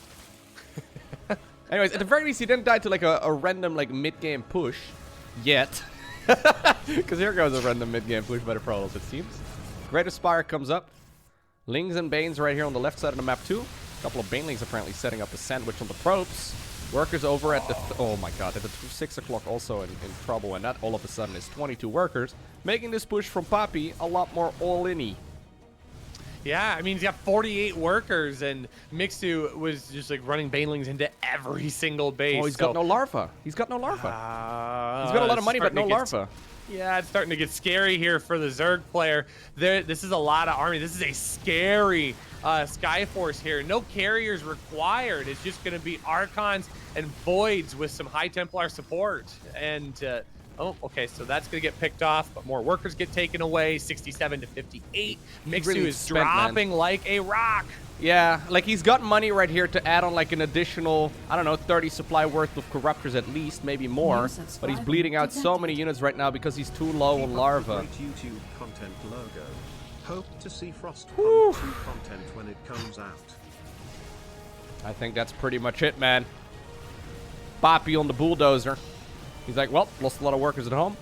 Anyways, at the very least, he didn't die to, like, a random, like, mid-game push. Yet. Because here goes a random mid-game push by the Protoss, it seems. Great Aspire comes up. Lings and Banes right here on the left side of the map, too. A couple of Banelings apparently setting up a sandwich on the probes. Workers over at the... oh my god, at the 6 o'clock also in trouble. And that all of a sudden is 22 workers. Making this push from Poppy a lot more all-in-y. Yeah, I mean, he's got 48 workers, and Miksu was just, like, running Banelings into every single base. Oh, he's got no larva. He's got no larva. He's got a lot of money, but no larva. Yeah, it's starting to get scary here for the Zerg player. This is a lot of army. This is a scary Skyforce here. No carriers required. It's just going to be Archons and Voids with some High Templar support. And, oh, okay, so that's going to get picked off, but more workers get taken away, 67 to 58. Miksu really is spent, dropping like a rock. Yeah, like he's got money right here to add on like an additional, I don't know, 30 supply worth of Corruptors at least, maybe more. But he's bleeding out so many units right now because he's too low on larva. YouTube content logo. Hope to see Frostpunk 2 content when it comes out. I think that's pretty much it, man. Poppy on the bulldozer. He's like, well, lost a lot of workers at home.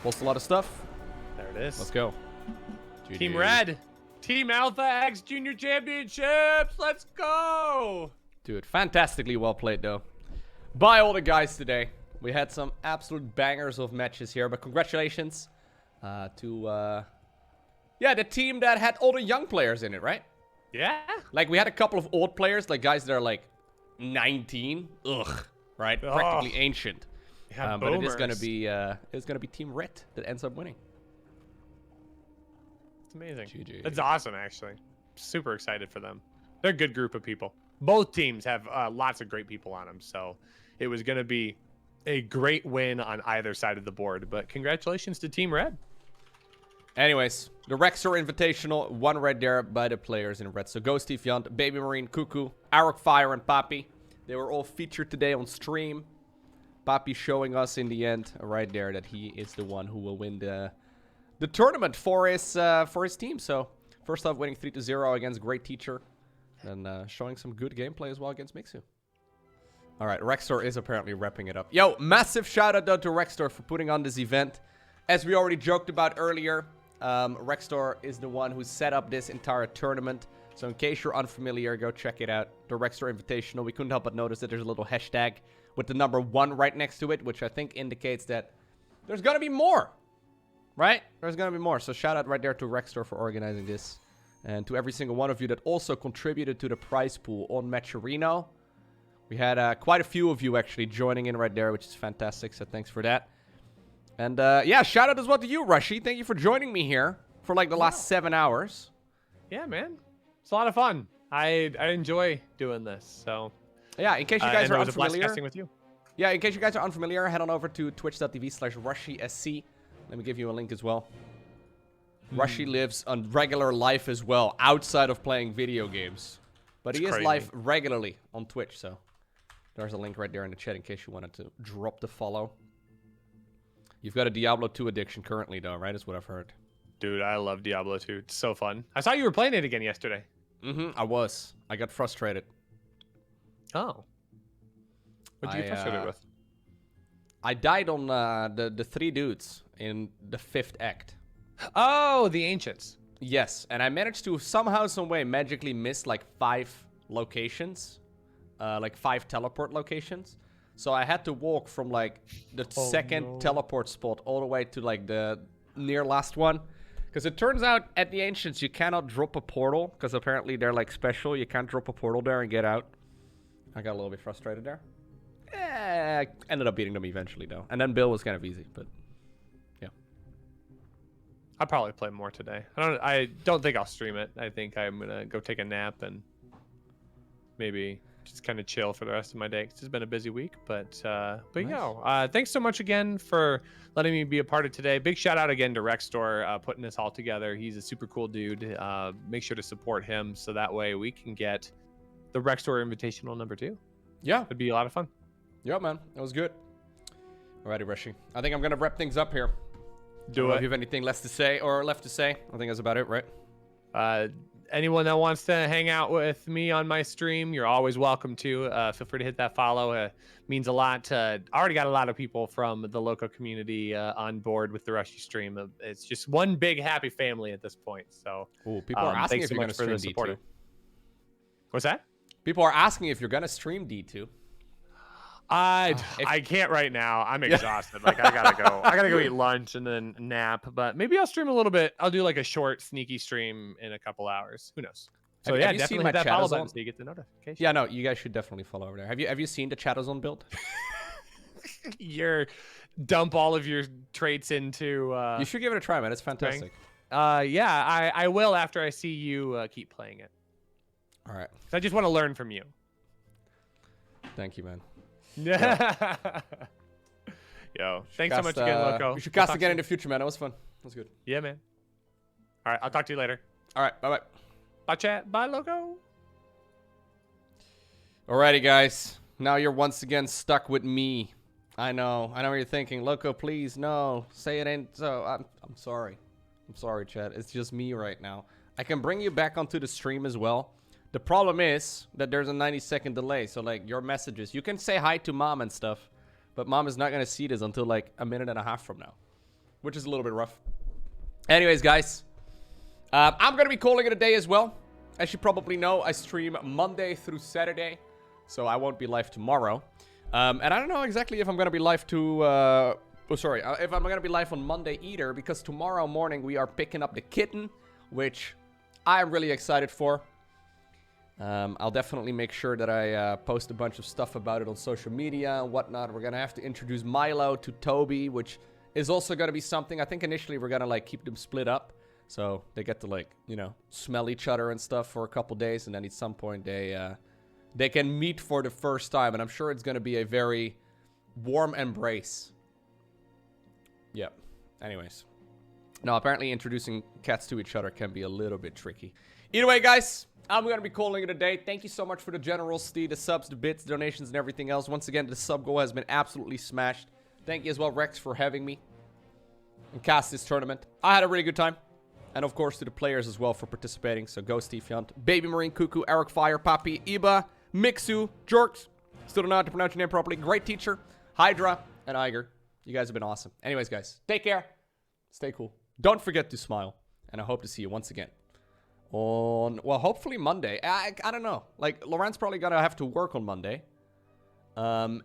Lost a lot of stuff. There it is. Let's go. Team Red. Team Alpha X Junior Championships. Let's go. Dude, fantastically well played, though. By all the guys today. We had some absolute bangers of matches here. But congratulations to, yeah, the team that had all the young players in it, right? Yeah. Like, we had a couple of old players, like guys that are, like, 19. Ugh. Right? Oh. Practically ancient. Yeah, but it is going to be Team Red that ends up winning. It's amazing. GG. It's awesome, actually. Super excited for them. They're a good group of people. Both teams have lots of great people on them, so it was going to be a great win on either side of the board. But congratulations to Team Red. Anyways, the Rextor Invitational, one right there by the players in red. So Ghosty, Fiante, Baby Marine, Cuckoo, Arrow Fire, and Poppy. They were all featured today on stream. Poppy showing us in the end right there that he is the one who will win the tournament for his team. So first off, winning 3-0 against Great Teacher, and showing some good gameplay as well against Miksu. All right, Rextor is apparently wrapping it up. Yo, massive shout out though to Rextor for putting on this event. As we already joked about earlier, Rextor is the one who set up this entire tournament. So in case you're unfamiliar, go check it out. The Rextor Invitational. We couldn't help but notice that there's a little hashtag with the number 1 right next to it, which I think indicates that there's going to be more. Right? There's going to be more. So shout out right there to Rextor for organizing this. And to every single one of you that also contributed to the prize pool on Matcherino. We had quite a few of you actually joining in right there, which is fantastic. So thanks for that. And yeah, shout out as well to you, Rushi. Thank you for joining me here for like the last 7 hours. Yeah, man. It's a lot of fun. I enjoy doing this. So yeah, in case you guys are it was unfamiliar. a blast casting with you. Yeah, in case you guys are unfamiliar, head on over to twitch.tv/RushiSC. Let me give you a link as well. Rushi lives a regular life as well, outside of playing video games. But he is live regularly on Twitch, so there's a link right there in the chat in case you wanted to drop the follow. You've got a Diablo 2 addiction currently, though, right? Is what I've heard. Dude, I love Diablo 2. It's so fun. I saw you were playing it again yesterday. I was. I got frustrated. Oh. What did you get frustrated with? I died on the 3 dudes in the 5th act. Oh, the Ancients. Yes, and I managed to somehow, some way, magically miss like 5 locations. Like 5 teleport locations. So I had to walk from like the second teleport spot all the way to like the near last one. Because it turns out at the Ancients you cannot drop a portal. Because apparently they're like special. You can't drop a portal there and get out. I got a little bit frustrated there. I ended up beating them eventually, though. And then Bill was kind of easy, but yeah. I'll probably play more today. I don't think I'll stream it. I think I'm going to go take a nap and maybe just kind of chill for the rest of my day. It's been a busy week, but Nice. yeah. Thanks so much again for letting me be a part of today. Big shout out again to Rextor putting this all together. He's a super cool dude. Make sure to support him so that way we can get the Rextor Invitational #2. Yeah. It'd be a lot of fun. Yeah, man. That was good. Alrighty, Rushi. I think I'm going to wrap things up here. Do If it. you have anything left to say, I think that's about it, right? Anyone that wants to hang out with me on my stream, you're always welcome to. Feel free to hit that follow. Means a lot. I already got a lot of people from the Lowko community on board with the Rushi stream. It's just one big happy family at this point. So, Ooh, people are asking thanks if so you're going much to for stream the D2. support. What's that? People are asking if you're going to stream D2. I can't right now. I'm exhausted. Like I gotta go. I gotta go eat lunch and then nap. But maybe I'll stream a little bit. I'll do like a short, sneaky stream in a couple hours. Who knows? So Have you seen definitely my hit that chat follow zone? button so you get the notification. Yeah, no, you guys should definitely follow over there. Have you seen the Shadowzone build? Dump all of your traits into. You should give it a try, man. It's fantastic. Yeah, I will after I see you keep playing it. All right. So I just want to learn from you. Thank you, man. Yo, thanks so much again, Lowko. We should We'll cast talk again soon. in the future, man. That was fun. That was good. Yeah, man. All right, I'll talk to you later. All right. Bye-bye. Bye, chat. Bye, Lowko. Alrighty, guys. Now you're once again stuck with me. I know what you're thinking. Lowko, please, no. Say it ain't so. I'm sorry. I'm sorry, chat. It's just me right now. I can bring you back onto the stream as well. The problem is that there's a 90-second delay. So, like, your messages. You can say hi to mom and stuff. But mom is not going to see this until, like, a minute and a half from now. Which is a little bit rough. Anyways, guys. I'm going to be calling it a day as well. As you probably know, I stream Monday through Saturday. So I won't be live tomorrow. And I don't know exactly if I'm going to be live if I'm going to be live on Monday either. Because tomorrow morning we are picking up the kitten. Which I'm really excited for. I'll definitely make sure that I post a bunch of stuff about it on social media and whatnot. We're going to have to introduce Milo to Toby. Which is also going to be something. I think initially we're going to like keep them split up. So they get to like, you know, smell each other and stuff for a couple days. And then at some point they can meet for the first time. And I'm sure it's going to be a very warm embrace. Yep. Anyways. No, apparently introducing cats to each other can be a little bit tricky. Either way, guys, I'm going to be calling it a day. Thank you so much for the generosity, the subs, the bits, donations, and everything else. Once again, the sub goal has been absolutely smashed. Thank you as well, Rex, for having me and cast this tournament. I had a really good time. And of course to the players as well for participating. So Ghosty, Fiante, Baby Marine, Cuckoo, Eric Fire, Papi, Iba, Miksu, Jorks. Still don't know how to pronounce your name properly. Great teacher, Hydra, and Iger. You guys have been awesome. Anyways, guys, take care. Stay cool. Don't forget to smile. And I hope to see you once again on, well, hopefully Monday. I don't know. Like, Laurent's probably going to have to work on Monday. I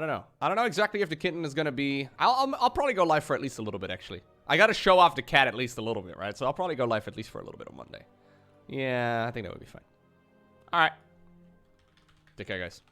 don't know. I don't know exactly if the kitten is going to be... I'll probably go live for at least a little bit, actually. I got to show off the cat at least a little bit, right? So I'll probably go live at least for a little bit on Monday. Yeah, I think that would be fine. All right. Take care, guys.